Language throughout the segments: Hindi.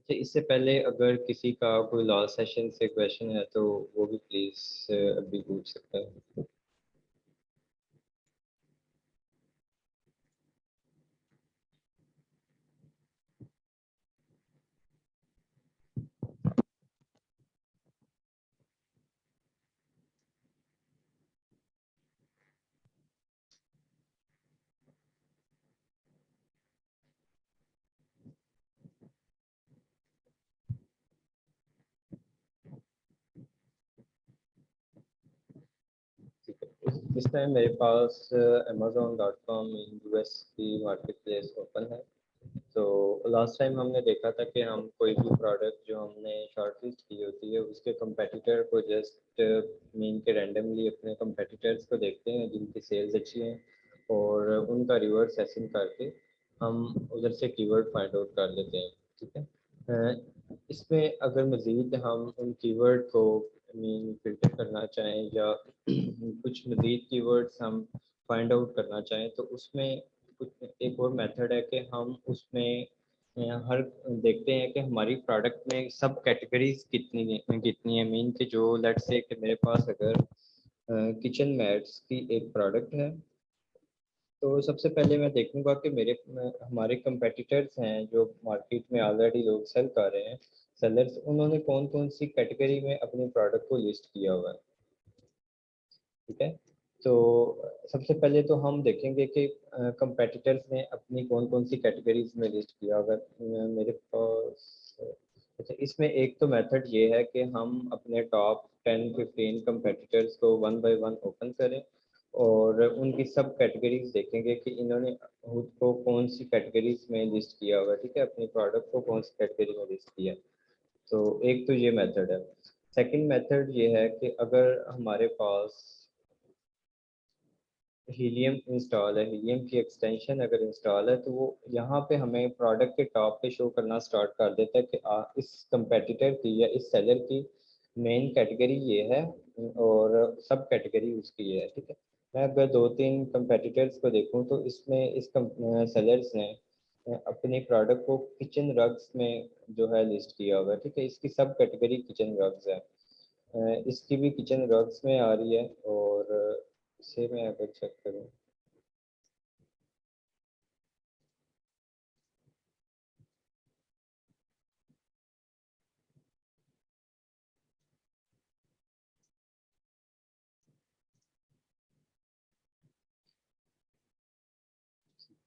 तो इससे पहले अगर किसी का कोई लास्ट सेशन से क्वेश्चन है तो वो भी प्लीज़ अभी पूछ सकता है। इस टाइम मेरे पास Amazon.com US की मार्केट प्लेस ओपन है। तो लास्ट टाइम हमने देखा था कि हम कोई भी प्रोडक्ट जो हमने शॉर्ट लिस्ट की होती है उसके कंपेटिटर को जस्ट मीन के रैंडमली अपने कंपेटिटर्स को देखते हैं जिनकी सेल्स अच्छी हैं और उनका रिवर्स एसिंग करके हम उधर से कीवर्ड फाइंड आउट कर लेते हैं। ठीक है। इसमें अगर मज़ीद हम उन कीवर्ड को मीन फिल्टर करना चाहें या कुछ मज़ीद कीवर्ड्स हम फाइंड आउट करना चाहें तो उसमें कुछ एक और मेथड है कि हम उसमें हर देखते हैं कि हमारी प्रोडक्ट में सब कैटेगरीज कितनी है मीन के जो लेट्स से कि मेरे पास अगर किचन मैट्स की एक प्रोडक्ट है तो सबसे पहले मैं देखूंगा कि हमारे कंपेटिटर्स हैं जो मार्केट में ऑलरेडी लोग सेल कर रहे हैं सेलर्स उन्होंने कौन कौन सी कैटेगरी में अपने प्रोडक्ट को लिस्ट किया हुआ है। ठीक है। तो सबसे पहले तो हम देखेंगे कि कंपेटिटर्स ने अपनी कौन कौन सी कैटेगरीज में लिस्ट किया अगर मेरे पास अच्छा इसमें एक तो मेथड ये है कि हम अपने टॉप 10-15 कंपेटिटर्स को वन बाय वन ओपन करें और उनकी सब कैटेगरीज देखेंगे कि इन्होंने खुद को कौन सी कैटेगरीज में लिस्ट किया हुआ है। ठीक है। अपनी प्रोडक्ट को कौन सी कैटेगरी में लिस्ट किया है। तो एक तो ये मेथड है। सेकंड मेथड ये है कि अगर हमारे पास हीलियम इंस्टॉल है हीलियम की एक्सटेंशन अगर इंस्टॉल है तो वो यहाँ पे हमें प्रोडक्ट के टॉप पे शो करना स्टार्ट कर देता है कि इस कंपेटिटर की या इस सेलर की मेन कैटेगरी ये है और सब कैटेगरी उसकी ये है। ठीक है। मैं अगर दो तीन कंपेटिटर्स को देखूँ तो इसमें इस सेलर्स ने अपनी प्रोडक्ट को किचन रग्स में जो है लिस्ट किया हुआ है। ठीक है। इसकी सब कैटेगरी किचन रग्स है। इसकी भी किचन रग्स में आ रही है और इसे मैं अगर चेक करूँ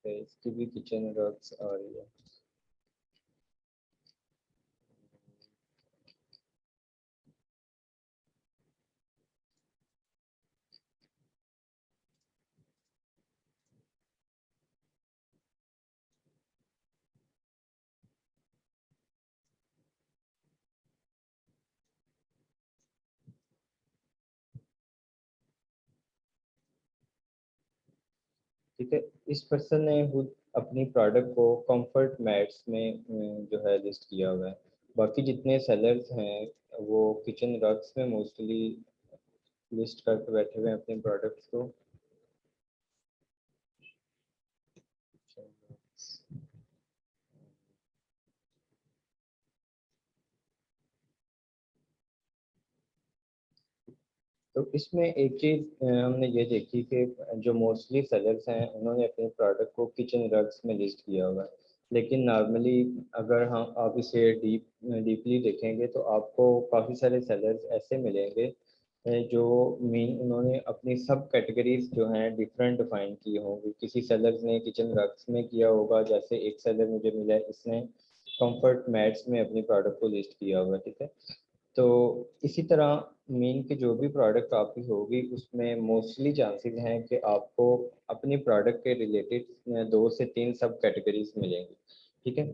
तो इसकी भी किचन रग्स आ रही है। ठीक है। इस पर्सन ने खुद अपनी प्रोडक्ट को कंफर्ट मैट्स में जो है लिस्ट किया हुआ है। बाकी जितने सेलर्स हैं वो किचन रग्स में मोस्टली लिस्ट करके बैठे हुए हैं अपने प्रोडक्ट्स को। तो इसमें एक चीज़ हमने ये देखी कि जो मोस्टली सेलर्स हैं उन्होंने अपने प्रोडक्ट को किचन रग्स में लिस्ट किया हुआ है। लेकिन नॉर्मली अगर हम आप इसे डीपली देखेंगे तो आपको काफ़ी सारे सेलर्स ऐसे मिलेंगे जो मीन उन्होंने अपनी सब कैटेगरीज जो हैं डिफरेंट डिफाइन की होंगी। किसी सेलर्स ने किचन रग्स में किया होगा जैसे एक सेलर मुझे मिला है इसने कंफर्ट मैट्स में अपनी प्रोडक्ट को लिस्ट किया हुआ है। ठीक है। तो इसी तरह मीन की जो भी प्रोडक्ट आपकी होगी उसमें मोस्टली चांसेस हैं कि आपको अपनी प्रोडक्ट के रिलेटेड दो से तीन सब कैटेगरीज मिलेंगी। ठीक है।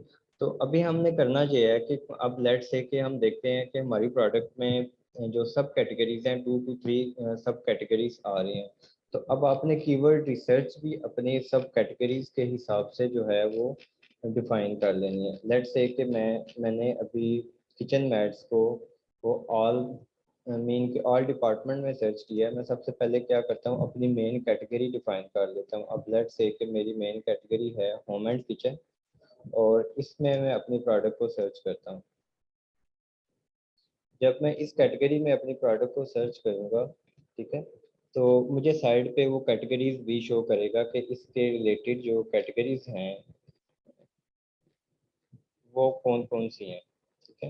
तो अभी हमने करना ये है कि अब लेट से कि हम देखते हैं कि हमारी प्रोडक्ट में जो सब कैटेगरीज हैं 2 to 3 सब कैटेगरीज आ रही हैं। तो अब आपने कीवर्ड रिसर्च भी अपने सब कैटेगरीज के हिसाब से जो है वो डिफाइन कर लेनी है। लेट से कि मैंने अभी किचन मैट्स को वो ऑल मीन के ऑल डिपार्टमेंट में सर्च किया है। मैं सबसे पहले क्या करता हूँ अपनी मेन कैटेगरी डिफाइन कर लेता हूँ। अब लेट्स से कि मेरी मेन कैटेगरी है होम एंड किचन और इसमें मैं अपनी प्रोडक्ट को सर्च करता हूँ। जब मैं इस कैटेगरी में अपनी प्रोडक्ट को सर्च करूँगा, ठीक है, तो मुझे साइड पे वो कैटेगरीज भी शो करेगा कि इसके रिलेटेड जो कैटेगरीज हैं वो कौन कौन सी हैं, ठीक है।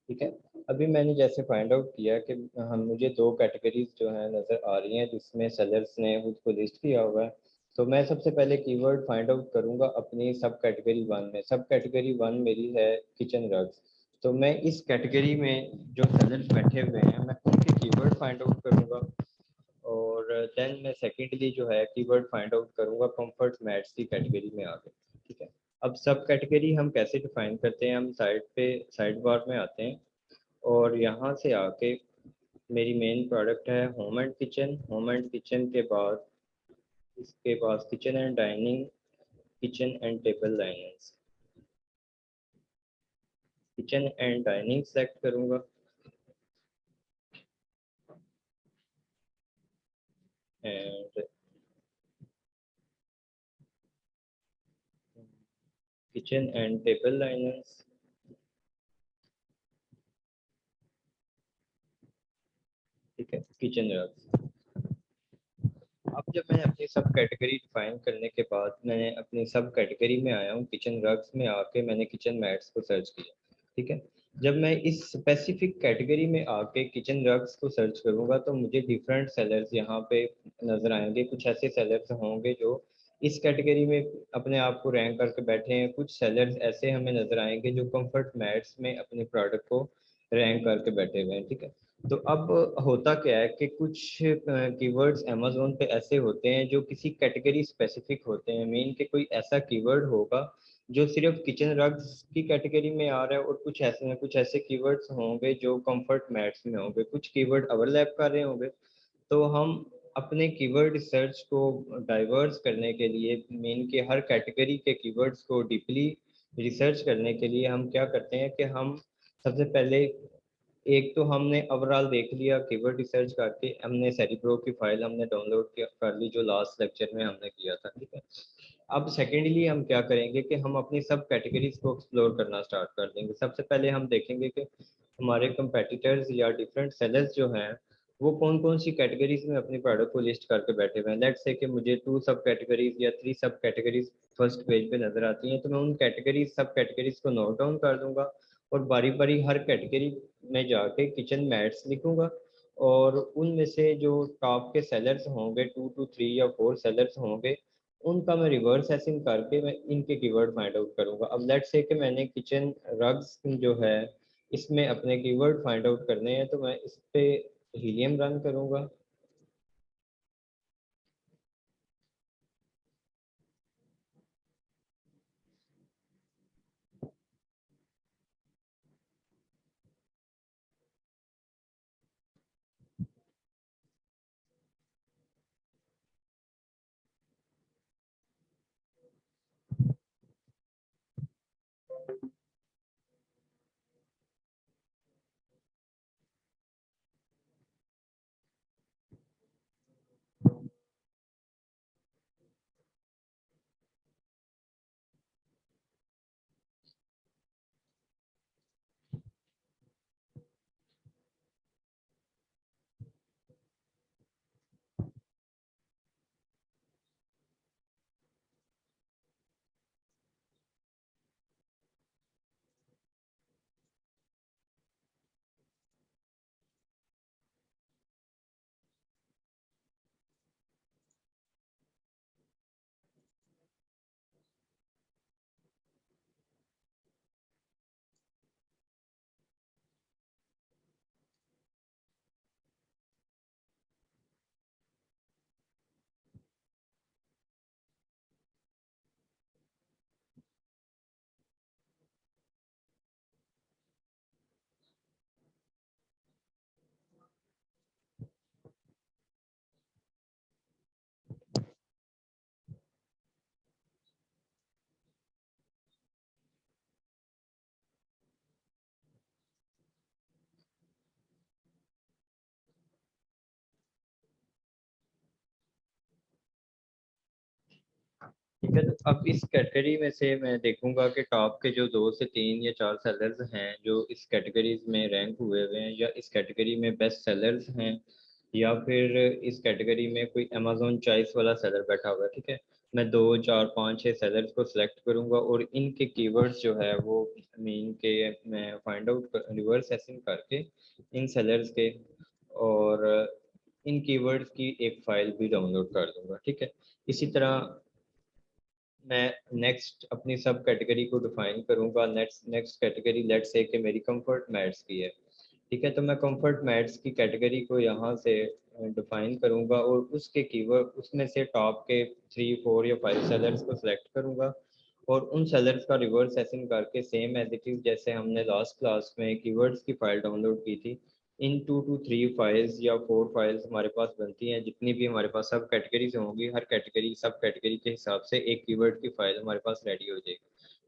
ठीक है, अभी मैंने जैसे फाइंड आउट किया कि हम मुझे दो कैटेगरीज जो हैं नज़र आ रही हैं जिसमें सेलर्स ने उसको लिस्ट किया हुआ है। तो मैं सबसे पहले कीवर्ड फाइंड आउट करूंगा अपनी सब कैटेगरी वन में। सब कैटेगरी वन मेरी है किचन रग्स। तो मैं इस कैटेगरी में जो सेलर्स बैठे हुए हैं मैं उनके कीवर्ड फाइंड आउट करूंगा। और देन मैं सेकेंडली जो है कीवर्ड फाइंड आउट करूंगा कंफर्ट मैट्स की कैटेगरी में आके। ठीक है, अब सब कैटेगरी हम कैसे डिफाइन करते हैं, हम साइड बार में आते हैं और यहाँ से आके मेरी मेन प्रोडक्ट है home and kitchen. Home and kitchen के बाद इसके पास kitchen and dining, kitchen and table liners, kitchen and dining select करूँगा and kitchen and table liners. ठीक है, किचन रग्स। अब जब मैंने अपनी सब कैटेगरी डिफाइन करने के बाद मैंने अपनी सब कैटेगरी में आया हूँ, किचन रग्स में आके मैंने किचन मैट्स को सर्च किया। ठीक है, जब मैं इस स्पेसिफिक कैटेगरी में आके किचन रग्स को सर्च करूंगा तो मुझे डिफरेंट सेलर्स यहाँ पे नजर आएंगे। कुछ ऐसे सेलर्स होंगे जो इस कैटेगरी में अपने आप को रैंक करके बैठे हैं, कुछ सेलर्स ऐसे हमें नजर आएंगे जो कंफर्ट मैट्स में अपने प्रोडक्ट को रैंक करके बैठे हुए हैं। ठीक है, तो अब होता क्या है कि कुछ कीवर्ड्स अमेजोन पे ऐसे होते हैं जो किसी कैटेगरी स्पेसिफिक होते हैं। मीन के कोई ऐसा कीवर्ड होगा जो सिर्फ किचन रग्स की कैटेगरी में आ रहा है, और कुछ ऐसे कीवर्ड्स होंगे जो कंफर्ट मैट्स में होंगे, कुछ कीवर्ड ओवरलैप कर रहे होंगे। तो हम अपने कीवर्ड रिसर्च को डाइवर्स करने के लिए, मीन के हर कैटेगरी के कीवर्ड्स को डीपली रिसर्च करने के लिए हम क्या करते हैं कि हम सबसे पहले एक तो हमने ओवरऑल देख लिया कीवर्ड रिसर्च करके, हमने सेरिप्रो की फाइल हमने डाउनलोड कर ली जो लास्ट लेक्चर में हमने किया था। ठीक है, अब सेकेंडली हम क्या करेंगे कि हम अपनी सब कैटेगरीज को एक्सप्लोर करना स्टार्ट कर देंगे। सबसे पहले हम देखेंगे कि हमारे कंपेटिटर्स या डिफरेंट सेलर्स जो हैं वो कौन कौन सी कैटेगरीज में अपनी प्रोडक्ट को लिस्ट करके बैठे हुए हैं। लेट्स से कि मुझे टू सब कैटेगरीज या थ्री सब कैटेगरीज फर्स्ट पेज पे नजर आती हैं, तो मैं उन कैटेगरीज सब कैटेगरीज को नोट डाउन कर दूंगा और बारी बारी हर कैटेगरी में जाके किचन मैट्स लिखूंगा। और उनमें से जो टॉप के सेलर्स होंगे, टू टू थ्री या फोर सेलर्स होंगे, उनका मैं रिवर्स एसिंग करके मैं इनके कीवर्ड फाइंड आउट करूंगा। अब लेट्स से कि मैंने किचन रग्स जो है इसमें अपने कीवर्ड फाइंड आउट करने हैं, तो मैं इस पे हीलियम रन करूंगा। ठीक है। तो अब इस कैटेगरी में से मैं देखूंगा कि टॉप के जो 2 से 3 या 4 सेलर्स हैं जो इस कैटेगरीज में रैंक हुए हुए हैं, या इस कैटेगरी में बेस्ट सेलर्स हैं, या फिर इस कैटेगरी में कोई अमेजोन चॉइस वाला सेलर बैठा हुआ है। ठीक है, मैं 2 4 5 6 सेलर्स को सिलेक्ट करूंगा और इनके कीवर्ड्स जो है वो मीन के मैं फाइंड आउट रिवर्स एसिंग करके इन सेलर्स के, और इन कीवर्ड्स की एक फाइल भी डाउनलोड कर दूंगा। ठीक है, इसी तरह मैं नेक्स्ट अपनी सब कैटेगरी को डिफाइन करूंगा। Next next category let's say कि मेरी कंफर्ट मैट्स की है। ठीक है, तो मैं कंफर्ट मैट्स की कैटेगरी को यहाँ से डिफाइन करूंगा और उसके कीवर्ड उसमें से टॉप के 3 4 या 5 सेलर्स को सिलेक्ट करूंगा और उन सेलर्स का रिवर्स एसिंग करके सेम एज इट इज जैसे हमने लास्ट क्लास में कीवर्ड्स की फाइल डाउनलोड की थी, इन 2 to 3 फाइल्स या 4 फाइल्स हमारे पास बनती हैं। जितनी भी हमारे पास सब कैटेगरीज होंगी, हर कैटेगरी सब कैटेगरी के हिसाब से एक कीवर्ड की फाइल हमारे पास रेडी हो जाएगी।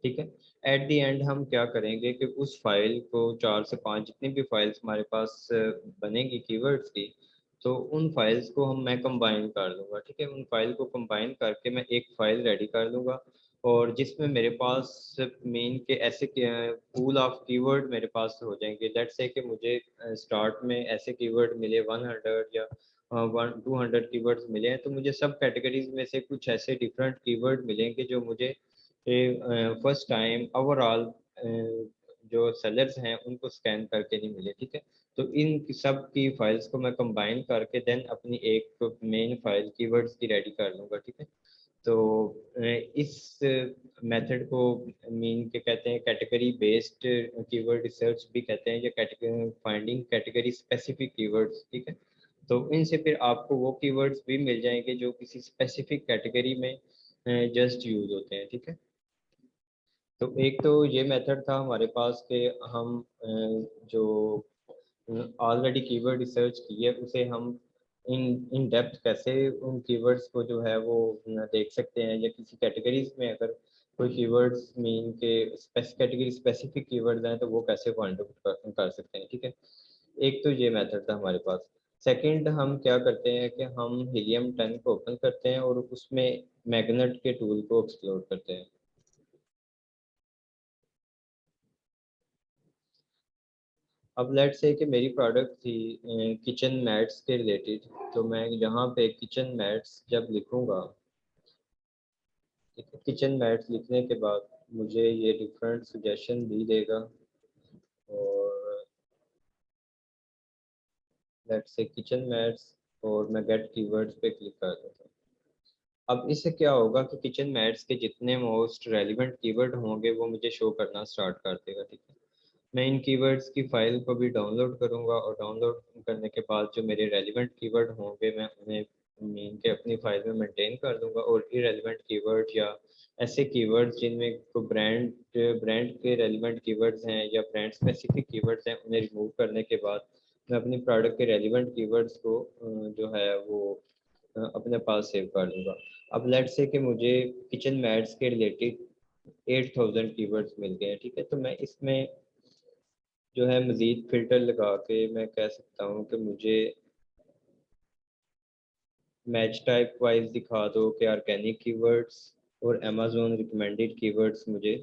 ठीक है, एट द एंड हम क्या करेंगे कि उस फाइल को 4 से 5 जितनी भी फाइल्स हमारे पास बनेगी कीवर्ड्स की, तो उन फाइल्स को मैं कंबाइन कर लूँगा। ठीक है, उन फाइल को कंबाइन करके मैं एक फाइल रेडी कर लूँगा और जिसमें मेरे पास मेन के ऐसे पूल ऑफ कीवर्ड मेरे पास हो जाएंगे। लेट्स से कि मुझे स्टार्ट में ऐसे कीवर्ड मिले 100 या 200 कीवर्ड्स मिले हैं, तो मुझे सब कैटेगरीज में से कुछ ऐसे डिफरेंट कीवर्ड मिलेंगे जो मुझे फर्स्ट टाइम ओवरऑल जो सेलर्स हैं उनको स्कैन करके नहीं मिले। ठीक है, तो इन सब की फाइल्स को मैं कंबाइन करके देन अपनी एक मेन फाइल कीवर्ड्स की रेडी कर लूँगा। ठीक है, तो इस मेथड को मीन के कहते हैं कैटेगरी बेस्ड कीवर्ड रिसर्च भी कहते हैं, या category finding category specific keywords. ठीक है, तो इनसे फिर आपको वो कीवर्ड्स भी मिल जाएंगे जो किसी स्पेसिफिक कैटेगरी में जस्ट यूज होते हैं। ठीक है, तो एक तो ये मेथड था हमारे पास कि हम जो ऑलरेडी कीवर्ड रिसर्च की है उसे हम इन इन डेप्थ कैसे उन कीवर्ड्स को जो है वो देख सकते हैं, या किसी कैटेगरीज में अगर कोई कीवर्ड्स मीन के कैटेगरी स्पेसिफिक कीवर्ड्स हैं तो वो कैसे फाइंड आउट कर सकते हैं। ठीक है, एक तो ये मेथड था हमारे पास। सेकंड हम क्या करते हैं कि हम हीलियम 10 को ओपन करते हैं और उसमें मैग्नेट के टूल को एक्सप्लोर करते हैं। अब लेट से कि मेरी प्रोडक्ट थी किचन मैट्स के रिलेटेड, तो मैं यहाँ पे किचन मैट्स जब लिखूँगा, किचन मैट्स लिखने के बाद मुझे ये डिफरेंट सजेशन भी देगा। और लेट से किचन मैट्स और मैं गेट कीवर्ड्स पे क्लिक कर देता हूँ। अब इससे क्या होगा कि किचन मैट्स के जितने मोस्ट रेलिवेंट कीवर्ड होंगे वो मुझे शो करना स्टार्ट कर देगा। ठीक है, मैं इन कीवर्ड्स की फाइल को भी डाउनलोड करूंगा और डाउनलोड करने के बाद जो मेरे रेलिवेंट कीवर्ड होंगे मैं उन्हें मीन के अपनी फाइल में मेंटेन कर दूंगा, और इरेलीवेंट कीवर्ड या ऐसे कीवर्ड्स जिनमें को ब्रांड ब्रांड के रेलिवेंट कीवर्ड्स हैं या ब्रांड स्पेसिफिक कीवर्ड्स हैं उन्हें रिमूव करने के बाद मैं अपनी प्रोडक्ट के रेलिवेंट कीवर्ड्स को जो है वो अपने पास सेव कर दूंगा। अब लेट्स से कि मुझे किचन मैट्स के रिलेटेड 8000 कीवर्ड्स मिल गए हैं। ठीक है, तो मैं इसमें जो है मज़ीद फ़िल्टर लगा के मैं कह सकता हूँ कि मुझे मैच टाइप वाइज दिखा दो कि ऑर्गेनिक कीवर्ड्स और अमेजोन रिकमेंडेड कीवर्ड्स मुझे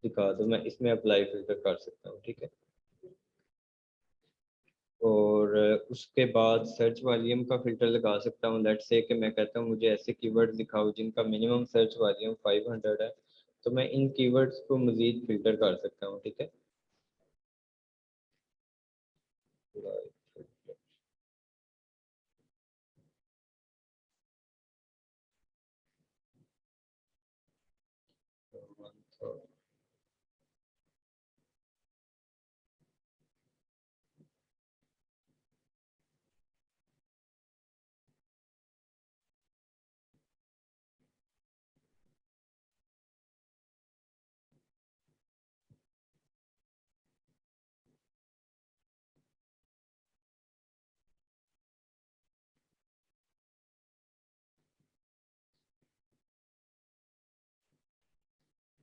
दिखा दो। मैं इसमें अप्लाई फ़िल्टर कर सकता हूँ। ठीक है, और उसके बाद सर्च वॉल्यूम का फ़िल्टर लगा सकता हूँ। लेट्स से कि मैं कहता हूँ मुझे ऐसे कीवर्ड दिखाओ जिनका मिनिमम सर्च वॉल्यूम 500 है, तो मैं इन कीवर्ड्स को मज़ीद फ़िल्टर कर सकता हूँ। ठीक है,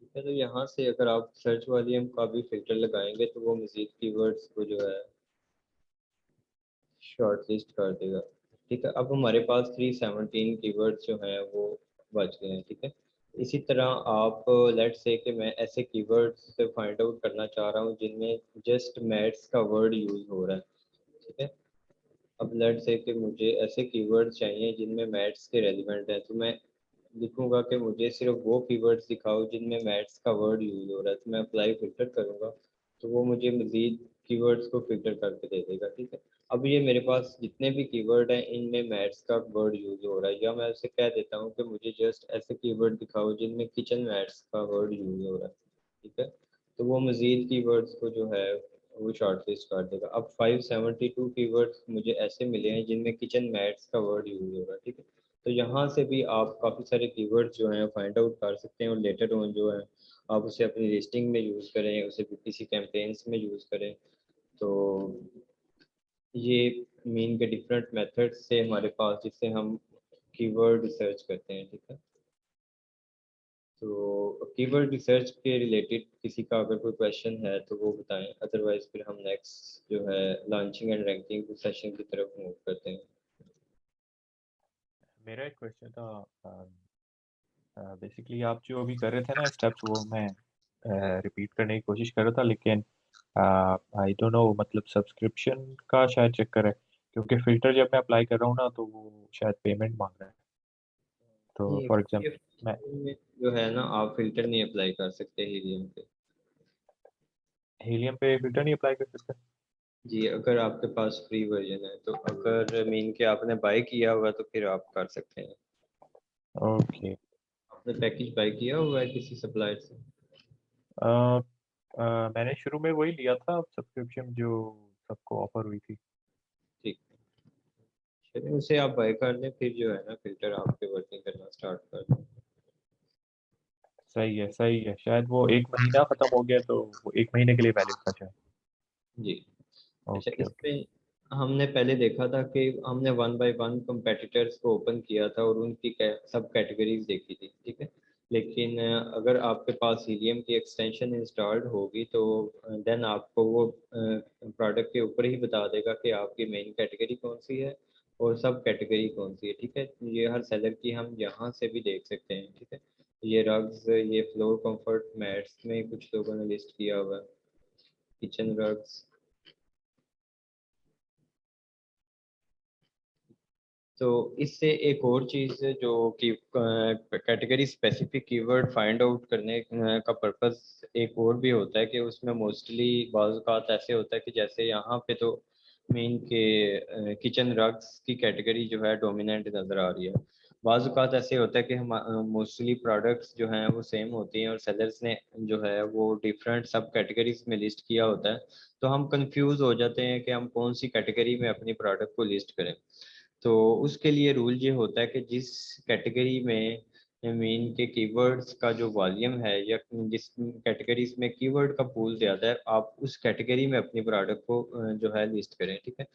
ठीक है, तो यहाँ से अगर आप सर्च वॉल्यूम का भी फ़िल्टर लगाएंगे तो वो मज़ीद कीवर्ड्स को जो है शॉर्ट लिस्ट कर देगा। ठीक है, अब हमारे पास 317 कीवर्ड्स जो हैं वो बच गए हैं। ठीक है, इसी तरह आप लेट्स से कि मैं ऐसे कीवर्ड्स फाइंड आउट करना चाह रहा हूँ जिनमें जस्ट मैथ्स का वर्ड यूज़ हो रहा है, ठीक है। अब लेट्स से कि मुझे ऐसे कीवर्ड्स चाहिए जिनमें मैथ्स के रेलिवेंट है, तो मैं लिखूंगा कि मुझे सिर्फ वो कीवर्ड्स दिखाओ जिनमें मैथ्स का वर्ड यूज़ हो रहा है, तो मैं अप्लाई फिल्टर करूंगा तो वो मुझे मज़ीद कीवर्ड्स को फिल्टर करके दे देगा, ठीक है। अब ये मेरे पास जितने भी कीवर्ड हैं इनमें मैथ्स का वर्ड यूज़ हो रहा है, या मैं उसे कह देता हूँ कि मुझे जस्ट ऐसे कीवर्ड दिखाओ जिनमें किचन मैथ्स का वर्ड यूज़ हो रहा है, ठीक है। तो वो मज़ीद कीवर्ड्स को जो है वो शॉर्ट लिस्ट कर देगा। अब 572 कीवर्ड्स मुझे ऐसे मिले हैं जिनमें किचन मैट्स का वर्ड यूज़ होगा, ठीक है। तो यहाँ से भी आप काफ़ी सारे कीवर्ड्स जो हैं फाइंड आउट कर सकते हैं, और लेटर ऑन जो है आप उसे अपनी लिस्टिंग में यूज़ करें, उसे किसी कैंपेन्स में यूज़ करें। तो ये मीन के डिफरेंट मेथड्स से हमारे पास जिससे हम कीवर्ड रिसर्च करते हैं, ठीक है। तो कीवर्ड रिसर्च के रिलेटेड किसी का अगर कोई क्वेश्चन है तो वो बताएं, अदरवाइज फिर हम नेक्स्ट जो है लॉन्चिंग एंड रैंकिंग सेशन की तरफ मूव करते हैं। मेरा एक क्वेश्चन था, बेसिकली आप जो अभी कर रहे थे ना स्टेप्स, वो मैं रिपीट करने की कोशिश कर रहा था, लेकिन आई डोंट नो, मतलब सब्सक्रिप्शन का शायद चक्कर है, क्योंकि फ़िल्टर जब मैं अप्लाई कर रहा हूँ ना तो वो शायद पेमेंट मांग रहा है। तो नहीं, फॉर ये एग्जांपल मैं में जो है ना आप फिल्टर नहीं अप्लाई कर सकते हीलियम पे। हीलियम पे फ़िल्टर नहीं अप्लाई कर सकता? जी, अगर आपके पास फ्री वर्जन है तो, अगर मीन के आपने बाय किया होगा तो फिर आप कर सकते हैं। ओके। आपने पैकेज बाय किया हुआ है किसी सप्लायर से? अ, मैंने शुरू में वही लिया था सब्सक्रिप्शन जो सबको ऑफर हुई थी। ठीक है, चलिए उसे आप बाय कर लें, फिर जो है ना फिल्टर आपके वर्किंग करना स्टार्ट कर दें। सही है, सही है। शायद वो 1 महीना खत्म हो गया, तो वो 1 महीने के लिए वैलिड था शायद। जी। अच्छा, ओके, ओके। इसमें हमने पहले देखा था कि हमने वन बाय वन कंपेटिटर्स को ओपन किया था और उनकी सब कैटेगरीज देखी थी, ठीक है। लेकिन अगर आपके पास हीलियम की एक्सटेंशन इंस्टॉल्ड होगी तो देन आपको वो प्रोडक्ट के ऊपर ही बता देगा कि आपकी मेन कैटेगरी कौन सी है और सब कैटेगरी कौन सी है, ठीक है। ये हर सेलर की हम यहाँ से भी देख सकते हैं, ठीक है। ये रग्स, ये फ्लोर कंफर्ट मैट्स में कुछ लोगों ने लिस्ट किया हुआ है, किचन रग्स। तो इससे एक और चीज़ जो कि category specific keyword find out करने का पर्पस एक और भी होता है कि उसमें मोस्टली बाज़ औक़ात ऐसे होता है कि जैसे यहाँ पे तो मेन के किचन रग्स की कैटेगरी जो है डोमिनेंट नज़र आ रही है। बाज़ औक़ात ऐसे होता है कि हम मोस्टली प्रोडक्ट्स जो हैं वो सेम होती हैं और सेलर्स ने जो है वो डिफरेंट सब कैटेगरीज में लिस्ट किया होता है, तो हम कंफ्यूज हो जाते हैं कि हम कौन सी कैटेगरी में अपनी प्रोडक्ट को लिस्ट करें। तो उसके लिए रूल ये होता है कि जिस कैटेगरी में मीन के कीवर्ड्स का जो वॉल्यूम है या जिस कैटेगरीज में कीवर्ड का पूल ज़्यादा है, आप उस कैटेगरी में अपनी प्रोडक्ट को जो है लिस्ट करें, ठीक है।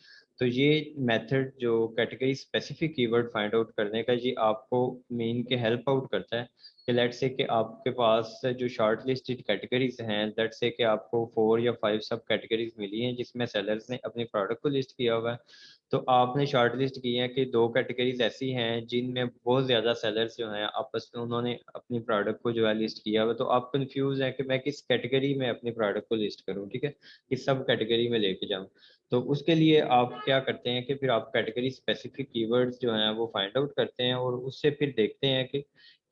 तो ये मेथड जो category specific keyword find out करने का, ये आपको मीन के हेल्प आउट करता है कि लेट्स से कि आपके पास जो शॉर्ट लिस्टेड कैटेगरीज हैं, लेट्स से कि आपको 4 या 5 सब कैटेगरीज मिली हैं जिसमें सेलर्स ने अपनी प्रोडक्ट को लिस्ट किया हुआ है। तो आपने शॉर्ट लिस्ट की है कि 2 कैटेगरीज ऐसी हैं जिनमें बहुत ज़्यादा सेलर्स जो हैं आपस में उन्होंने अपनी प्रोडक्ट को जो है लिस्ट किया हुआ, तो आप कंफ्यूज हैं कि मैं किस कैटेगरी में अपनी प्रोडक्ट को लिस्ट करूं, ठीक है, किस सब कैटेगरी में लेके जाऊं। तो उसके लिए आप क्या करते हैं कि फिर आप कैटेगरी स्पेसिफिक कीवर्ड्स जो हैं वो फाइंड आउट करते हैं और उससे फिर देखते हैं कि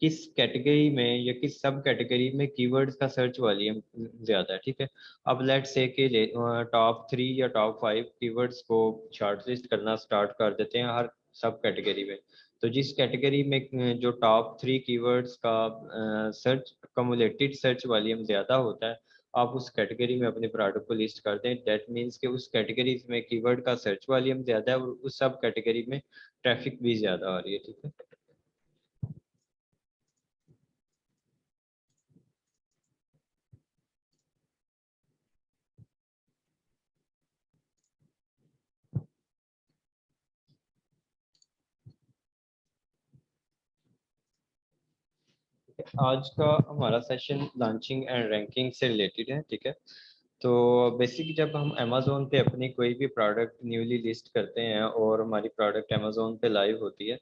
किस कैटेगरी में या किस सब कैटेगरी में कीवर्ड्स का सर्च वॉल्यूम ज़्यादा है, ठीक है। अब लेट्स से कि टॉप 3 या टॉप 5 कीवर्ड्स को शॉर्टलिस्ट करना स्टार्ट कर देते हैं हर सब कैटेगरी में। तो जिस कैटेगरी में जो टॉप 3 कीवर्ड्स का सर्च कम्युलेटेड सर्च वॉल्यूम ज़्यादा होता है, आप उस कैटेगरी में अपने प्रोडक्ट को लिस्ट कर दें। दैट मीन्स कि उस कैटेगरी में कीवर्ड का सर्च वॉल्यूम ज़्यादा है और उस सब कैटेगरी में ट्रैफिक भी ज़्यादा आ रही है, ठीक है। आज का हमारा सेशन लॉन्चिंग एंड रैंकिंग से रिलेटेड है, ठीक है। तो बेसिक जब हम अमेज़ोन पे अपनी कोई भी प्रोडक्ट न्यूली लिस्ट करते हैं और हमारी प्रोडक्ट अमेज़ोन पे लाइव होती है,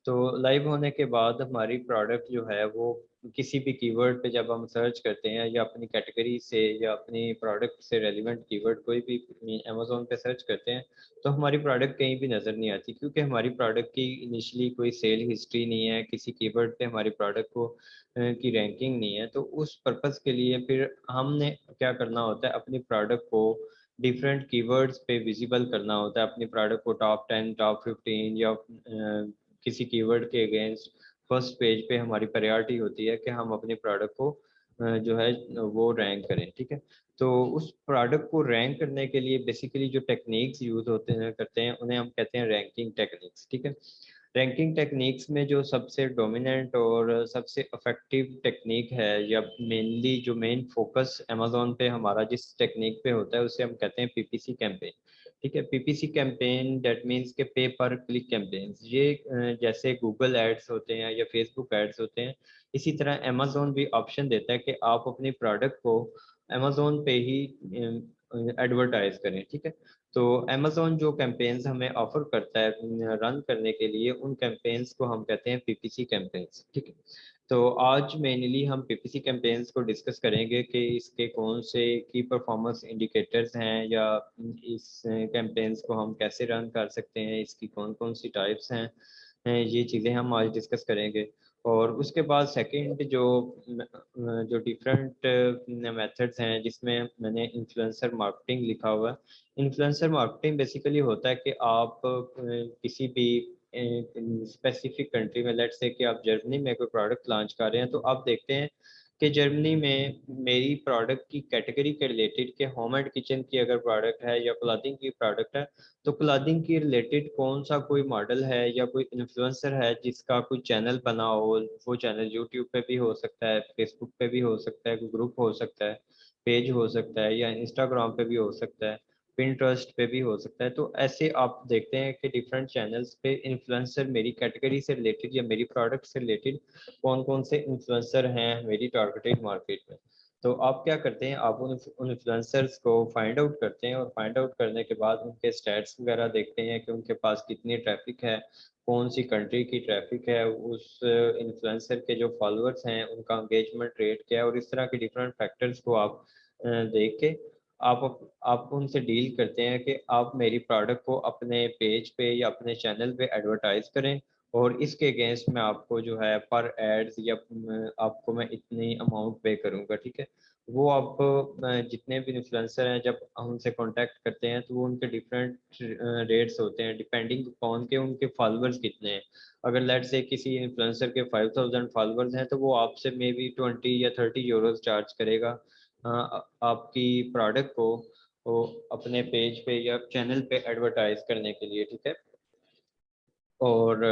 तो लाइव होने के बाद हमारी प्रोडक्ट जो है वो किसी भी कीवर्ड पे जब हम सर्च करते हैं या अपनी कैटेगरी से या अपनी प्रोडक्ट से रेलिवेंट कीवर्ड कोई भी अमेज़न पे सर्च करते हैं, तो हमारी प्रोडक्ट कहीं भी नज़र नहीं आती, क्योंकि हमारी प्रोडक्ट की इनिशियली कोई सेल हिस्ट्री नहीं है, किसी कीवर्ड पे हमारी प्रोडक्ट को की रैंकिंग नहीं है। तो उस पर्पज़ के लिए फिर हमने क्या करना होता है, अपनी प्रोडक्ट को डिफरेंट कीवर्ड्स पे विजिबल करना होता है, अपनी प्रोडक्ट को टॉप 10, टॉप 15 या किसी कीवर्ड के अगेंस्ट फर्स्ट पेज पे हमारी प्रायोरिटी होती है कि हम अपनी प्रोडक्ट को जो है वो रैंक करें, ठीक है। तो उस प्रोडक्ट को रैंक करने के लिए बेसिकली जो टेक्निक्स यूज होते हैं करते हैं उन्हें हम कहते हैं रैंकिंग टेक्निक्स, ठीक है। रैंकिंग टेक्निक्स में जो सबसे डोमिनेंट और सबसे इफेक्टिव टेक्निक है या मेनली जो मेन फोकस अमेज़न पे हमारा जिस टेक्निक पे होता है उसे हम कहते हैं पीपीसी कैंपेन, ठीक है। पीपीसी कैंपेन दैट मीन्स के पे पर क्लिक कैंपेन्स, ये जैसे गूगल एड्स होते हैं या फेसबुक एड्स होते हैं, इसी तरह अमेज़न भी ऑप्शन देता है कि आप अपनी प्रोडक्ट को अमेज़न पे ही एडवर्टाइज करें, ठीक है। तो अमेज़न जो कैंपेन्स हमें ऑफर करता है रन करने के लिए, उन कैंपेन्स को हम कहते हैं पीपीसी कैंपेन्स, ठीक है। तो आज मेनली हम पीपीसी कैंपेन्स को डिस्कस करेंगे कि इसके कौन से की परफॉर्मेंस इंडिकेटर्स हैं या इस कैंपेन्स को हम कैसे रन कर सकते हैं, इसकी कौन कौन सी टाइप्स हैं, ये चीज़ें हम आज डिस्कस करेंगे। और उसके बाद सेकंड जो डिफरेंट मेथड्स हैं जिसमें मैंने इन्फ्लुएंसर मार्केटिंग लिखा हुआ है। इन्फ्लुएंसर मार्केटिंग बेसिकली होता है कि आप किसी भी स्पेसिफिक कंट्री में, लेट्स से कि आप जर्मनी में कोई प्रोडक्ट लॉन्च कर रहे हैं, तो आप देखते हैं कि जर्मनी में मेरी प्रोडक्ट की कैटेगरी के रिलेटेड के होम एंड किचन की अगर प्रोडक्ट है या क्लॉथिंग की प्रोडक्ट है, तो क्लॉथिंग की रिलेटेड कौन सा कोई मॉडल है या कोई इन्फ्लुएंसर है जिसका कोई चैनल बना हो, वो चैनल यूट्यूब पे भी हो सकता है, फेसबुक पे भी हो सकता है, कोई ग्रुप हो सकता है, पेज हो सकता है, या इंस्टाग्राम पे भी हो सकता है, पिंटरेस्ट पे भी हो सकता है। तो ऐसे आप देखते हैं कि डिफरेंट चैनल्स पे इन्फ्लुएंसर मेरी कैटेगरी से रिलेटेड या मेरी प्रोडक्ट से रिलेटेड कौन कौन से इन्फ्लुएंसर हैं मेरी टारगेटेड मार्केट में। तो आप क्या करते हैं, आप उन इन्फ्लुएंसर्स को फाइंड आउट करते हैं और फाइंड आउट करने के बाद उनके स्टैट्स वगैरह देखते हैं कि उनके पास कितनी ट्रैफिक है, कौन सी कंट्री की ट्रैफिक है, उस इन्फ्लुएंसर के जो फॉलोअर्स हैं उनका एंगेजमेंट रेट क्या है, और इस तरह के डिफरेंट फैक्टर्स को आप देख के आप उनसे डील करते हैं कि आप मेरी प्रोडक्ट को अपने पेज पे या अपने चैनल पे एडवर्टाइज करें, और इसके अगेंस्ट मैं आपको जो है पर एड्स या आपको मैं इतनी अमाउंट पे करूँगा, ठीक है। वो आप जितने भी इन्फ्लुएंसर हैं जब हम उनसे कांटेक्ट करते हैं तो वो उनके डिफरेंट रेट्स होते हैं डिपेंडिंग अपॉन के उनके फॉलोअर्स कितने हैं। अगर लेट्स से किसी इन्फ्लुएंसर के 5000 फॉलोअर्स हैं तो वो आपसे मे बी 20 या 30 यूरोज चार्ज करेगा आपकी प्रोडक्ट को वो अपने पेज पे या चैनल पे एडवर्टाइज करने के लिए, ठीक है। और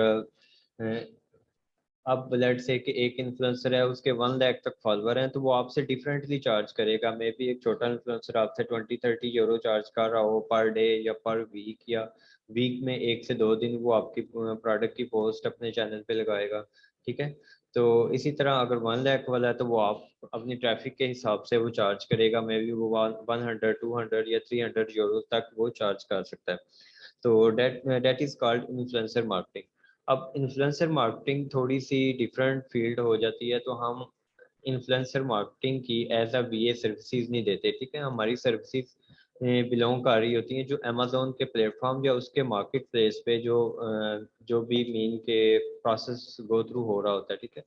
अब लेट्स से कि एक इन्फ्लुएंसर है उसके 1 लाख तक फॉलोवर हैं, तो वो आपसे डिफरेंटली चार्ज करेगा। मे बी एक छोटा इन्फ्लुएंसर आपसे 20-30 यूरो चार्ज कर रहा हो पर डे या पर वीक, या वीक में 1 से 2 दिन वो आपकी प्रोडक्ट की पोस्ट अपने चैनल पे लगाएगा, ठीक है। तो इसी तरह अगर 1 लाख वाला है तो वो आप अपनी ट्रैफिक के हिसाब से वो चार्ज करेगा, मे बी वो 100, 200 या 300 यूरो तक वो चार्ज कर सकता है। तो that is called influencer marketing. अब इन्फ्लुएंसर मार्केटिंग थोड़ी सी डिफरेंट फील्ड हो जाती है, तो हम इन्फ्लुएंसर मार्केटिंग की एज अ बीए सर्विसेज नहीं देते, ठीक है। हमारी सर्विसेज बिलोंग कर रही होती हैं जो अमेजोन के प्लेटफॉर्म या उसके मार्केट प्लेस पे जो भी मीन के प्रोसेस गो थ्रू हो रहा होता है, ठीक है।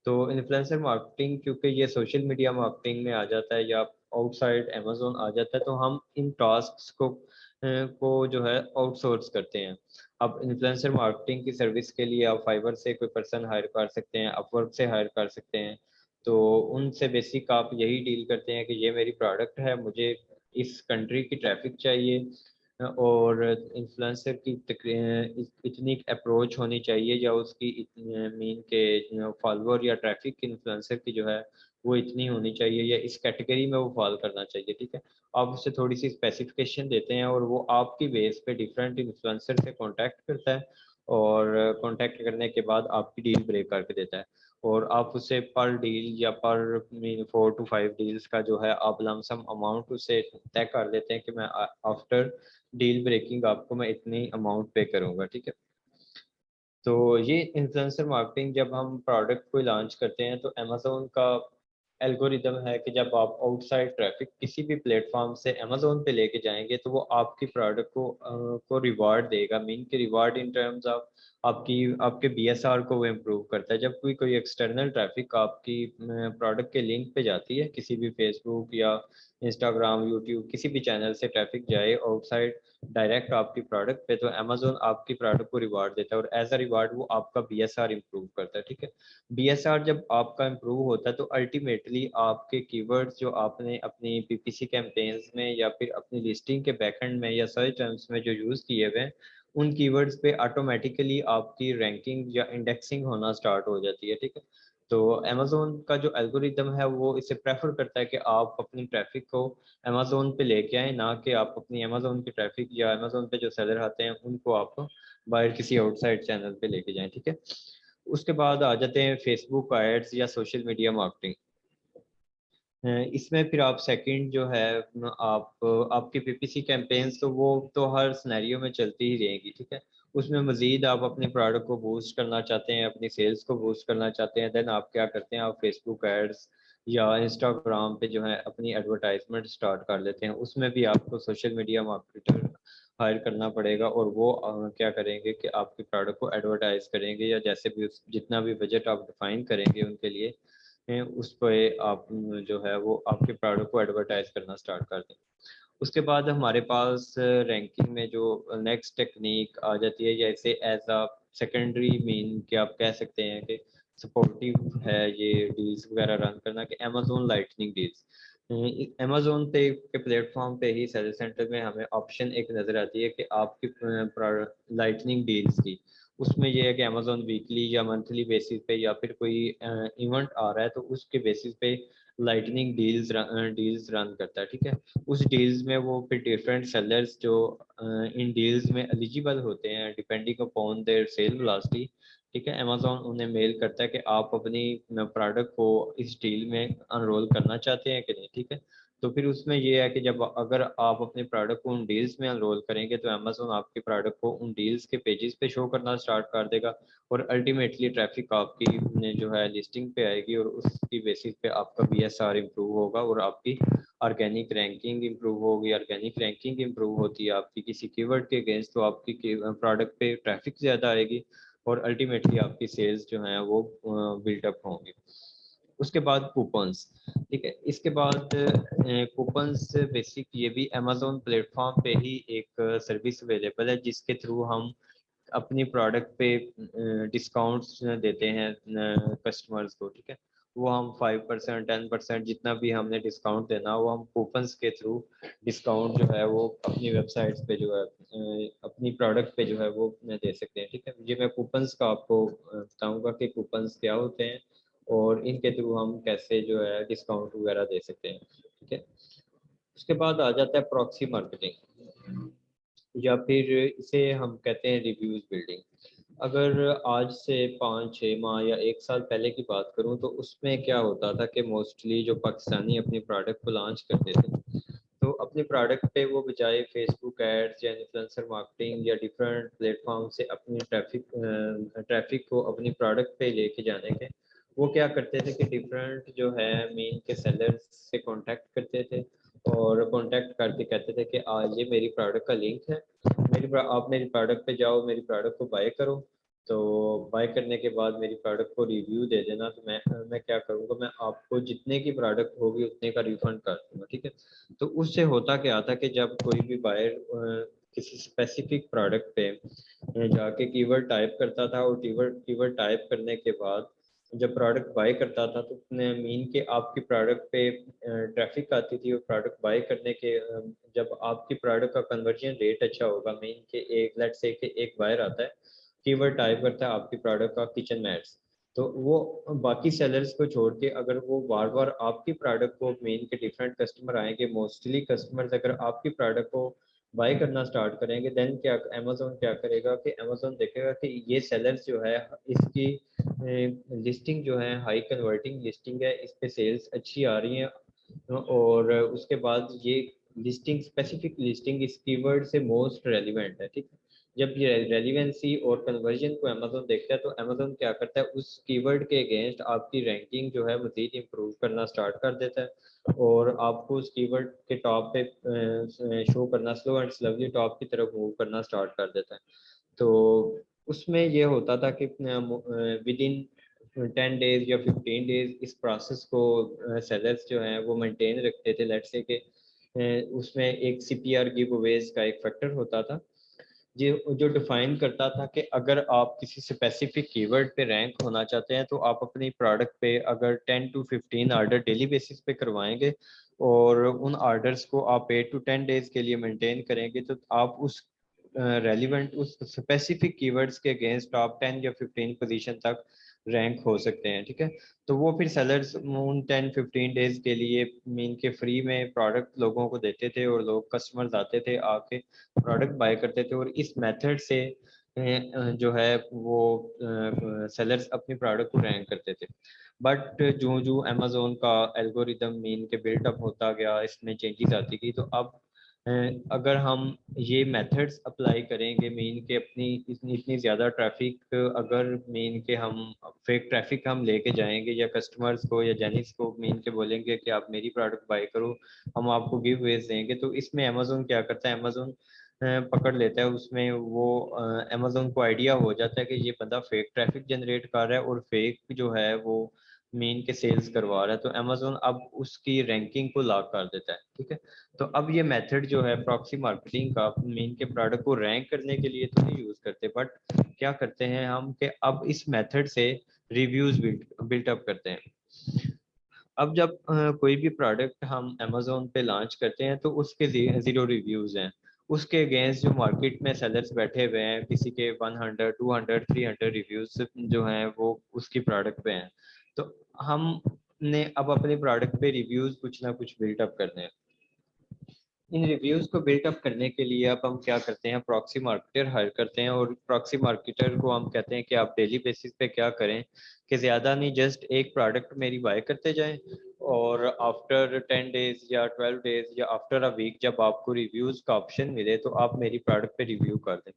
तो इन्फ्लुएंसर मार्केटिंग क्योंकि ये सोशल मीडिया मार्केटिंग में आ जाता है या आउटसाइड अमेजोन आ जाता है, तो हम इन टास्क को जो है आउटसोर्स करते हैं। अब इन्फ्लुएंसर मार्केटिंग की सर्विस के लिए आप फाइवर से कोई पर्सन हायर कर सकते हैं, अपवर्क से हायर कर सकते हैं। तो उनसे बेसिक आप यही डील करते हैं कि ये मेरी प्रोडक्ट है, मुझे इस कंट्री की ट्रैफिक चाहिए, और इन्फ्लुएंसर की इतनी अप्रोच होनी चाहिए या उसकी मीन के फॉलोअर या ट्रैफिक इन्फ्लुएंसर की जो है वो इतनी होनी चाहिए या इस कैटेगरी में वो फॉल करना चाहिए, ठीक है। आप उससे थोड़ी सी स्पेसिफिकेशन देते हैं और वो आपकी बेस पे डिफरेंट इन्फ्लुएंसर से कांटेक्ट करता है, और कांटेक्ट करने के बाद आपकी डील ब्रेक करके देता है, और आप उसे पर डील या पर मीन 4 to 5 डील्स का जो है आप लमसम अमाउंट उसे तय कर देते हैं कि मैं आफ्टर डील ब्रेकिंग आपको मैं इतनी अमाउंट पे करूंगा, ठीक है। तो ये इन्फ्लुएंसर मार्केटिंग जब हम प्रोडक्ट को लॉन्च करते हैं तो अमेज़न का एल्गोरिदम है कि जब आप आउटसाइड ट्रैफिक किसी भी प्लेटफॉर्म से अमेज़न पे लेके जाएंगे तो वो आपकी प्रोडक्ट को रिवार्ड देगा। मीन के रिवार्ड इन टर्म्स ऑफ आपकी आपके बीएसआर को वो इम्प्रूव करता है। जब कोई एक्सटर्नल ट्रैफिक आपकी प्रोडक्ट के लिंक पे जाती है, किसी भी फेसबुक या इंस्टाग्राम, यूट्यूब, किसी भी चैनल से ट्रैफिक जाए आउटसाइड डायरेक्ट आपकी प्रोडक्ट पे, तो अमेज़न आपकी प्रोडक्ट को रिवार्ड देता है और एज अ रिवार्ड वो आपका बीएसआर इम्प्रूव करता है। ठीक है, बीएसआर जब आपका इम्प्रूव होता है तो अल्टीमेटली आपके कीवर्ड्स जो आपने अपनी पीपीसी कैंपेन्स में या फिर अपनी लिस्टिंग के बैकएंड में या सर्च टर्म्स में जो यूज़ किए हुए हैं, उन कीवर्ड्स पे ऑटोमेटिकली आपकी रैंकिंग या इंडेक्सिंग होना स्टार्ट हो जाती है। ठीक है, तो अमेज़न का जो एल्गोरिदम है वो इसे प्रेफर करता है कि आप अपनी ट्रैफिक को अमेज़न पे लेके आए, ना कि आप अपनी अमेज़न की ट्रैफिक या अमेज़न पे जो सेलर आते हैं उनको आप बाहर किसी आउटसाइड चैनल पे लेके जाएं। ठीक है, उसके बाद आ जाते हैं फेसबुक एड्स या सोशल मीडिया मार्केटिंग। इसमें फिर आप सेकंड जो है आप आपकी पीपीसी कैंपेन्स तो वो तो हर सिनेरियो में चलती ही रहेगी। ठीक है, उसमें मजीद आप अपने प्रोडक्ट को बूस्ट करना चाहते हैं, अपनी सेल्स को बूस्ट करना चाहते हैं, देन आप क्या करते हैं, आप फेसबुक एड्स या इंस्टाग्राम पे जो है अपनी एडवर्टाइजमेंट स्टार्ट कर लेते हैं। उसमें भी आपको सोशल मीडिया मार्केटर हायर करना पड़ेगा और वो क्या करेंगे कि आपके प्रोडक्ट को एडवर्टाइज करेंगे या जैसे भी जितना भी बजट आप डिफाइन करेंगे उनके लिए उस पे आप जो है वो आपके प्रोडक्ट को एडवर्टाइज करना स्टार्ट कर दें। उसके बाद हमारे पास रैंकिंग में जो नेक्स्ट टेक्निक आ जाती है, जैसे एज अ सेकेंडरी मीन कि आप कह सकते हैं कि सपोर्टिव है ये डील्स वगैरह रन करना, कि अमेजोन लाइटनिंग डील्स। अमेजोन पे के प्लेटफॉर्म पे ही सेल सेंटर में हमें ऑप्शन एक नज़र आती है कि आपकी लाइटनिंग डील्स की। उसमें ये है कि अमेजोन वीकली या मंथली बेसिस पे या फिर कोई इवेंट आ रहा है तो उसके बेसिस पे लाइटनिंग डील्स रन करता है। ठीक है, उस डील्स में वो फिर डिफरेंट सेलर्स जो इन डील्स में एलिजिबल होते हैं depending upon their sale velocity. ठीक है, अमेजोन उन्हें मेल करता है कि आप अपनी प्रोडक्ट को इस डील में अनरोल करना चाहते हैं कि नहीं। ठीक है, तो फिर उसमें ये है कि जब अगर आप अपने प्रोडक्ट को उन डील्स में अनरोल करेंगे तो अमेजोन आपके प्रोडक्ट को उन डील्स के पेजेस पे शो करना स्टार्ट कर देगा और अल्टीमेटली ट्रैफिक आपकी जो है लिस्टिंग पे आएगी और उसकी बेसिस पे आपका बीएसआर इम्प्रूव होगा और आपकी ऑर्गेनिक रैंकिंग इम्प्रूव होगी। ऑर्गेनिक रैंकिंग इम्प्रूव होती है आपकी किसी कीवर्ड के अगेंस्ट तो आपकी प्रोडक्ट पे ट्रैफिक ज़्यादा आएगी और अल्टीमेटली आपकी सेल्स जो हैं वो बिल्टअप होंगी। उसके बाद कूपन्स। ठीक है, इसके बाद कूपन्स बेसिक ये भी अमेजोन प्लेटफॉर्म पे ही एक सर्विस अवेलेबल है जिसके थ्रू हम अपनी प्रोडक्ट पे डिस्काउंट्स देते हैं कस्टमर्स को। ठीक है, वो हम 5% 10% जितना भी हमने डिस्काउंट देना वो हम कूपन्स के थ्रू डिस्काउंट जो है वो अपनी वेबसाइट्स पे जो है अपनी प्रोडक्ट पे जो है वो दे सकते हैं। ठीक है, ये मैं कूपन्स का आपको बताऊंगा कि कूपन्स क्या होते हैं और इनके थ्रू हम कैसे जो है डिस्काउंट वगैरह दे सकते हैं। ठीक है, उसके बाद आ जाता है प्रॉक्सी मार्केटिंग या फिर इसे हम कहते हैं रिव्यूज बिल्डिंग। अगर आज से 5-6 माह या 1 साल पहले की बात करूं तो उसमें क्या होता था कि मोस्टली जो पाकिस्तानी अपनी प्रोडक्ट को लॉन्च करते थे तो अपने प्रोडक्ट पे वो बजाय फेसबुक एड्स या इन्फ्लुएंसर मार्केटिंग या डिफरेंट प्लेटफॉर्म से अपनी ट्रैफिक को अपनी प्रोडक्ट पे लेके जाने के, वो क्या करते थे कि डिफरेंट जो है मेन के सेलर्स से कांटेक्ट करते थे और कांटेक्ट करके कहते थे कि आज ये मेरी प्रोडक्ट का लिंक है, आप मेरी प्रोडक्ट पे जाओ, मेरी प्रोडक्ट को बाय करो। तो बाय करने के बाद मेरी प्रोडक्ट को रिव्यू दे देना, तो मैं क्या करूँगा, मैं आपको जितने की प्रोडक्ट होगी उतने का रिफंड कर दूंगा। ठीक है, तो उससे होता क्या था कि जब कोई भी बायर किसी स्पेसिफिक प्रोडक्ट पे जाके कीवर्ड टाइप करता था और कीवर्ड टाइप करने के बाद जब प्रोडक्ट बाय करता था तो मीन के आपकी प्रोडक्ट पे ट्रैफिक आती थी और प्रोडक्ट बाय करने के जब आपकी प्रोडक्ट का कन्वर्जन रेट अच्छा होगा, मीन के एक लेट्स से कि एक बायर आता है कीवर्ड टाइप करता है आपकी प्रोडक्ट का किचन मैट्स, तो वो बाकी सेलर्स को छोड़ के अगर वो बार बार आपकी प्रोडक्ट को मेन के डिफरेंट कस्टमर आएंगे, मोस्टली कस्टमर्स अगर आपकी प्रोडक्ट को बाय करना स्टार्ट करेंगे, देन क्या अमेजोन क्या करेगा कि अमेजोन देखेगा कि ये सेलर्स जो है इसकी लिस्टिंग जो है हाई कन्वर्टिंग लिस्टिंग है, इस पे सेल्स अच्छी आ रही हैं और उसके बाद ये लिस्टिंग स्पेसिफिक लिस्टिंग इस कीवर्ड से मोस्ट रेलिवेंट है। ठीक है, जब ये रेलिवेंसी और कन्वर्जन को अमेजोन देखता है तो अमेजोन क्या करता है, उस कीवर्ड के अगेंस्ट आपकी रैंकिंग जो है मजीद इम्प्रूव करना स्टार्ट कर देता है और आपको उस कीवर्ड के टॉप पे शो करना, स्लो एंड स्लोली टॉप की तरफ मूव करना स्टार्ट कर देता है। तो उसमें ये होता था कि विद इन 10 डेज या 15 डेज इस प्रोसेस को सेलर्स जो हैं वो मेंटेन रखते थे। लेट्स से कि उसमें एक सीपीआर गिव अवेज का एक फैक्टर होता था जो जो डिफाइन करता था कि अगर आप किसी स्पेसिफिक कीवर्ड पे रैंक होना चाहते हैं तो आप अपनी प्रोडक्ट पे अगर 10 to 15 ऑर्डर डेली बेसिस पे करवाएंगे और उन ऑर्डर्स को आप 8 to 10 डेज के लिए मेंटेन करेंगे तो आप उस रेलिवेंट उस स्पेसिफिक कीवर्ड्स के अगेंस्ट आप 10 या 15 पोजीशन तक रैंक हो सकते हैं। ठीक है, तो वो फिर सेलर्स उन 10-15 डेज के लिए मीन के फ्री में प्रोडक्ट लोगों को देते थे और लोग कस्टमर्स आते थे आके प्रोडक्ट बाय करते थे और इस मेथड से जो है वो सेलर्स अपनी प्रोडक्ट को रैंक करते थे। बट जो जो अमेजोन का एल्गोरिदम मीन के बिल्टअप होता गया, इसमें चेंजेस आती गई, तो अब अगर हम ये मेथड्स अप्लाई करेंगे मीन के अपनी इतनी इतनी ज़्यादा ट्रैफिक, अगर मीन के हम फेक ट्रैफिक हम लेके जाएंगे या कस्टमर्स को या जेनिस को मीन के बोलेंगे कि आप मेरी प्रोडक्ट बाय करो, हम आपको गिव वेज देंगे, तो इसमें अमेजोन क्या करता है, अमेजोन पकड़ लेता है उसमें वो अमेजोन को आइडिया हो जाता है कि ये बंदा फेक ट्रैफिक जनरेट कर रहा है और फेक जो है वो मेन के सेल्स करवा रहा है, तो अमेजोन अब उसकी रैंकिंग को लॉक कर देता है। ठीक है, तो अब ये मेथड जो है प्रॉक्सी मार्केटिंग का मेन के प्रोडक्ट को रैंक करने के लिए तो नहीं यूज करते, बट क्या करते हैं हम कि अब इस मेथड से रिव्यूज बिल्ट अप करते हैं। अब जब कोई भी प्रोडक्ट हम अमेजोन पे लॉन्च करते हैं तो उसके जीरो रिव्यूज हैं, उसके अगेंस्ट जो मार्केट में सेलर्स बैठे हुए हैं किसी के 100, 200, 300 रिव्यूज जो हैं वो उसकी प्रोडक्ट पे हैं, तो हमने अब अपने प्रोडक्ट पे रिव्यूज कुछ ना कुछ बिल्टअप करने हैं। इन रिव्यूज को बिल्टअप करने के लिए अब हम क्या करते हैं, प्रॉक्सी मार्केटर हायर करते हैं और प्रॉक्सी मार्केटर को हम कहते हैं कि आप डेली बेसिस पे क्या करें कि ज़्यादा नहीं, जस्ट एक प्रोडक्ट मेरी बाय करते जाएं और आफ्टर 10 डेज या 12 डेज या आफ्टर अ वीक जब आपको रिव्यूज का ऑप्शन मिले तो आप मेरी प्रोडक्ट पे रिव्यू कर दें।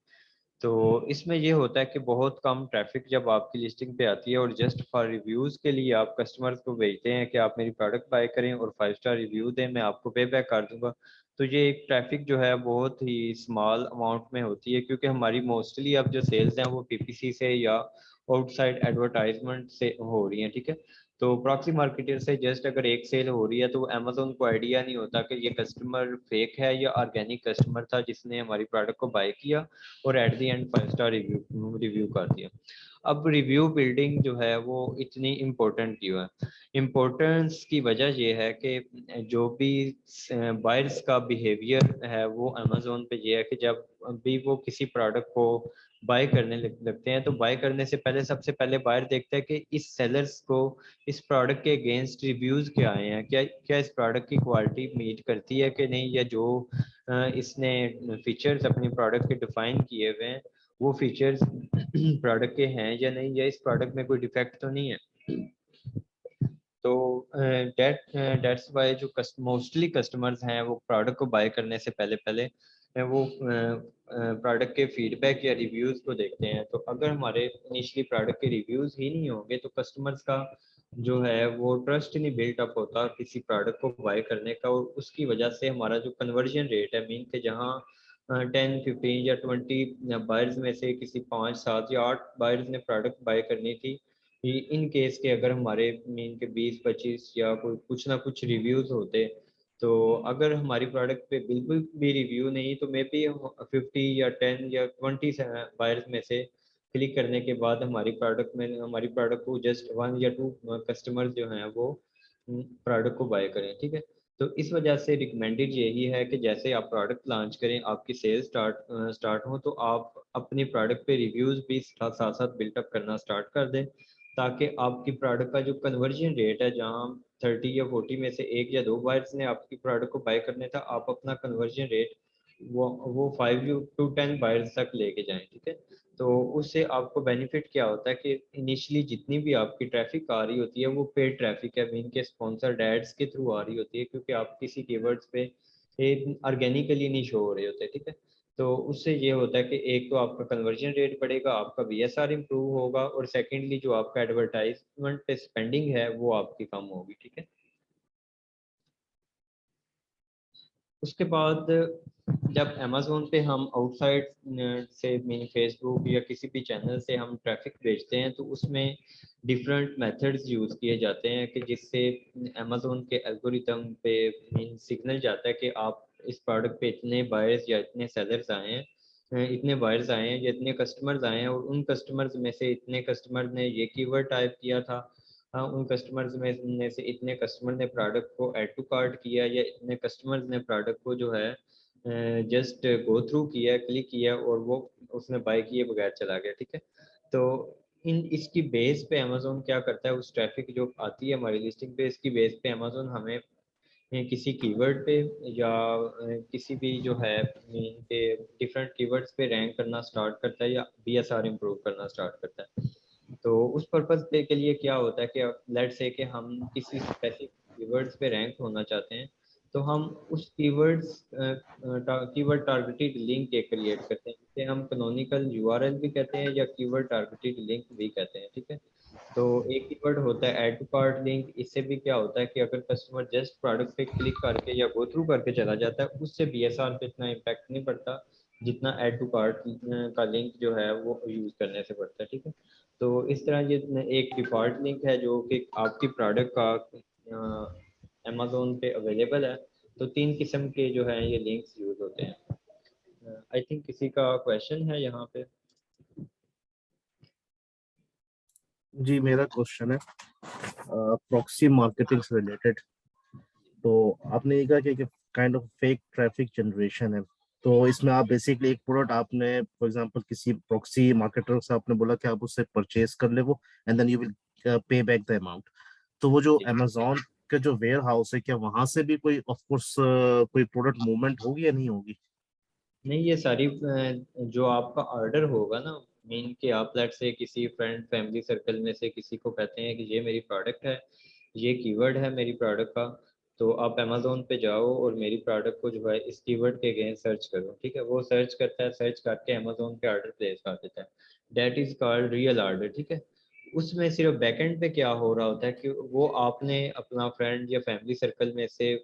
तो इसमें ये होता है कि बहुत कम ट्रैफिक जब आपकी लिस्टिंग पे आती है और जस्ट फॉर रिव्यूज़ के लिए आप कस्टमर्स को भेजते हैं कि आप मेरी प्रोडक्ट बाय करें और 5 स्टार रिव्यू दें, मैं आपको पे बैक कर दूंगा। तो ये एक ट्रैफिक जो है बहुत ही स्मॉल अमाउंट में होती है क्योंकि हमारी मोस्टली अब जो सेल्स हैं वो पीपीसी से या आउटसाइड एडवर्टाइजमेंट से हो रही हैं। ठीक है, तो प्रॉक्सी मार्केटर से जस्ट अगर एक सेल हो रही है तो अमेजोन को आइडिया नहीं होता कि ये कस्टमर फेक है या ऑर्गेनिक कस्टमर था जिसने हमारी प्रोडक्ट को बाय किया और at the and 5 star review review कर दिया। अब रिव्यू बिल्डिंग जो है वो इतनी इम्पोर्टेंट क्यों है, इम्पोर्टेंस की वजह ये है कि जो भी बायर्स का बिहेवियर है वो अमेजोन पे ये है कि जब भी वो किसी प्रोडक्ट को बाय करने लगते हैं तो बाय करने से पहले सबसे पहले बायर देखता है कि इस सेलर्स को इस प्रोडक्ट के अगेंस्ट रिव्यूज क्या आए हैं, क्या क्या इस प्रोडक्ट की क्वालिटी मीट करती है कि नहीं, या जो इसने फीचर्स अपनी प्रोडक्ट के डिफाइन किए हुए हैं वो फीचर्स प्रोडक्ट के हैं या नहीं, या इस प्रोडक्ट में कोई डिफेक्ट तो नहीं है। तो दैट्स वाई जो मोस्टली कस्टमर्स हैं वो प्रोडक्ट को बाय करने से पहले पहले वो प्रोडक्ट के फीडबैक या रिव्यूज को देखते हैं। तो अगर हमारे इनिशियली प्रोडक्ट के रिव्यूज ही नहीं होंगे तो कस्टमर्स का जो है वो ट्रस्ट नहीं बिल्ट अप होता किसी प्रोडक्ट को बाय करने का, और उसकी वजह से हमारा जो कन्वर्जन रेट है मीन के जहाँ 10, 15 या 20 बायर्स में से किसी 5, 7 या 8 बायर्स ने प्रोडक्ट बाय करनी थी, इन केस के अगर हमारे मीन के 20, 25 या कोई कुछ ना कुछ रिव्यूज होते, तो अगर हमारी प्रोडक्ट पे बिल्कुल भी रिव्यू नहीं तो मे बी 50 या 10 या 20 बायर्स में से क्लिक करने के बाद हमारी प्रोडक्ट को जस्ट 1 या 2 कस्टमर्स जो हैं वो प्रोडक्ट को बाय करें। ठीक है, तो इस वजह से रिकमेंडेड यही है कि जैसे आप प्रोडक्ट लॉन्च करें, आपकी सेल्स स्टार्ट हो, तो आप अपनी प्रोडक्ट पे रिव्यूज भी साथ साथ बिल्टअप करना स्टार्ट कर दें ताकि आपकी प्रोडक्ट का जो कन्वर्जन रेट है, जहाँ 30 या 40 में से 1 या 2 बायर्स ने आपकी प्रोडक्ट को बाय करने था, आप अपना कन्वर्जन रेट वो 5 to 10 बायर्स तक लेके जाएं। ठीक है, तो उससे आपको बेनिफिट क्या होता है कि इनिशियली जितनी भी आपकी ट्रैफिक आ रही होती है वो पेड ट्रैफिक है, मीन के स्पॉन्सर्ड एड्स के थ्रू आ रही होती है, क्योंकि आप किसी कीवर्ड्स पे ये ऑर्गेनिकली नहीं शो हो रहे होते, ठीक है। तो उससे ये होता है कि एक तो आपका कन्वर्जन रेट बढ़ेगा, आपका बीएसआर इंप्रूव होगा, और सेकेंडली जो आपका एडवर्टाइजमेंट पे स्पेंडिंग है वो आपकी कम होगी, ठीक है। उसके बाद जब अमेज़ोन पे हम आउटसाइड से मीन फेसबुक या किसी भी चैनल से हम ट्रैफिक भेजते हैं, तो उसमें डिफरेंट मेथड्स यूज़ किए जाते हैं कि जिससे अमेज़ोन के एल्गोरिथम पे मीन सिग्नल जाता है कि आप इस प्रोडक्ट पे इतने बायर्स या इतने सेलर्स आए हैं, इतने बायर्स आए हैं या इतने कस्टमर्स आए हैं, और उन कस्टमर्स में से इतने कस्टमर ने ये कीवर्ड टाइप किया था, हाँ, उन कस्टमर्स में से इतने कस्टमर ने प्रोडक्ट को ऐड टू कार्ट किया, या इतने कस्टमर्स ने प्रोडक्ट को जो है जस्ट गो थ्रू किया, क्लिक किया, और वो उसने बाय किए बगैर चला गया, ठीक है। तो इन इसकी बेस पे अमेज़ोन क्या करता है, उस ट्रैफिक जो आती है हमारी लिस्टिंग पे, इसकी बेस पे अमेज़ोन हमें किसी कीवर्ड पे या किसी भी जो है मीन के डिफरेंट कीवर्ड्स पे रैंक करना स्टार्ट करता है, या बीएसआर इंप्रूव करना स्टार्ट करता है। तो उस पर्पस पे के लिए क्या होता है कि लेट्स से कि हम किसी स्पेसिफिक कीवर्ड्स पे रैंक होना चाहते हैं, तो हम उस कीवर्ड टारगेटेड लिंक एक क्रिएट करते हैं, जिसे हम कैनोनिकल यूआरएल भी कहते हैं या कीवर्ड टारगेटेड लिंक भी कहते हैं, ठीक है। तो एक कीवर्ड होता है ऐड टू कार्ट लिंक। इससे भी क्या होता है कि अगर कस्टमर जस्ट प्रोडक्ट पे क्लिक करके या गो थ्रू करके चला जाता है, उससे बीएसआर पे इतना इम्पैक्ट नहीं पड़ता जितना ऐड टू कार्ट का लिंक जो है वो यूज़ करने से पड़ता है, ठीक है। तो इस तरह ये एक डिफ़ॉल्ट लिंक है जो कि आपकी प्रोडक्ट का अमेज़ोन पे अवेलेबल है। तो 3 किस्म के जो है ये लिंक्स यूज़ होते हैं। आई थिंक किसी का क्वेश्चन है यहाँ पे? जी मेरा क्वेश्चन है प्रॉक्सी मार्केटिंग से रिलेटेड। तो आपने ये कहा कि kind of fake traffic generation है। तो इसमें आप बेसिकली एक प्रोडक्ट आपने फॉर एग्जांपल किसी प्रॉक्सी मार्केटर से आपने बोला कि आप उससे परचेज कर ले वो, and then you will pay back the amount. तो वो जो अमेजोन के जो वेयर हाउस है, क्या वहां से भी कोई ऑफ कोर्स कोई प्रोडक्ट मूवमेंट होगी या नहीं होगी? नहीं, ये सारी जो आपका ऑर्डर होगा ना, मीन कि आप लेट से किसी फ्रेंड फैमिली सर्कल में से किसी को कहते हैं कि ये मेरी प्रोडक्ट है, ये कीवर्ड है मेरी प्रोडक्ट का, तो आप अमेज़ोन पे जाओ और मेरी प्रोडक्ट को जो है इस कीवर्ड के अगेंस्ट सर्च करो, ठीक है। वो सर्च करता है, सर्च करके अमेज़ोन पे ऑर्डर प्लेस कर देता है। That is called real order, ठीक है। उसमें सिर्फ बैकएंड पे क्या हो रहा होता है कि वो आपने अपना फ्रेंड या फैमिली सर्कल में से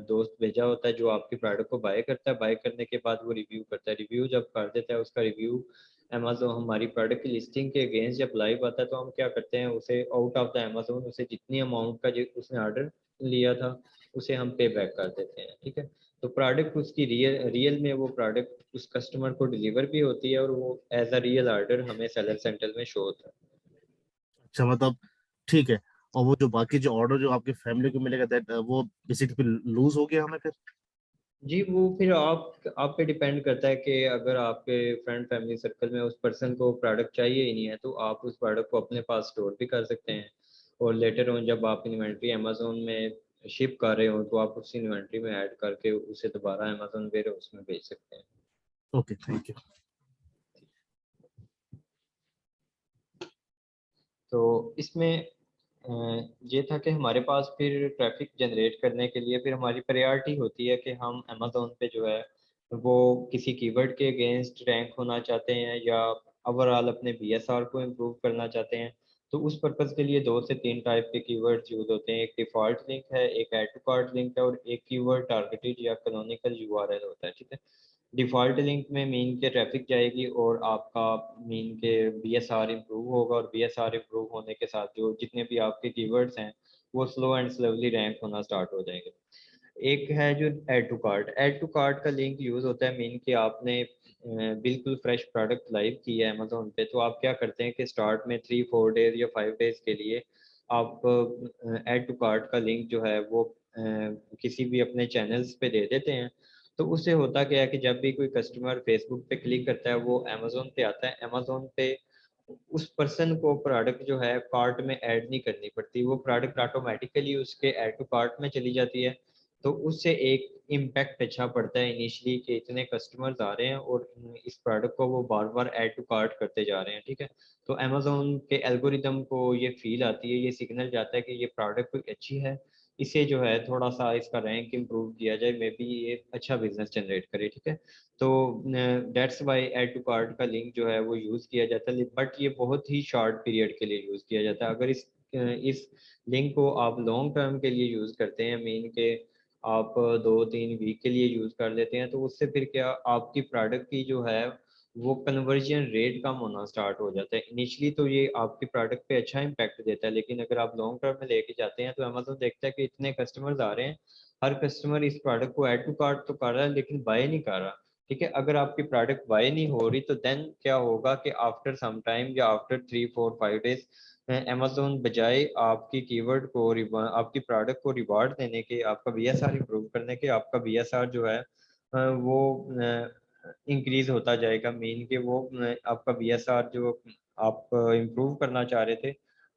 दोस्त भेजा होता है जो आपकी प्रोडक्ट को बाय करता है। बाय करने के बाद वो रिव्यू करता है, रिव्यू जब कर देता है, उसका रिव्यू अमेज़ोन हमारी प्रोडक्ट की लिस्टिंग के अगेंस्ट जब लाइव आता है, तो हम क्या करते हैं, उसे आउट ऑफ द अमेज़ोन उसे जितनी अमाउंट का जो उसने ऑर्डर लिया था उसे हम पे बैक कर देते हैं, ठीक है। तो प्रोडक्ट उसकी रियल में वो प्रोडक्ट उस कस्टमर को डिलीवर भी होती है, और वो एज अ रियल ऑर्डर हमें सेलर सेंटर में शो होता है। अच्छा मतलब ठीक है। और वो जो बाकी जो ऑर्डर जो आपके फैमिली को मिलेगा, दैट वो बेसिकली लूज हो गया हमें फिर? जी, वो फिर आप पे डिपेंड करता है कि अगर आपके फ्रेंड फैमिली सर्कल में उस पर्सन को प्रोडक्ट चाहिए ही नहीं है, तो आप उस प्रोडक्ट को अपने पास स्टोर भी कर सकते हैं, और लेटर ऑन जब आप इन्वेंट्री अमेज़ोन में शिप कर रहे हो, तो आप उस इन्वेंट्री में ऐड करके उसे दोबारा अमेज़ोन वेयर हाउस में बेच सकते हैं। Okay, thank you. तो इसमें ये था कि हमारे पास फिर ट्रैफिक जनरेट करने के लिए फिर हमारी प्रायोरिटी होती है कि हम अमेज़ोन पे जो है वो किसी कीवर्ड के अगेंस्ट रैंक होना चाहते हैं, या ओवरऑल अपने बीएसआर को इम्प्रूव करना चाहते हैं। तो उस पर्पज़ के लिए 2 से 3 टाइप के कीवर्ड्स यूज़ होते हैं। एक डिफ़ॉल्ट लिंक है, एक ऐड टू कार्ट लिंक है, और एक कीवर्ड टारगेटेड या कैनोनिकल यूआरएल होता है, ठीक है। डिफ़ॉल्ट लिंक में मीन के ट्रैफिक जाएगी और आपका मीन के बीएसआर इम्प्रूव होगा, और बीएसआर इम्प्रूव होने के साथ जो जितने भी आपके कीवर्ड्स हैं वो स्लो एंड स्लोली रैंक होना स्टार्ट हो जाएंगे। एक है जो ऐड टू कार्ट का लिंक यूज़ होता है, मीन कि आपने बिल्कुल फ्रेश प्रोडक्ट लाइव किया है अमेजोन पे, तो आप क्या करते हैं कि स्टार्ट में 3-4 डेज या 5 डेज के लिए आप ऐड टू कार्ट का लिंक जो है वो किसी भी अपने चैनल्स पे दे देते हैं। तो उससे होता क्या है कि जब भी कोई कस्टमर फेसबुक पे क्लिक करता है वो अमेज़ोन पे आता है, अमेज़ोन पे उस पर्सन को प्रोडक्ट जो है कार्ट में ऐड नहीं करनी पड़ती, वो प्रोडक्ट ऑटोमेटिकली उसके ऐड टू कार्ट में चली जाती है। तो उससे एक इम्पैक्ट अच्छा पड़ता है इनिशियली कि इतने कस्टमर्स आ रहे हैं और इस प्रोडक्ट को वो बार-बार ऐड टू कार्ट करते जा रहे हैं, ठीक है। तो अमेज़न के एल्गोरिदम को ये फ़ील आती है, ये सिग्नल जाता है कि ये प्रोडक्ट कोई अच्छी है, इसे जो है थोड़ा सा इसका रैंक इम्प्रूव किया जाए, मे बी ये अच्छा बिजनेस जनरेट करे, ठीक है। तो that's why add to cart का लिंक जो है वो यूज़ किया जाता है, बट ये बहुत ही शॉर्ट पीरियड के लिए यूज़ किया जाता है। अगर इस लिंक को आप लॉन्ग टर्म के लिए यूज़ करते हैं, मीन के आप 2-3 वीक के लिए यूज़ कर लेते हैं, तो उससे फिर क्या आपकी प्रोडक्ट की जो है वो कन्वर्जन रेट कम होना स्टार्ट हो जाता है। इनिशियली तो ये आपकी प्रोडक्ट पे अच्छा इम्पैक्ट देता है, लेकिन अगर आप लॉन्ग टर्म में लेके जाते हैं तो अमेज़न देखता है कि इतने कस्टमर्स आ रहे हैं, हर कस्टमर इस प्रोडक्ट को ऐड टू कार्ट तो कर रहा है लेकिन बाय नहीं कर रहा, ठीक है। अगर आपकी प्रोडक्ट बाय नहीं हो रही तो देन क्या होगा कि आफ्टर सम टाइम या आफ्टर 3-4-5 डेज अमेज़न बजाय आपकी कीवर्ड को आपकी प्रोडक्ट को रिवार्ड देने के, आपका बीएसआर इंप्रूव करने के, आपका बीएसआर जो है वो इंक्रीज होता जाएगा। मीन के वो आपका बीएसआर जो आप इम्प्रूव करना चाह रहे थे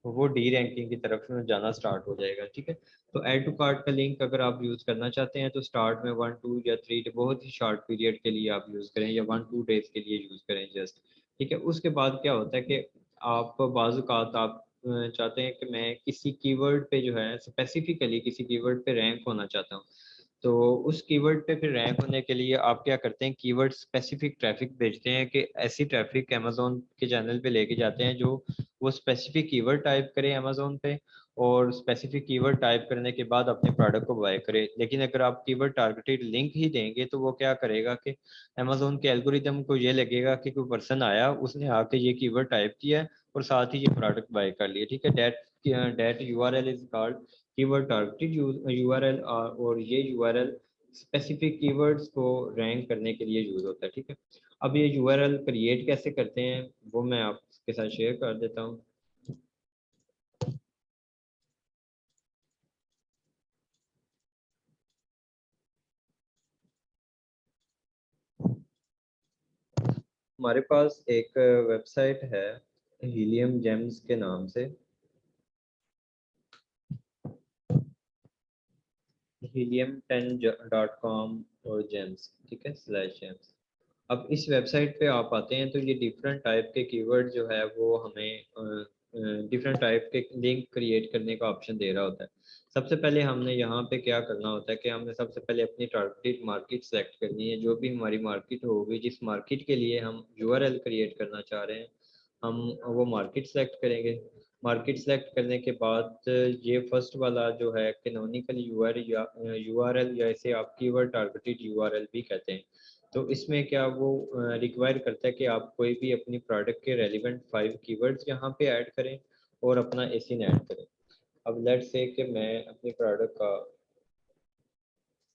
वो डी रैंकिंग की तरफ जाना स्टार्ट हो जाएगा, ठीक है। तो ऐड टू कार्ट का लिंक अगर आप यूज़ करना चाहते हैं तो स्टार्ट में 1-2 या 3 बहुत ही शॉर्ट पीरियड के लिए आप यूज़ करें, या 1-2 डेज के लिए यूज़ करें जस्ट, ठीक है। उसके बाद क्या होता है कि आप बाज़-औक़ात आप चाहते हैं कि मैं किसी कीवर्ड पे जो है स्पेसिफिकली किसी कीवर्ड पे रैंक होना चाहता हूँ, तो उस कीवर्ड पे फिर रैंक होने के लिए आप क्या करते हैं, कीवर्ड स्पेसिफिक ट्रैफिक भेजते हैं कि ऐसी ट्रैफिक अमेज़न के चैनल पे लेके जाते हैं जो वो स्पेसिफिक कीवर्ड टाइप करे अमेज़न पे, और स्पेसिफिक कीवर्ड टाइप करने के बाद अपने प्रोडक्ट को बाय करे। लेकिन अगर आप कीवर्ड टारगेटेड लिंक ही देंगे तो वो क्या करेगा कि अमेज़न के एल्गोरिदम को ये लगेगा कि कोई पर्सन आया, उसने आके ये कीवर्ड टाइप किया है और साथ ही ये प्रोडक्ट बाय कर लिया, ठीक है। That URL is called keyword targeted URL, और ये यूआरएल स्पेसिफिक कीवर्ड्स को रैंक करने के लिए यूज होता है, ठीक है। अब ये यूआरएल क्रिएट कैसे करते हैं वो मैं आपके साथ शेयर कर देता हूँ। हमारे पास एक वेबसाइट है हीलियम जेम्स के नाम से, helium10.com और जेम्स, ठीक है, /जेम्स। अब इस वेबसाइट पे आप आते हैं तो ये डिफरेंट टाइप के कीवर्ड जो है वो हमें डिफरेंट टाइप के लिंक क्रिएट करने का ऑप्शन दे रहा होता है। सबसे पहले हमने यहाँ पे क्या करना होता है कि हमने सबसे पहले अपनी टारगेटेड मार्केट सेलेक्ट करनी है, जो भी हमारी मार्केट होगी, जिस मार्केट के लिए हम यूआरएल क्रिएट करना चाह रहे हैं हम वो मार्केट सेलेक्ट करेंगे। मार्केट सेलेक्ट करने के बाद ये फर्स्ट वाला जो है कैनोनिकल यूआरएल या इसे आप कीवर्ड टारगेटेड यूआरएल भी कहते हैं। तो इसमें क्या वो रिक्वायर करता है कि आप कोई भी अपनी प्रोडक्ट के रेलिवेंट 5 कीवर्ड्स यहाँ पे ऐड करें और अपना एसिन ऐड करें। अब लेट्स से कि मैं अपनी प्रोडक्ट का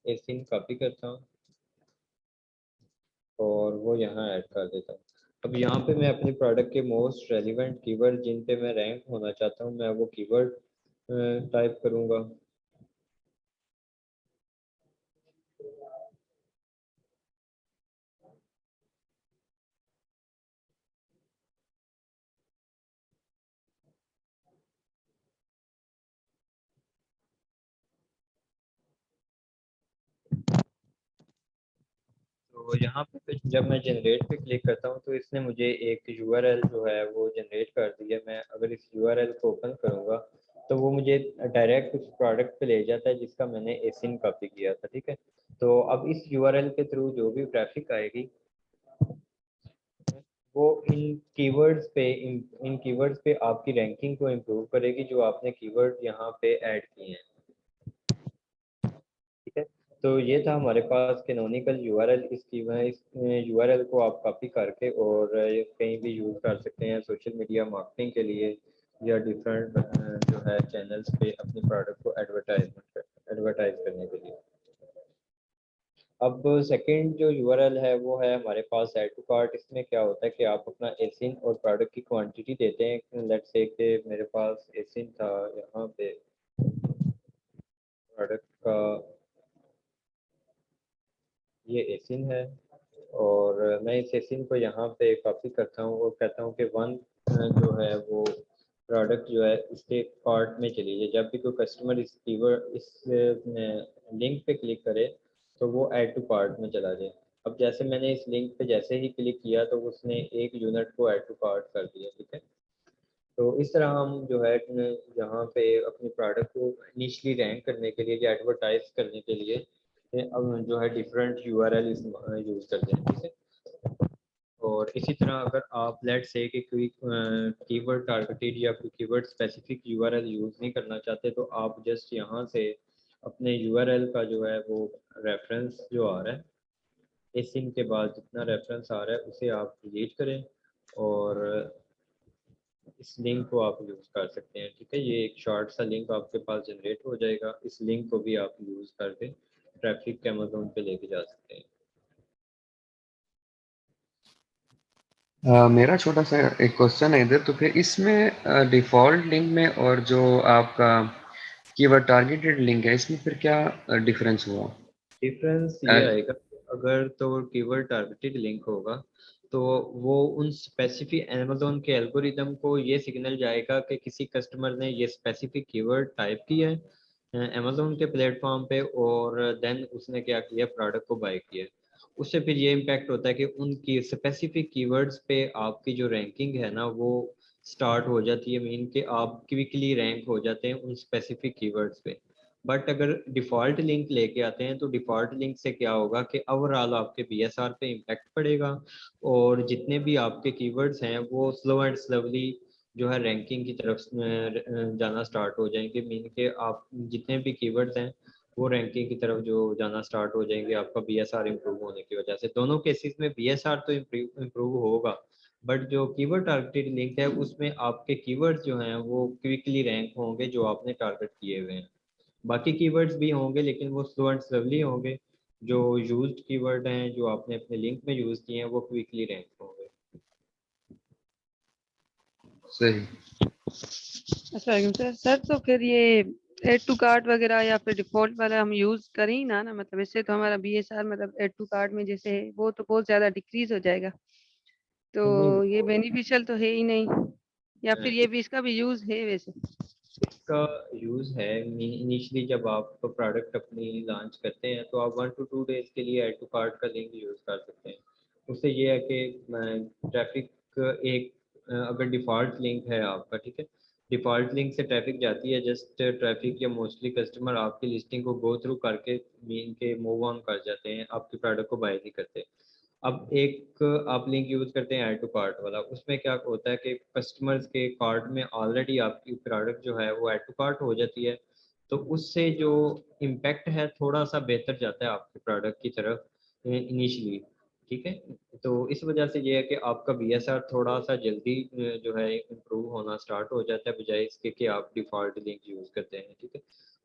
एसिन कॉपी करता हूँ और वो यहाँ ऐड कर देता हूँ। अब यहाँ पे मैं अपनी प्रोडक्ट के मोस्ट रेलिवेंट कीवर्ड जिन पे मैं रैंक होना चाहता हूँ मैं वो कीवर्ड टाइप करूँगा। तो यहाँ पे जब मैं जनरेट पे क्लिक करता हूँ तो इसने मुझे एक यूआरएल जो है वो जनरेट कर दी है। मैं अगर इस यूआरएल को ओपन करूँगा तो वो मुझे डायरेक्ट उस प्रोडक्ट पे ले जाता है जिसका मैंने एसिन कॉपी किया था, ठीक है। तो अब इस यूआरएल के थ्रू जो भी ट्रैफिक आएगी वो इन कीवर्ड्स पे आपकी रैंकिंग को इम्प्रूव करेगी जो आपने कीवर्ड यहाँ पे ऐड किए हैं, ठीक है। तो ये था हमारे पास कैनोनिकल यूआरएल। इस यूआरएल को आप कॉपी करके और कहीं भी यूज़ कर सकते हैं सोशल मीडिया मार्केटिंग के लिए या डिफरेंट जो है चैनल्स पे अपनी प्रोडक्ट को एडवर्टाइज करने के लिए। अब सेकंड जो यूआरएल है वो है हमारे पास ऐड टू कार्ट। इसमें क्या होता है कि आप अपना एसिन और प्रोडक्ट की क्वांटिटी देते हैं। लेट्स से कि मेरे पास एसिन था, यहाँ पे प्रोडक्ट का ये एसिन है और मैं इस एसिन को यहाँ पे कॉपी करता हूँ और कहता हूँ कि वन जो है वो प्रोडक्ट जो है इसके कार्ट में चली जाए। जब भी कोई कस्टमर इस लिंक पे क्लिक करे तो वो ऐड टू कार्ट में चला जाए। अब जैसे मैंने इस लिंक पे जैसे ही क्लिक किया तो उसने एक यूनिट को ऐड टू कार्ट कर दिया, ठीक है। तो इस तरह हम जो है यहाँ पे अपनी प्रोडक्ट को इनिशियली रैंक करने के लिए या एडवर्टाइज करने के लिए अब जो है डिफरेंट यूआरएल यूज़ करते हैं, ठीक है। और इसी तरह अगर आप लेट से कि कोई कीवर्ड टारगेटेड या कोई कीवर्ड स्पेसिफिक यूआरएल यूज़ नहीं करना चाहते, तो आप जस्ट यहाँ से अपने यूआरएल का जो है वो रेफरेंस जो आ रहा है, इस सिम के बाद जितना रेफरेंस आ रहा है उसे आप डिलीट करें और इस लिंक को आप यूज़ कर सकते हैं, ठीक है। ये एक शॉर्ट सा लिंक आपके पास जनरेट हो जाएगा, इस लिंक को भी आप यूज़ करके ट्रैफिक अमेज़न पे लेके जा सकते हैं। मेरा छोटा सा एक क्वेश्चन है इधर, तो फिर इसमें डिफ़ॉल्ट लिंक में और जो आपका कीवर्ड टारगेटेड लिंक है, इसमें फिर क्या डिफरेंस हुआ? डिफरेंस ये आएगा अगर तो कीवर्ड टारगेटेड लिंक होगा तो वो उन स्पेसिफिक अमेज़न के एल्गोरिदम को ये सिग्नल जाएगा कि किसी कस्टमर ने ये स्पेसिफिक कीवर्ड टाइप किया है अमेज़न के प्लेटफॉर्म पे और देन उसने क्या किया, प्रोडक्ट को बाय किया। उससे फिर ये इम्पैक्ट होता है कि उनकी स्पेसिफिक कीवर्ड्स पे आपकी जो रैंकिंग है ना वो स्टार्ट हो जाती है, मीन कि आप क्विकली रैंक हो जाते हैं उन स्पेसिफिक कीवर्ड्स पे। बट अगर डिफ़ॉल्ट लिंक लेके आते हैं तो डिफ़ॉल्ट लिंक से क्या होगा कि ओवरऑल आपके बीएसआर पे इम्पैक्ट पड़ेगा और जितने भी आपके कीवर्ड्स हैं वो स्लो एंड स्लोली जो है रैंकिंग की तरफ जाना स्टार्ट हो जाएंगे, मीन के आप जितने भी कीवर्ड्स हैं वो रैंकिंग की तरफ जो जाना स्टार्ट हो जाएंगे आपका बीएसआर इंप्रूव होने की वजह से। दोनों केसेस में बीएसआर तो इम्प्रूव होगा, बट जो कीवर्ड टारगेटेड लिंक है उसमें आपके कीवर्ड्स जो हैं वो क्विकली रैंक होंगे जो आपने टारगेट किए हुए हैं। बाकी कीवर्ड्स भी होंगे लेकिन वो स्लो एंड स्लवली होंगे, जो यूज्ड कीवर्ड हैं जो आपने अपने लिंक में यूज़ किए हैं वो क्विकली रैंक होंगे। सही। अच्छा सर सर तो फिर ये एड टू कार्ट वगैरह या फिर डिफॉल्ट वाला हम यूज करें ही ना मतलब इससे तो हमारा बीएसआर मतलब एड टू कार्ट में जैसे है वो तो बहुत ज्यादा डिक्रीज हो जाएगा, तो नहीं, ये बेनिफिशियल तो है ही नहीं, या फिर ये भी इसका भी यूज है वैसे? इसका यूज़ है इनिशियली जब आप प्रोडक्ट अपनी लॉन्च करते हैं तो आप 1 to 2 डेज के लिए ऐड टू कार्ट का लिंक यूज़ कर सकते हैं। उससे ये है कि ट्रैफिक एक अगर डिफ़ॉल्ट लिंक है आपका, ठीक है, डिफ़ॉल्ट लिंक से ट्रैफिक जाती है, जस्ट ट्रैफिक या मोस्टली कस्टमर आपकी लिस्टिंग को गो थ्रू करके मीन के मूव ऑन कर जाते हैं, आपके प्रोडक्ट को बाय नहीं करते। अब एक आप लिंक यूज़ करते हैं ऐड टू कार्ट वाला, उसमें क्या होता है कि कस्टमर्स के कार्ट में ऑलरेडी आपकी प्रोडक्ट जो है वो ऐड टू कार्ट हो जाती है, तो उससे जो इम्पैक्ट है थोड़ा सा बेहतर जाता है आपके प्रोडक्ट की तरफ इनिशियली, ठीक है। तो इस वजह से ये है कि आपका बीएसआर थोड़ा सा जल्दी जो है इम्प्रूव होना स्टार्ट हो जाता है बजाय इसके कि आप डिफ़ॉल्ट लिंक यूज़ करते हैं, ठीक है।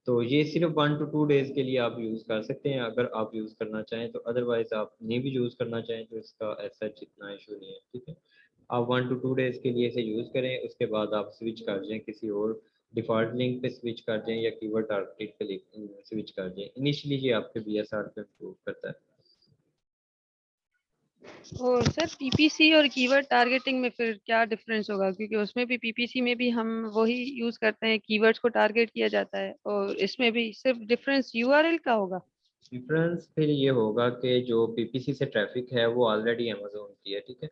तो ये सिर्फ 1 to 2 डेज के लिए आप यूज़ कर सकते हैं अगर आप यूज़ करना चाहें, तो अदरवाइज आप नहीं भी यूज़ करना चाहें तो इसका ऐसा जितना इशू नहीं है, ठीक है। आप 1 to 2 डेज के लिए इसे यूज़ करें, उसके बाद आप स्विच कर जाएं किसी और डिफ़ॉल्ट लिंक पे स्विच कर जाएं या कीवर्ड टारगेटेड पे स्विच कर जाएं। इनिशियली ये आपके बीएसआर को इम्प्रूव करता है। और सर पीपीसी और कीवर्ड टारगेटिंग में फिर क्या डिफरेंस होगा, क्योंकि उसमें भी पीपीसी में भी हम वही यूज करते हैं, कीवर्ड्स को टारगेट किया जाता है, और इसमें भी सिर्फ डिफरेंस यूआरएल का होगा? डिफरेंस फिर ये होगा कि जो पीपीसी से ट्रैफिक है वो ऑलरेडी अमेजोन की है, ठीक है।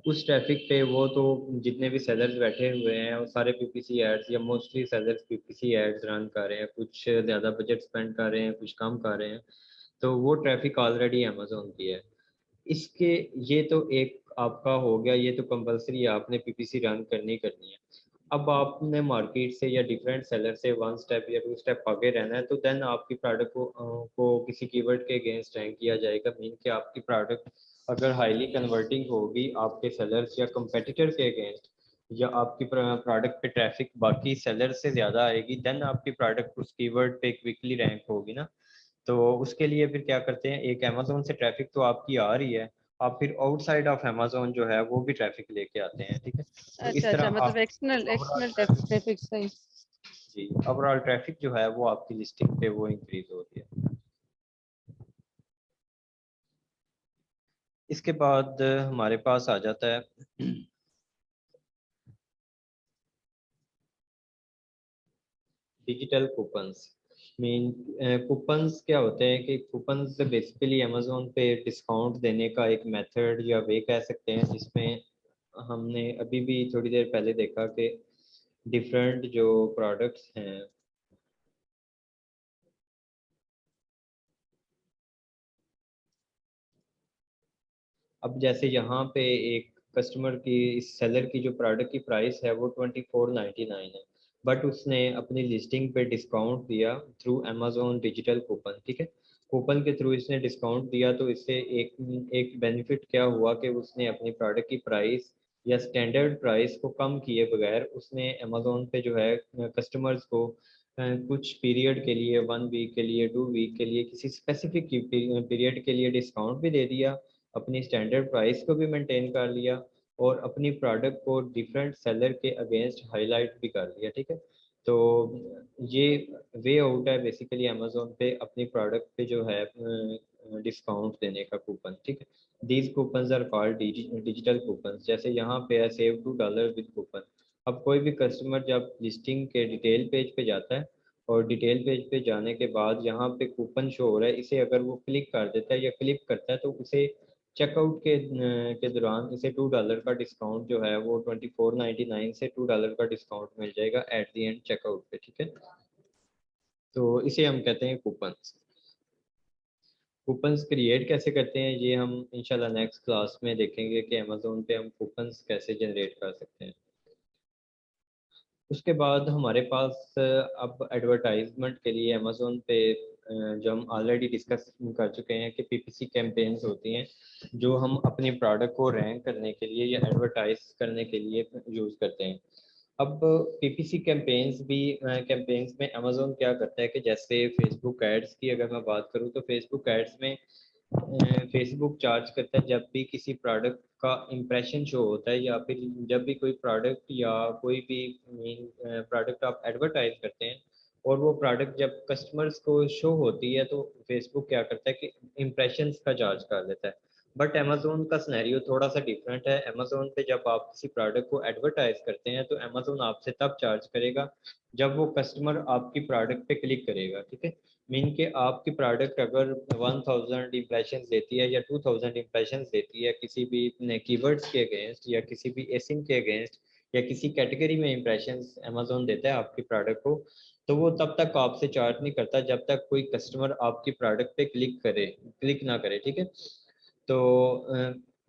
उस ट्रैफिक पे वो तो जितने भी सेलर्स बैठे हुए हैं वो सारे पीपीसी एड्स या mostly sellers PPC ads run कर रहे हैं, कुछ ज़्यादा बजट स्पेंड कर रहे हैं, कुछ कम कर रहे हैं, तो वो ट्रैफिक ऑलरेडी अमेजोन की है। इसके ये तो एक आपका हो गया, ये तो कंपलसरी आपने पीपीसी रन करनी करनी है। अब आपने मार्केट से या डिफरेंट सेलर से 1 स्टेप या 2 स्टेप आगे रहना है तो देन आपकी प्रोडक्ट को किसी कीवर्ड के अगेंस्ट रैंक किया जाएगा, मीन कि आपकी प्रोडक्ट अगर हाईली कन्वर्टिंग होगी आपके सेलर्स या कंपेटिटर के अगेंस्ट, या आपकी प्रोडक्ट पे ट्रैफिक बाकी सेलर से ज़्यादा आएगी, देन आपकी प्रोडक्ट उस कीवर्ड पे क्विकली रैंक होगी ना। तो उसके लिए फिर क्या करते हैं, एक अमेजोन से ट्रैफिक तो आपकी आ रही है, आप फिर आउटसाइड ऑफ अमेजोन जो है वो भी ट्रैफिक लेके आते हैं, ठीक है। तो इस अच्छा अच्छा, तरह मतलब आप external overall external traffic, traffic सही। जी ओवरऑल ट्रैफिक जो है वो आपकी लिस्टिंग पे वो इंक्रीज होती है। इसके बाद हमारे पास आ जाता है डिजिटल कूपन्स। मीन कूपन्स क्या होते हैं कि कूपन्स बेसिकली अमेजोन पे डिस्काउंट देने का एक मेथड या वे कह सकते हैं, जिसमें हमने अभी भी थोड़ी देर पहले देखा कि डिफरेंट जो प्रोडक्ट्स हैं अब जैसे यहाँ पे एक कस्टमर की इस सेलर की जो प्रोडक्ट की प्राइस है वो 2499 है, बट उसने अपनी लिस्टिंग पे डिस्काउंट दिया थ्रू अमेजोन डिजिटल कूपन। ठीक है, कूपन के थ्रू इसने डिस्काउंट दिया, तो इससे एक बेनिफिट क्या हुआ कि उसने अपनी प्रोडक्ट की प्राइस या स्टैंडर्ड प्राइस को कम किए बगैर उसने अमेजोन पे जो है कस्टमर्स को कुछ पीरियड के लिए 1 वीक के लिए 2 वीक के लिए किसी स्पेसिफिक पीरियड के लिए डिस्काउंट भी दे दिया, अपनी स्टैंडर्ड प्राइस को भी मेंटेन कर लिया और अपनी प्रोडक्ट को डिफरेंट सेलर के अगेंस्ट हाईलाइट भी कर लिया। ठीक है, तो ये वे आउट है बेसिकली अमेजोन पे अपनी प्रोडक्ट पे जो है डिस्काउंट देने का कूपन। ठीक है, these coupons are called digital coupons. जैसे यहाँ पे है सेव $2 विद कूपन। अब कोई भी कस्टमर जब लिस्टिंग के डिटेल पेज पे जाता है और डिटेल पेज पे जाने के बाद यहाँ पे कूपन शो हो रहा है, इसे अगर वो क्लिक कर देता है या क्लिक करता है तो उसे चेकआउट के दौरान इसे $2 का डिस्काउंट जो है वो 2499 से $2 का डिस्काउंट मिल जाएगा एट द एंड चेकआउट पे। ठीक है, तो इसे हम कहते हैं कूपन्स। कूपन्स क्रिएट कैसे करते हैं ये हम इंशाल्लाह नेक्स्ट क्लास में देखेंगे कि अमेजोन पे हम कूपन्स कैसे जनरेट कर सकते हैं। उसके बाद हमारे पास अब एडवर्टाइजमेंट के लिए अमेजोन पे जो हम ऑलरेडी डिस्कस कर चुके हैं कि पीपीसी कैंपेन्स होती हैं जो हम अपनी प्रोडक्ट को रैंक करने के लिए या एडवर्टाइज करने के लिए यूज़ करते हैं। अब पीपीसी कैंपेन्स में अमेजोन क्या करता है कि जैसे फेसबुक एड्स की अगर मैं बात करूँ तो फेसबुक एड्स में फेसबुक चार्ज करता है जब भी किसी प्रोडक्ट का इंप्रेशन शो होता है या फिर जब भी कोई प्रोडक्ट या कोई भी प्रोडक्ट आप एडवर्टाइज करते हैं और वो प्रोडक्ट जब कस्टमर्स को शो होती है तो फेसबुक क्या करता है कि इंप्रेशंस का चार्ज कर लेता है। बट अमेजोन का सिनेरियो थोड़ा सा डिफरेंट है। अमेजोन पे जब आप किसी प्रोडक्ट को एडवर्टाइज करते हैं तो अमेजोन आपसे तब चार्ज करेगा जब वो कस्टमर आपकी प्रोडक्ट पे क्लिक करेगा। ठीक है, मीन के आपकी प्रोडक्ट अगर 1000 इम्प्रेशन देती है या 2000 इम्प्रेशन देती है किसी भी कीवर्ड्स के अगेंस्ट या किसी भी एसिंग के अगेंस्ट या किसी कैटेगरी में इम्प्रेशन अमेजोन देता है आपकी प्रोडक्ट को, तो वो तब तक आपसे चार्ज नहीं करता जब तक कोई कस्टमर आपकी प्रोडक्ट पे क्लिक ना करे। ठीक है, तो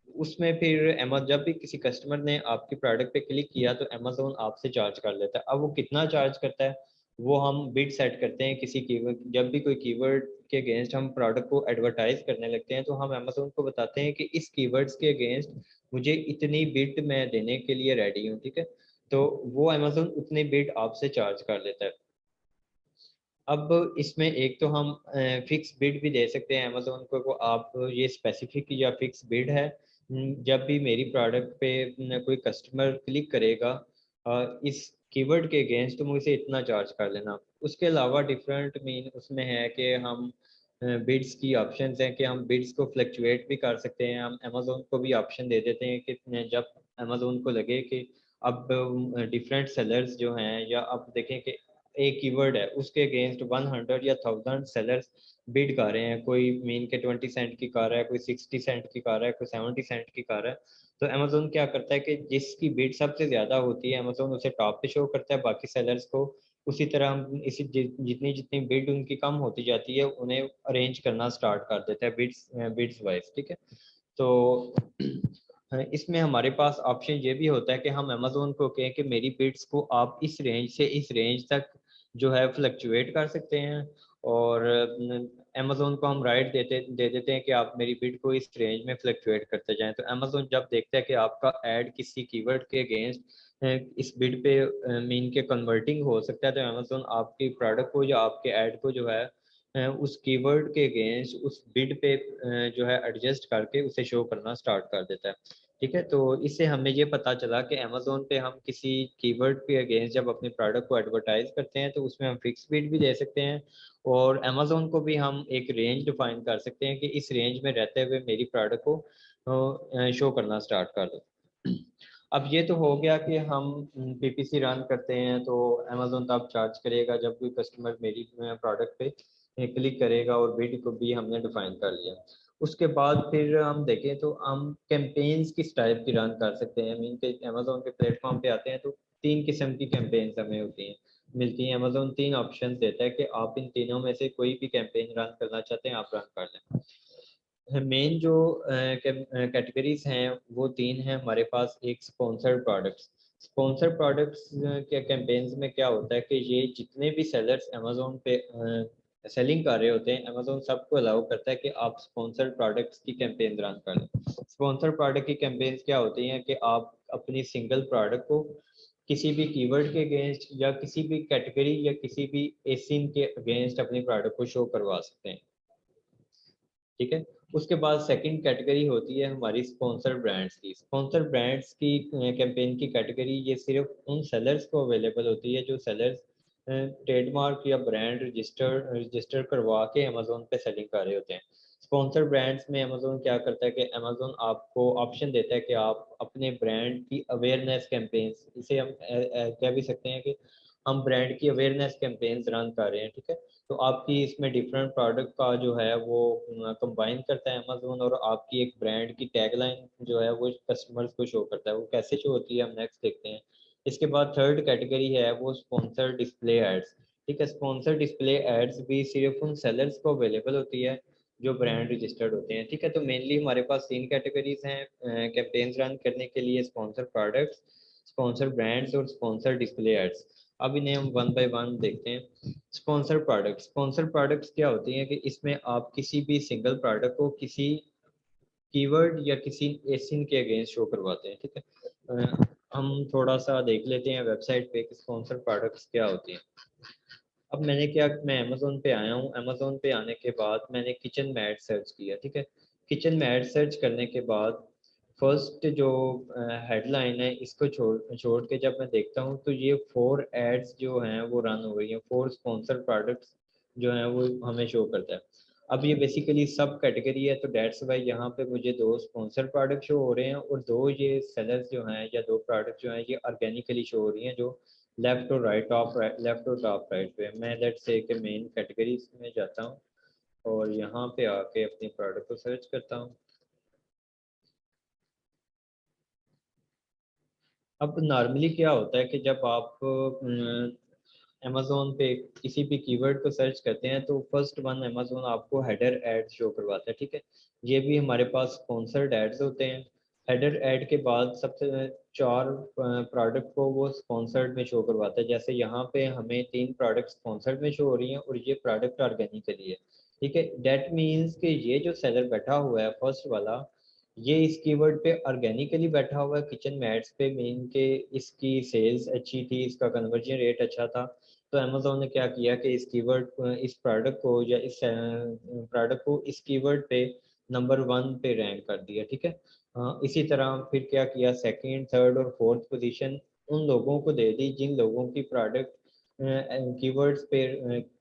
उसमें फिर जब भी किसी कस्टमर ने आपकी प्रोडक्ट पे क्लिक किया तो अमेजोन आपसे चार्ज कर लेता है। अब वो कितना चार्ज करता है वो हम बिड सेट करते हैं किसी कीवर्ड, जब भी कोई कीवर्ड के अगेंस्ट हम प्रोडक्ट को एडवर्टाइज करने लगते हैं तो हम अमेजोन को बताते हैं कि इस कीवर्ड्स के अगेंस्ट मुझे इतनी बिड मैं देने के लिए रेडी हूँ। ठीक है, तो वो अमेजोन उतनी बिड आपसे चार्ज कर लेता है। अब इसमें एक तो हम फिक्स बिड भी दे सकते हैं अमेजोन को आप ये स्पेसिफिक या फिक्स बिड है जब भी मेरी प्रोडक्ट पे कोई कस्टमर क्लिक करेगा इस कीवर्ड के अगेंस्ट तो मुझे इतना चार्ज कर लेना। उसके अलावा डिफरेंट मीन उसमें है कि हम बिड्स की ऑप्शंस हैं कि हम बिड्स को फ्लक्चुएट भी कर सकते हैं। हम अमेजोन को भी ऑप्शन दे देते हैं कि जब अमेजोन को लगे कि अब डिफरेंट सेलर्स जो हैं या अब देखें कि एक कीवर्ड है उसके अगेंस्ट 100 या 1000 सेलर्स बिड कर रहे हैं, कोई मीन के 20 सेंट की कार है, कोई 60 सेंट की कार है, कोई 70 सेंट की कार है, तो अमेजोन क्या करता है कि जिसकी बिड सबसे ज़्यादा होती है अमेजोन उसे टॉप पे शो करता है बाकी सेलर्स को। उसी तरह हम इसी जितनी जितनी बिड उनकी कम होती जाती है उन्हें अरेंज करना स्टार्ट कर देता है बिड्स वाइज। ठीक है, तो इसमें हमारे पास ऑप्शन ये भी होता है कि हम अमेजोन को कहें कि मेरी बिड्स को आप इस रेंज से इस रेंज तक जो है फ्लक्चुएट कर सकते हैं और अमेजोन को हम राइट दे देते हैं कि आप मेरी बिड को इस रेंज में फ्लक्चुएट करते जाएं। तो अमेजोन जब देखता है कि आपका ऐड किसी कीवर्ड के अगेंस्ट इस बिड पे मीन के कन्वर्टिंग हो सकता है तो अमेजोन आपकी प्रोडक्ट को या आपके ऐड को जो है उस कीवर्ड के अगेंस्ट उस बिड पे जो है एडजस्ट करके उसे शो करना स्टार्ट कर देता है। ठीक है, तो इससे हमें ये पता चला कि अमेजोन पे हम किसी कीवर्ड पे अगेंस्ट जब अपने प्रोडक्ट को एडवर्टाइज करते हैं तो उसमें हम फिक्स बिड भी दे सकते हैं और अमेजोन को भी हम एक रेंज डिफाइन कर सकते हैं कि इस रेंज में रहते हुए मेरी प्रोडक्ट को शो करना स्टार्ट कर दो। अब ये तो हो गया कि हम पीपीसी रन करते हैं तो अमेजोन तब चार्ज करेगा जब कोई कस्टमर मेरी प्रोडक्ट पे क्लिक करेगा और बिड को भी हमने डिफाइन कर लिया। उसके बाद फिर हम देखें तो हम कैंपेन्स किस टाइप की रन कर सकते हैं। मीन के अमेजोन के प्लेटफॉर्म पे आते हैं तो तीन किस्म की कैंपेन्स हमें होती हैं मिलती हैं। अमेजोन तीन ऑप्शन देता है कि आप इन तीनों में से कोई भी कैंपेन रन करना चाहते हैं आप रन कर लें। मेन जो कैटेगरीज हैं वो तीन हैं हमारे पास। एक स्पॉन्सर्ड प्रोडक्ट्स। स्पॉन्सर्ड प्रोडक्ट्स के कैंपेन्स में क्या होता है कि ये जितने भी सेलर्स अमेजोन पे सेलिंग कर रहे होते हैं अमेजोन सबको अलाउ करता है कि आप स्पॉन्सर्ड प्रोडक्ट्स की कैंपेन रन कर लें। स्पॉन्सर्ड प्रोडक्ट की कैंपेन्स क्या होती हैं कि आप अपनी सिंगल प्रोडक्ट को किसी भी कीवर्ड के अगेंस्ट या किसी भी कैटेगरी या किसी भी एसिन के अगेंस्ट अपनी प्रोडक्ट को शो करवा सकते हैं, ठीक है। उसके बाद सेकंड कैटेगरी होती है हमारी स्पॉन्सर ब्रांड्स की। स्पॉन्सर ब्रांड्स की कैंपेन की कैटेगरी ये सिर्फ उन सेलर्स को अवेलेबल होती है जो सेलर्स ट्रेडमार्क या ब्रांड रजिस्टर करवा के अमेजोन पे सेलिंग कर रहे होते हैं। स्पॉन्सर ब्रांड्स में अमेजोन क्या करता है कि अमेजोन आपको ऑप्शन देता है कि आप अपने ब्रांड की अवेयरनेस कैंपेन्स, इसे हम कह भी सकते हैं कि हम ब्रांड की अवेयरनेस कैंपेन्स रन कर रहे हैं, ठीक है। तो आपकी इसमें डिफरेंट प्रोडक्ट का जो है वो कंबाइन करता है अमेजोन और आपकी एक ब्रांड की टैगलाइन जो है वो कस्टमर्स को शो करता है। वो कैसे शो होती है हम नेक्स्ट देखते हैं। इसके बाद थर्ड कैटेगरी है वो स्पॉन्सर डिस्प्ले एड्स, ठीक है। स्पॉन्सर डिस्प्ले एड्स भी सिर्फ उन सेलर्स को अवेलेबल होती है जो ब्रांड रजिस्टर्ड होते हैं, ठीक है। तो मेनली हमारे पास तीन कैटेगरीज हैं कैंपेन्स रन करने के लिए, स्पॉन्सर प्रोडक्ट्स, स्पॉन्सर ब्रांड्स और स्पॉन्सर डिस्प्ले एड्स। अब इन्हें हम वन बाय वन देखते हैं। Sponsor products. स्पॉन्सर प्रोडक्ट्स क्या होती हैं कि इसमें आप किसी भी सिंगल प्रोडक्ट को किसी कीवर्ड या किसी एसिन के अगेंस्ट शो करवाते हैं, ठीक है। हम थोड़ा सा देख लेते हैं वेबसाइट पे कि स्पॉन्सर प्रोडक्ट्स क्या होती हैं। अब मैं अमेजोन पे आया हूँ। अमेजोन पे आने के बाद मैंने किचन मैट सर्च किया, ठीक है। किचन मैट सर्च करने के बाद फर्स्ट जो हेडलाइन है इसको छोड़ के जब मैं देखता हूँ तो ये 4 एड्स जो हैं वो रन हो रही हैं, 4 स्पॉन्सर प्रोडक्ट्स जो हैं वो हमें शो करता है। अब ये बेसिकली सब कैटेगरी है तो डेट्स वाई यहाँ पे मुझे 2 स्पॉन्सर प्रोडक्ट शो हो रहे हैं और 2 ये सेलर्स जो हैं या 2 प्रोडक्ट जो हैं ये ऑर्गेनिकली शो हो रही हैं जो लेफ्ट और राइट लेफ्ट और टॉप राइट पे। मैं लेट्स से के मेन कैटेगरीज में जाता हूँ और यहाँ पे आके अपनी प्रोडक्ट को सर्च करता हूँ। अब नॉर्मली क्या होता है कि जब आप अमेजोन पे किसी भी कीवर्ड को सर्च करते हैं तो फर्स्ट वन अमेजोन आपको हेडर एड शो करवाता है, ठीक है। ये भी हमारे पास स्पॉन्सर्ड एड्स होते हैं। हेडर एड के बाद सबसे 4 प्रोडक्ट को वो स्पॉन्सर्ड में शो करवाता है। जैसे यहाँ पे हमें 3 प्रोडक्ट स्पॉन्सर्ड में शो हो रही हैं और ये प्रोडक्ट ऑर्गेनिकली है, ठीक है। डेट मीन्स कि ये जो सेलर बैठा हुआ है फर्स्ट वाला ये इस कीवर्ड पे ऑर्गेनिकली बैठा हुआ है किचन मैट्स पे, मीन के इसकी सेल्स अच्छी थी, इसका कन्वर्जन रेट अच्छा था। तो अमेजोन ने क्या किया कि इस कीवर्ड इस प्रोडक्ट को या इस प्रोडक्ट को इस कीवर्ड पे नंबर 1 पे रैंक कर दिया, ठीक है। इसी तरह फिर क्या किया, सेकंड, थर्ड और फोर्थ पोजीशन उन लोगों को दे दी जिन लोगों की प्रोडक्ट कीवर्ड्स पे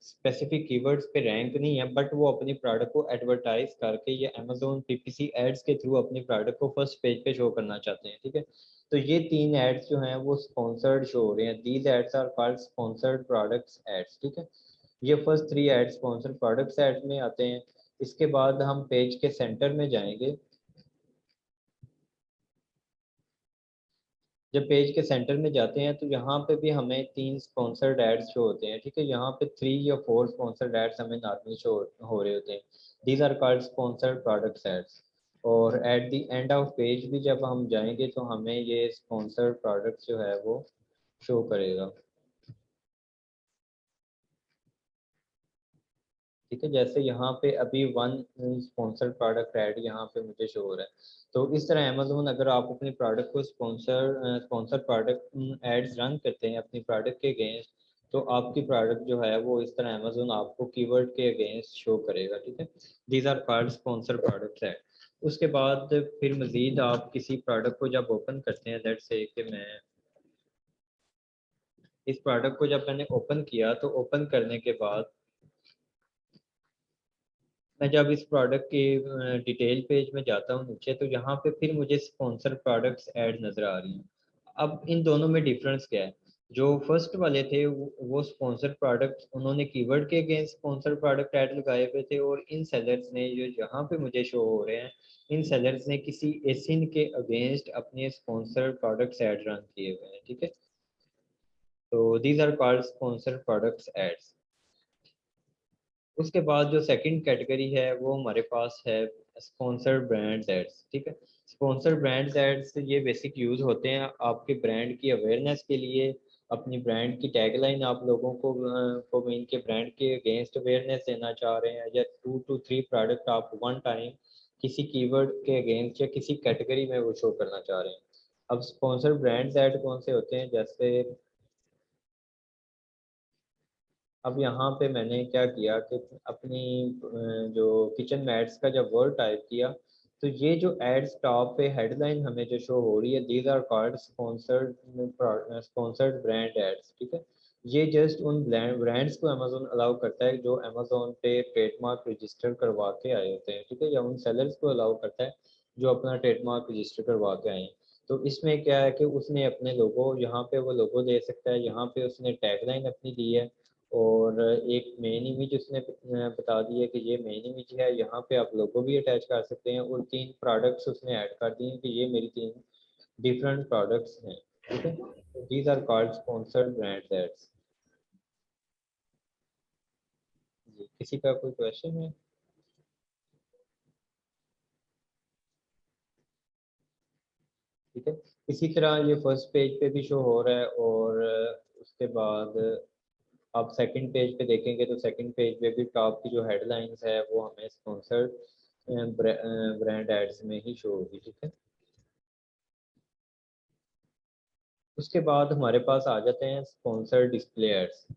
स्पेसिफिक कीवर्ड्स पे रैंक नहीं है बट वो अपनी प्रोडक्ट को एडवर्टाइज करके या अमेजोन पीपीसी एड्स के थ्रू अपनी प्रोडक्ट को फर्स्ट पेज पे शो करना चाहते हैं, ठीक है। तो ये 3 एड्स जो हैं वो स्पॉन्सर्ड शो हो रहे हैं। These ads are called sponsored products ads, ठीक है। ये first 3 ads sponsored products ads में आते हैं। इसके बाद हम पेज के सेंटर में जाएंगे। जब पेज के सेंटर में जाते हैं तो यहाँ पे भी हमें 3 स्पॉन्सर्ड एड्स शो होते हैं, ठीक है। यहाँ पे 3 या 4 स्पॉन्सर्ड एड्स हमें नॉर्मली शो हो रहे होते हैं। These are called sponsored products ads. और at the end of page भी जब हम जाएंगे तो हमें ये स्पॉन्सर्ड प्रोडक्ट्स जो है वो शो करेगा, ठीक है। जैसे यहाँ पे अभी 1 स्पॉन्सर्ड प्रोडक्ट ऐड यहाँ पे मुझे शो हो रहा है। तो इस तरह अमेजोन अगर आप अपनी प्रोडक्ट को स्पॉन्सर प्रोडक्ट एड्स रन करते हैं अपनी प्रोडक्ट के अगेंस्ट तो आपकी प्रोडक्ट जो है वो इस तरह अमेजोन आपको कीवर्ड के अगेंस्ट शो करेगा, ठीक है। These are called sponsor products ad. उसके बाद फिर मजीद आप किसी प्रोडक्ट को जब ओपन करते हैं, लेट्स से कि मैं इस प्रोडक्ट को जब मैंने ओपन किया तो ओपन करने के बाद मैं जब इस प्रोडक्ट के डिटेल पेज में जाता हूँ नीचे तो यहाँ पे फिर मुझे स्पॉन्सर प्रोडक्ट्स ऐड नज़र आ रही हैं। अब इन दोनों में डिफरेंस क्या है? जो फर्स्ट वाले थे वो स्पॉन्सर प्रोडक्ट उन्होंने कीवर्ड के अगेंस्ट स्पॉन्सर प्रोडक्ट ऐड लगाए हुए थे और इन सेलर्स ने जो यहाँ पे मुझे शो हो रहे हैं इन सेलर्स ने किसी एसिन के अगेंस्ट अपने स्पॉन्सर प्रोडक्ट्स ऐड रन किए हुए हैं, ठीक है। तो these are called sponsored products ads. उसके बाद जो सेकंड कैटेगरी है वो हमारे पास है स्पॉन्सर्ड ब्रांड एड्स, ठीक है। स्पॉन्सर्ड ब्रांड एड्स ये बेसिक यूज होते हैं आपके ब्रांड की अवेयरनेस के लिए, अपनी ब्रांड की टैगलाइन आप लोगों को इनके ब्रांड के अगेंस्ट अवेयरनेस देना चाह रहे हैं, या 2 to 3 प्रोडक्ट आप वन टाइम किसी कीवर्ड के अगेंस्ट या किसी कैटेगरी में वो शो करना चाह रहे हैं। अब स्पॉन्सर्ड ब्रांड एड कौन से होते हैं, जैसे अब यहाँ पे मैंने क्या किया कि अपनी जो किचन मैट्स का जब वर्ड टाइप किया तो ये जो एड्स टॉप पे हेडलाइन हमें जो शो हो रही है, these are called sponsored brand ads, ठीक है। ये जस्ट उन ब्रांड्स को अमेजोन अलाउ करता है जो अमेजोन पे ट्रेडमार्क रजिस्टर करवा के आए होते हैं, ठीक है, या उन सेलर्स को अलाउ करता है जो अपना ट्रेडमार्क रजिस्टर करवा के आए हैं। तो इसमें क्या है कि उसने अपने लोगो, यहाँ पे वो लोगो दे सकता है, यहाँ पे उसने टैगलाइन अपनी दी है, और एक मेन इमेज उसने बता दी है कि ये मेन इमेज है, यहाँ पे आप लोगो भी अटैच कर सकते हैं, और 3 प्रोडक्ट्स उसने ऐड कर दिए कि ये मेरी 3 डिफरेंट प्रोडक्ट्स हैं, ठीक है। These are called sponsored brand ads. जी, किसी का कोई क्वेश्चन है? ठीक है, इसी तरह ये फर्स्ट पेज पे भी शो हो रहा है, और उसके बाद आप सेकंड पेज पे देखेंगे तो सेकंड पेज पे भी टॉप की जो हेडलाइंस है वो हमें स्पॉन्सर्ड ब्रांड एड्स में ही शो होगी, ठीक है। उसके बाद हमारे पास आ जाते हैं sponsor display ads.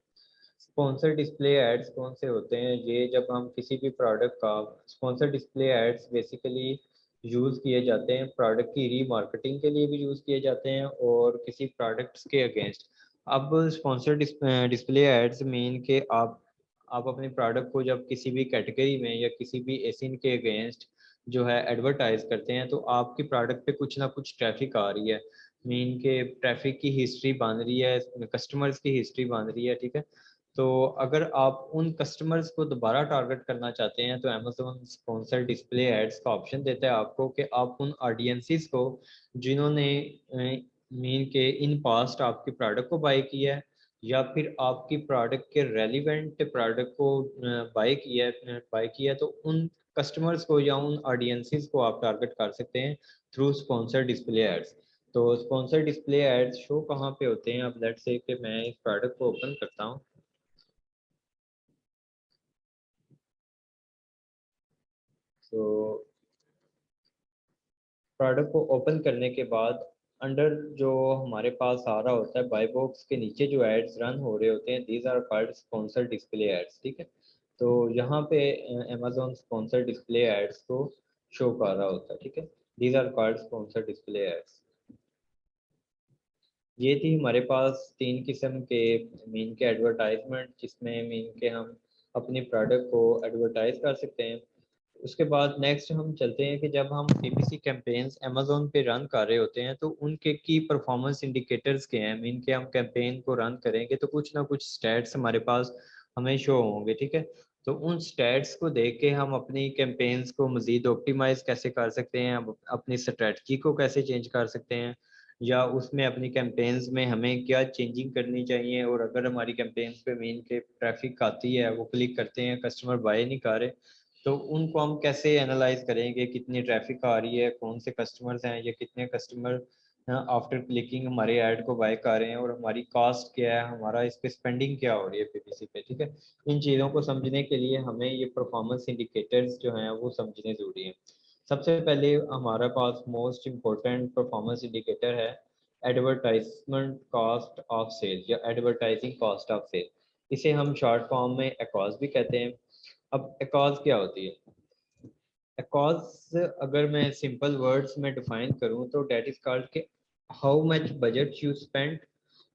Sponsor display ads कौन से होते हैं, ये जब हम किसी भी प्रोडक्ट का sponsor display ads basically use किए जाते हैं, प्रोडक्ट की रीमार्केटिंग के लिए भी यूज़ किए जाते हैं और किसी प्रोडक्ट्स के अगेंस्ट। अब स्पॉन्सर डिस्प्ले एड्स मीन के आप अपने प्रोडक्ट को जब किसी भी कैटेगरी में या किसी भी एसिन के अगेंस्ट जो है एडवर्टाइज करते हैं, तो आपकी प्रोडक्ट पे कुछ ना कुछ ट्रैफिक आ रही है, मीन के ट्रैफिक की हिस्ट्री बन रही है, कस्टमर्स की हिस्ट्री बन रही है, ठीक है। तो अगर आप उन कस्टमर्स को दोबारा टारगेट करना चाहते हैं तो अमेजोन स्पॉन्सर डिस्प्ले एड्स का ऑप्शन देता है आपको कि आप उन ऑडियंसेस को जिन्होंने मीन के इन पास्ट आपकी प्रोडक्ट को बाय किया है या फिर आपकी प्रोडक्ट के रेलिवेंट प्रोडक्ट को बाय किया तो उन कस्टमर्स को या उन ऑडियंसेस को आप टारगेट कर सकते हैं थ्रू स्पॉन्सर डिस्प्ले एड्स। तो स्पॉन्सर डिस्प्ले एड्स शो कहाँ पे होते हैं, अब लेट्स से कि मैं इस प्रोडक्ट को ओपन करता हूँ। तो प्रोडक्ट को ओपन करने के बाद अंडर जो हमारे पास आ रहा होता है बाय बॉक्स के नीचे जो एड्स रन हो रहे होते हैं, these are called sponsor display ads, ठीक है। तो यहाँ पे अमेजोन स्पॉन्सर डिस्प्ले एड्स को शो कर रहा होता है, ठीक है। These are called sponsor display ads. ये थी हमारे पास 3 किस्म के मीन के एडवर्टाइजमेंट, जिसमें मीन के हम अपने प्रोडक्ट को एडवर्टाइज कर सकते हैं। उसके बाद नेक्स्ट हम चलते हैं कि जब हम PPC कैंपेन्स अमेजोन पे रन कर रहे होते हैं तो उनके की परफॉर्मेंस इंडिकेटर्स के हैं, मीन के हम कैंपेन को रन करेंगे तो कुछ ना कुछ स्टैट्स हमारे पास हमें शो होंगे, ठीक है। तो उन स्टैट्स को देख के हम अपनी कैंपेन्स को मज़ीद ऑप्टिमाइज कैसे कर सकते हैं, अपनी स्ट्रेटजी को कैसे चेंज कर सकते हैं, या उसमें अपनी कैंपेन्स में हमें क्या चेंजिंग करनी चाहिए, और अगर हमारी कैंपेन्स पे मीन के ट्रैफिक आती है, वो क्लिक करते हैं, कस्टमर बाय नहीं कर रहे, तो उनको हम कैसे एनालाइज करेंगे, कितनी ट्रैफिक आ रही है, कौन से कस्टमर्स हैं, या कितने कस्टमर आफ्टर क्लिकिंग हमारे ऐड को बाय कर रहे हैं, और हमारी कॉस्ट क्या है, हमारा इस पे स्पेंडिंग क्या हो रही है PPC पे, ठीक है। इन चीज़ों को समझने के लिए हमें ये परफॉर्मेंस इंडिकेटर्स जो हैं वो समझने ज़रूरी हैं। सबसे पहले हमारे पास मोस्ट इम्पोर्टेंट परफॉर्मेंस इंडिकेटर है एडवर्टाइजमेंट कॉस्ट ऑफ सेल या एडवर्टाइजिंग कॉस्ट ऑफ सेल। इसे हम शॉर्ट फॉर्म में एकॉस भी कहते हैं। अब एकॉस क्या होती है? एकॉस अगर मैं सिंपल वर्ड्स में डिफाइन करूं तो डेट इज कॉल्ड के how much budget you spend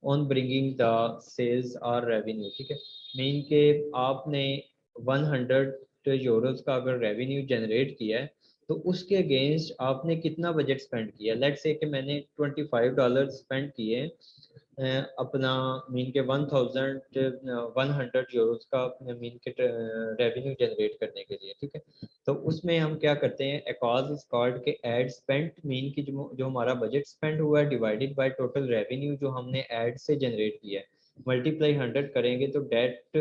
on bringing the sales और रेवेन्यू, ठीक है। मीन के आपने 100 यूरोस का अगर रेवेन्यू जनरेट किया है तो उसके अगेंस्ट आपने कितना बजट स्पेंड किया। लेट्स से कि मैंने $25 स्पेंड किए अपना मीन के 1100 यूरोस का मीन के रेवेन्यू जनरेट करने के लिए, ठीक है। तो उसमें हम क्या करते हैं, एकॉस इज कॉल्ड के एड स्पेंट मीन की जो हमारा बजट स्पेंड हुआ है डिवाइडेड बाय टोटल रेवेन्यू जो हमने एड से जनरेट किया है, मल्टीप्लाई 100 करेंगे तो डेट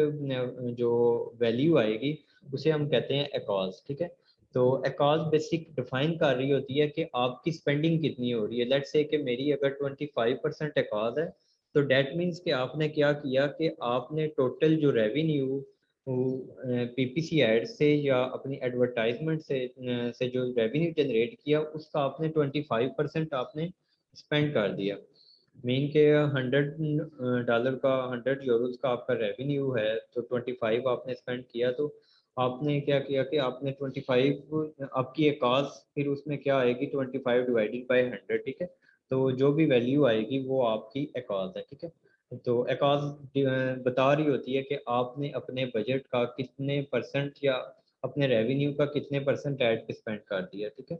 जो वैल्यू आएगी उसे हम कहते हैं एकॉज, ठीक है। तो एकॉज बेसिक डिफाइन कर रही होती है कि आपकी स्पेंडिंग कितनी हो रही है। लेट्स से कि मेरी अगर 25% एकॉज है तो डेट मीन्स कि आपने क्या किया कि आपने टोटल जो रेवेन्यू पीपीसी एड से या अपनी एडवर्टाइजमेंट से जो रेवेन्यू जनरेट किया उसका आपने 25% आपने स्पेंड कर दिया। मीन के $100 का, €100 का आपका रेवेन्यू है तो 25 आपने स्पेंड किया, तो आपने क्या किया कि आपने 25 आपकी एक कॉस्ट फिर उसमें क्या आएगी 25 डिवाइडेड बाय 100, ठीक है। तो जो भी वैल्यू आएगी वो आपकी एकॉज है, ठीक है। तो एकॉज बता रही होती है कि आपने अपने बजट का कितने परसेंट या अपने रेवेन्यू का कितने परसेंट ऐड पे स्पेंड कर दिया, ठीक है।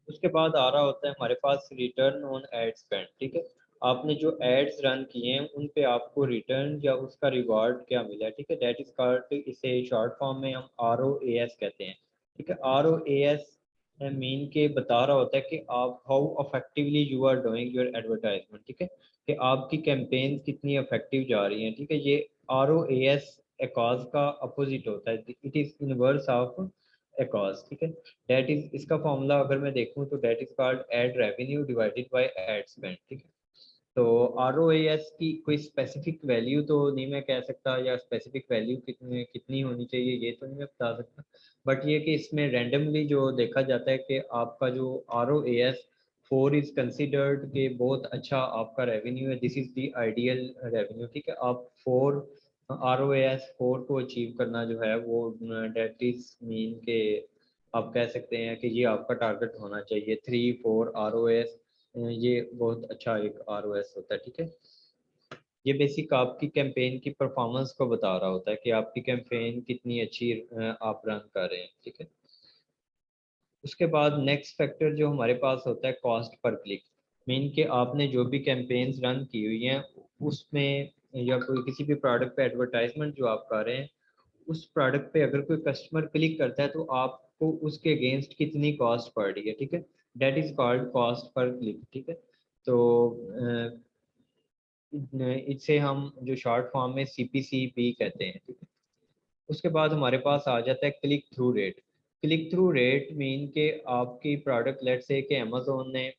उसके बाद आ रहा होता है हमारे पास रिटर्न ऑन एड स्पेंड, ठीक है। आपने जो एड्स रन किए हैं उन पे आपको रिटर्न या उसका रिवार्ड क्या मिला है, ठीक है। दैट इज कॉल्ड, इसे शॉर्ट फॉर्म में हम ROAS कहते हैं, ठीक है। ROAS मीन के बता रहा होता है कि आप how effectively you are doing your advertisement, ठीक है, कि आपकी कैंपेन कितनी इफेक्टिव जा रही हैं, ठीक है। ये ROAS एकॉज का अपोजिट होता है, इट इज इनवर्स ऑफ एकॉज, ठीक है। डेट इज, इसका फॉर्मूला अगर मैं देखूं तो that is called ad revenue divided by ad spend, ठीक है। तो ROAS की कोई स्पेसिफिक वैल्यू तो नहीं मैं कह सकता, या स्पेसिफिक वैल्यू कितनी कितनी होनी चाहिए ये तो नहीं मैं बता सकता, बट ये कि इसमें रैंडमली जो देखा जाता है कि आपका जो ROAS 4 इज कंसिडर्ड के बहुत अच्छा आपका रेवेन्यू है, this is the ideal revenue, ठीक है। आप 4 ROAS 4 को अचीव करना जो है वो डेट इज मीन के आप कह सकते हैं कि ये आपका टारगेट होना चाहिए 3-4 ROAS, ये बहुत अच्छा एक ROAS होता है, ठीक है। ये बेसिक आपकी कैंपेन की परफॉर्मेंस को बता रहा होता है कि आपकी कैंपेन कितनी अच्छी आप रन कर रहे हैं, ठीक है। उसके बाद नेक्स्ट फैक्टर जो हमारे पास होता है कॉस्ट पर क्लिक, मीन कि आपने जो भी कैंपेन्स रन की हुई हैं उसमें या कोई किसी भी प्रोडक्ट पे एडवर्टाइजमेंट जो आप कर रहे हैं उस प्रोडक्ट पे अगर कोई कस्टमर क्लिक करता है तो आपको उसके अगेंस्ट कितनी कॉस्ट पड़ रही है, ठीक है। That is called cost per click, ठीक है। तो इससे हम जो शॉर्ट फॉर्म में CPCP कहते हैं, ठीक है। उसके बाद हमारे पास आ जाता है click through rate. Click through rate mean के आपकी प्रोडक्ट लेट से कि अमेजोन ने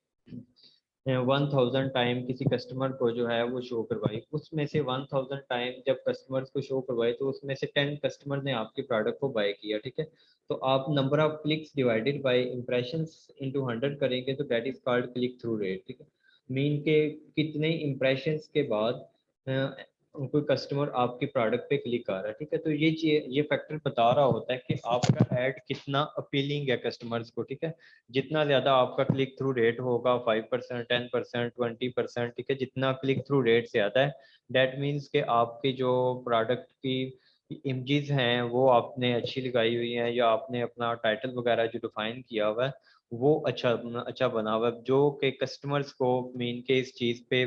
1000 टाइम किसी कस्टमर को जो है वो शो करवाई, उसमें से 1000 टाइम जब कस्टमर्स को शो करवाई तो उसमें से 10 कस्टमर ने आपके प्रोडक्ट को बाय किया, ठीक है। तो आप number of clicks divided by impressions into 100 करेंगे तो that is called click through rate, ठीक है। मीन के कितने इम्प्रेशंस के बाद कोई कस्टमर आपके प्रोडक्ट पे क्लिक कर रहा है, ठीक है। तो ये फैक्टर बता रहा होता है कि आपका ऐड कितना अपीलिंग है कस्टमर्स को, ठीक है। जितना ज़्यादा आपका क्लिक थ्रू रेट होगा 5%, 10%, 20%, ठीक है, जितना क्लिक थ्रू रेट ज़्यादा है डेट मीन्स कि आपके जो प्रोडक्ट की इमेजेस हैं वो आपने अच्छी लगाई हुई हैं या आपने अपना टाइटल वगैरह जो डिफाइन किया हुआ है वो अच्छा बना हुआ है, जो कि कस्टमर्स को मीन के इस चीज़ पे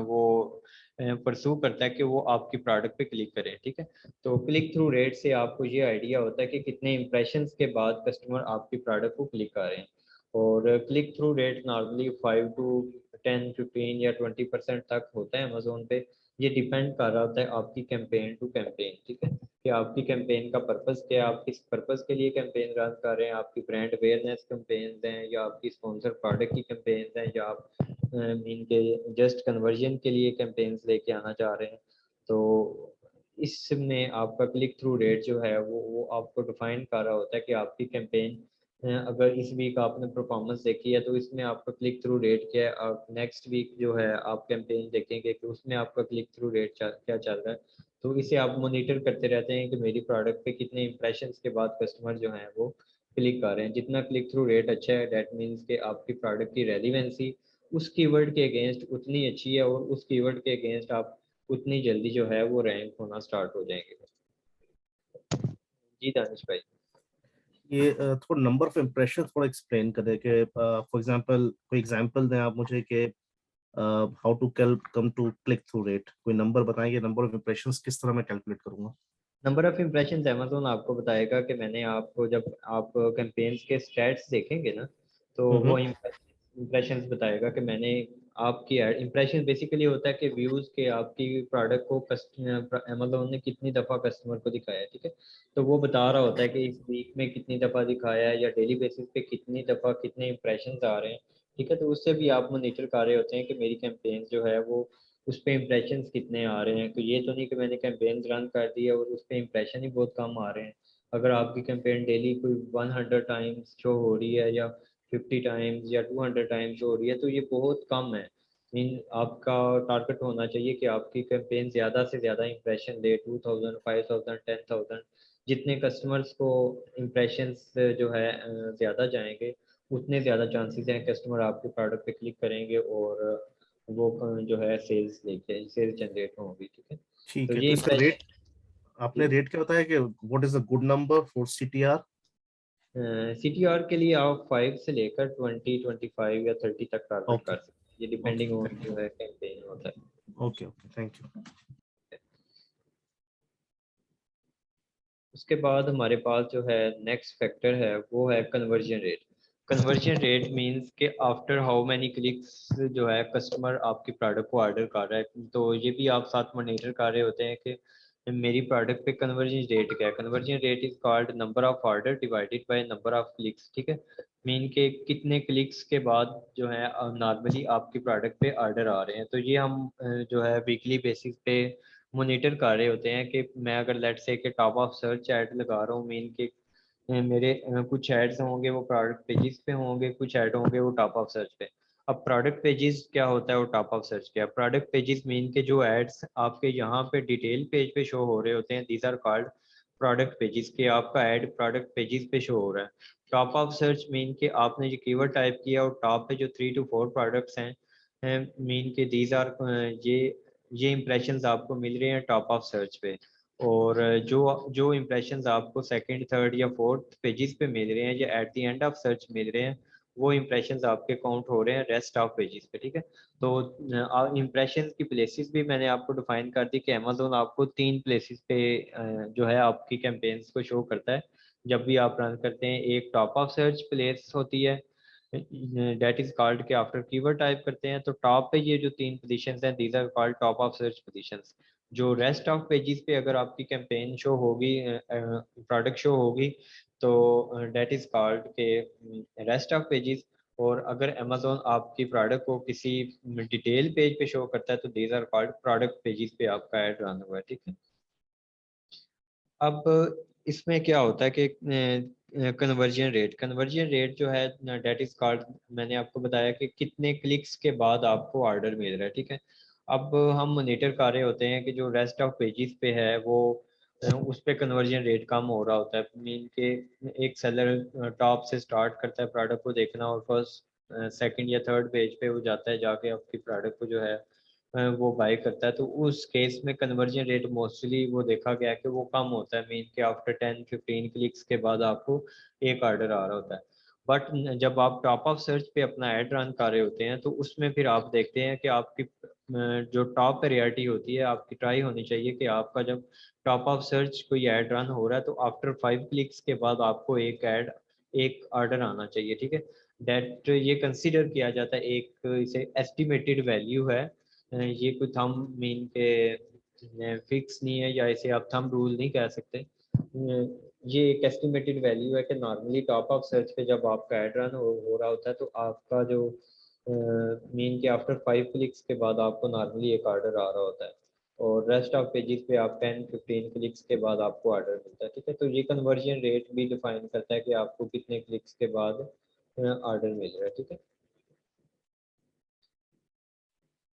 वो परसू करता है कि वो आपकी प्रोडक्ट पे क्लिक करें, ठीक है। तो क्लिक थ्रू रेट से आपको ये आइडिया होता है कि कितने इंप्रेशंस के बाद कस्टमर आपकी प्रोडक्ट को क्लिक कर रहे हैं। और click through rate normally 5 to 10, 15 या 20% तक होता है अमेजोन पे। ये डिपेंड कर रहा होता है आपकी कैंपेन टू कैंपेन, ठीक है, कि आपकी कैंपेन का पर्पस क्या है, आप किस पर्पस के लिए कैंपेन रन कर रहे हैं, आपकी ब्रांड अवेयरनेस कैंपेन हैं या आपकी स्पॉन्सर प्रोडक्ट की कैंपेन हैं या आप मीन के जस्ट कन्वर्जन के लिए कैंपेन्स लेके आना चाह रहे हैं। तो इसमें आपका क्लिक थ्रू रेट जो है वो आपको डिफाइन कर रहा होता है कि आपकी कैंपेन अगर इस वीक आपने परफॉर्मेंस देखी है तो इसमें आपका क्लिक थ्रू रेट क्या है, और नेक्स्ट वीक जो है आप कैंपेन देखेंगे कि उसमें आपका क्लिक थ्रू रेट क्या चल रहा है। तो इसे आप मॉनिटर करते रहते हैं कि मेरी प्रोडक्ट पे कितने इंप्रेशंस के बाद कस्टमर जो हैं वो क्लिक कर रहे हैं। जितना क्लिक थ्रू रेट अच्छा है डेट मीन्स कि आपकी प्रोडक्ट की रेलिवेंसी उस कीवर्ड के अगेंस्ट उतनी अच्छी है और उस कीवर्ड के अगेंस्ट आप उतनी जल्दी जो है वो रैंक होना स्टार्ट हो जाएंगे। जी दानिश भाई। ये थोड़ा नंबर ऑफ इम्प्रेशन थोड़ा एक्सप्लेन करें कि फॉर एग्जांपल कोई एग्जांपल दें आप मुझे कि how to come to click through rate, कोई नंबर बताएंगे, नंबर ऑफ इम्प्रेशंस किस तरह मैं कैलकुलेट करूंगा। नंबर ऑफ इम्प्रेशन अमेजोन आपको बताएगा कि मैंने आपको जब आप कैंपेन्स के स्टैट्स देखेंगे ना तो वो हम्म। इम्प्रेशंस बताएगा कि मैंने आपकी एड इम्प्रेशन बेसिकली होता है कि व्यूज़ के आपकी प्रोडक्ट को अमेज़न ने कितनी दफ़ा कस्टमर को दिखाया है, ठीक है। तो वो बता रहा होता है कि इस वीक में कितनी दफ़ा दिखाया है या डेली बेसिस पे कितनी दफ़ा कितने इम्प्रेशंस आ रहे हैं, ठीक है। तो उससे भी आप मॉनिटर कर रहे होते हैं कि मेरी कैंपेन जो है वो उस पर इम्प्रेशंस कितने आ रहे हैं। तो ये तो नहीं कि मैंने कैंपेन रन कर दी है और उस पर इम्प्रेशन ही बहुत कम आ रहे हैं। अगर आपकी कैंपेन डेली कोई 100 टाइम्स शो हो रही है या 50 टाइम्स या 200 टाइम्स हो रही है तो ये बहुत कम है। मीन आपका टारगेट होना चाहिए कि आपकी कैंपेन ज़्यादा से ज़्यादा इम्प्रेशन दे, 2000 5000 10,000। जितने कस्टमर्स को इम्प्रेशंस जो है ज़्यादा जाएंगे उतने ज़्यादा चांसेस हैं कस्टमर आपके प्रोडक्ट पे क्लिक करेंगे और वो जो है सेल्स जनरेट होंगी, ठीक है। ठीक तो है, ये तो इसका रेट आपने जी रेट क्या बताया कि what is the good number for CTR? CTR के लिए आप 5 से लेकर 20 25 या 30 तक टारगेट ओके कर सकते हैं। ये ओके, डिपेंडिंग ऑन थैंक जो है कैंपेन होता है। You. Okay okay, thank you. उसके बाद हमारे पास जो है नेक्स्ट फैक्टर है वो है conversion rate. Conversion rate means कि आफ्टर हाउ मैनी क्लिक्स जो है कस्टमर आपकी प्रोडक्ट को ऑर्डर कर रहा है। तो ये भी आप साथ मॉनिटर कर रहे होते हैं कि मेरी प्रोडक्ट पे कन्वर्जन रेट क्या है। Conversion rate is called number of order divided by number of clicks, ठीक है। मीन के कितने क्लिक्स के बाद जो है नॉर्मली आपकी प्रोडक्ट पे ऑर्डर आ रहे हैं। तो ये हम जो है वीकली बेसिस पे मॉनिटर कर रहे होते हैं कि मैं अगर लेट से कि टॉप ऑफ सर्च ऐड लगा रहा हूँ मीन के मेरे कुछ एड्स होंगे वो प्रोडक्ट पेजेस पे होंगे, कुछ ऐड होंगे वो टॉप ऑफ सर्च पे। अब प्रोडक्ट पेजेस क्या होता है और टॉप ऑफ सर्च क्या है। प्रोडक्ट पेजेस मीन के जो एड्स आपके यहाँ पे डिटेल पेज पे शो हो रहे होते हैं these are called product pages के आपका ऐड प्रोडक्ट पेजेस पे शो हो रहा है। टॉप ऑफ सर्च मीन के आपने जो कीवर्ड टाइप किया और टॉप पे जो 3 to 4 प्रोडक्ट्स हैं मीन के दीज आर ये इंप्रेशंस आपको मिल रहे हैं टॉप ऑफ सर्च पे। और जो जो इंप्रेशंस आपको सेकंड थर्ड या फोर्थ पेजेस पे मिल रहे हैं या at the end of search मिल रहे हैं वो इंप्रेशंस आपके काउंट हो रहे हैं रेस्ट ऑफ पेजेस पे, ठीक है। तो इंप्रेशंस की प्लेसेस भी मैंने आपको डिफाइन कर दी कि अमेज़न आपको 3 प्लेसेस पे जो है आपकी कैंपेन्स को शो करता है जब भी आप रन करते हैं। एक टॉप ऑफ सर्च प्लेस होती है डेट इज कॉल्ड के आफ्टर कीवर्ड टाइप करते हैं तो टॉप पे ये जो 3 पोजीशंस हैं these are called top of search positions. जो रेस्ट ऑफ पेजेस पे अगर आपकी कैंपेन शो होगी प्रोडक्ट शो होगी तो डेट इज कॉल्ड के रेस्ट ऑफ पेजेस। और अगर अमेज़न आपकी प्रोडक्ट को किसी डिटेल पेज पे शो करता है तो these are called product pages पे आपका ऐड रन हुआ है, ठीक है। अब इसमें क्या होता है कि कन्वर्जन रेट जो है डेट इज कॉल्ड मैंने आपको बताया कि कितने क्लिक्स के बाद आपको ऑर्डर मिल रहा है, ठीक है। अब हम मॉनिटर कर रहे होते हैं कि जो रेस्ट ऑफ पेजेस पे है वो उस पे कन्वर्जन रेट कम हो रहा होता है। मीन के एक सेलर टॉप से स्टार्ट करता है प्रोडक्ट को देखना और फर्स्ट सेकंड या थर्ड पेज पे वो जाता है जाके आपकी प्रोडक्ट को जो है वो बाय करता है। तो उस केस में कन्वर्जन रेट मोस्टली वो देखा गया है कि वो कम होता है। मीन के आफ्टर 10-15 क्लिक्स के बाद आपको एक ऑर्डर आ रहा होता है। बट जब आप टॉप ऑफ सर्च पे अपना ऐड रन कर रहे होते हैं तो उसमें फिर आप देखते हैं कि आपकी जो टॉप प्रायोरिटी होती है आपकी ट्राई होनी चाहिए कि आपका जब टॉप ऑफ सर्च कोई ऐड रन हो रहा है तो आफ्टर 5 क्लिक्स के बाद आपको एक ऑर्डर आना चाहिए, ठीक है। डेट ये कंसीडर किया जाता है एक इसे एस्टिमेटेड वैल्यू है। ये कोई थंब मीन के फिक्स नहीं है या इसे आप थंब रूल नहीं कह सकते। ये एक एस्टिमेटेड वैल्यू है कि नॉर्मली टॉप ऑफ सर्च पे जब आपका एड रन हो रहा होता है तो आपका जो मीन के आफ्टर 5 क्लिक्स के बाद आपको नॉर्मली एक ऑर्डर आ रहा होता है और रेस्ट ऑफ पेजेस पे आप 10-15 क्लिक्स के बाद आपको ऑर्डर मिलता है, ठीक है। तो ये कन्वर्जन रेट भी डिफाइन करता है कि आपको कितने क्लिक्स के बाद ऑर्डर मिल रहा है, ठीक है।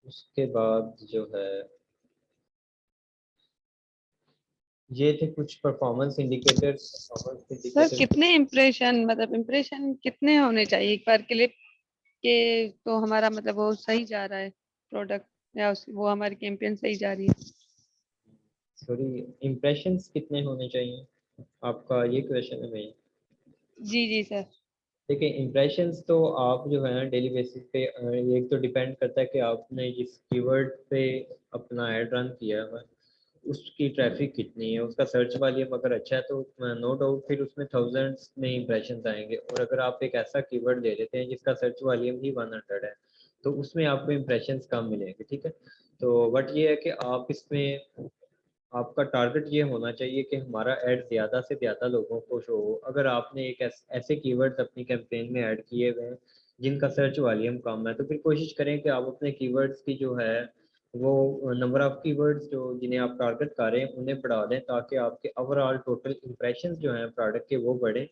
उसके बाद जो है ये थे कुछ परफॉर्मेंस इंडिकेटर्स। सर कितने इम्प्रेशन मतलब इम्प्रेशन कितने होने चाहिए एक बार क्लिप के तो हमारा मतलब वो सही जा रहा है प्रोडक्ट या वो हमारी कैंपेन सही जा रही है। सॉरी, इम्प्रेशंस कितने होने चाहिए आपका ये क्वेश्चन है मेन। जी जी सर। देखिए इम्प्रेशंस तो आप जो है ना डेली बेसिस पे एक तो डिपेंड करता है कि आपने जिस कीवर्ड पे अपना ऐड रन किया है उसकी ट्रैफिक कितनी है, उसका सर्च वॉल्यूम अगर अच्छा है तो नो डाउट फिर उसमें थाउजेंड्स में इंप्रेशन आएंगे। और अगर आप एक ऐसा कीवर्ड ले लेते हैं जिसका सर्च वॉल्यूम ही 100 है तो उसमें आपको इम्प्रेशंस कम मिलेंगे, ठीक है। तो बट ये है कि आप इसमें आपका टारगेट ये होना चाहिए कि हमारा ऐड ज़्यादा से ज़्यादा लोगों को शो हो। अगर आपने एक ऐसे कीवर्ड्स अपनी कैंपेन में ऐड किए हुए हैं जिनका सर्च वॉल्यूम कम है, तो फिर कोशिश करें कि आप अपने कीवर्ड्स की जो है वो नंबर ऑफ कीवर्ड्स जो जिन्हें आप टारगेट कर रहे हैं उन्हें बढ़ा दें, ताकि आपके ओवरऑल टोटल इंप्रेशंस जो हैं प्रोडक्ट के वो बढ़े।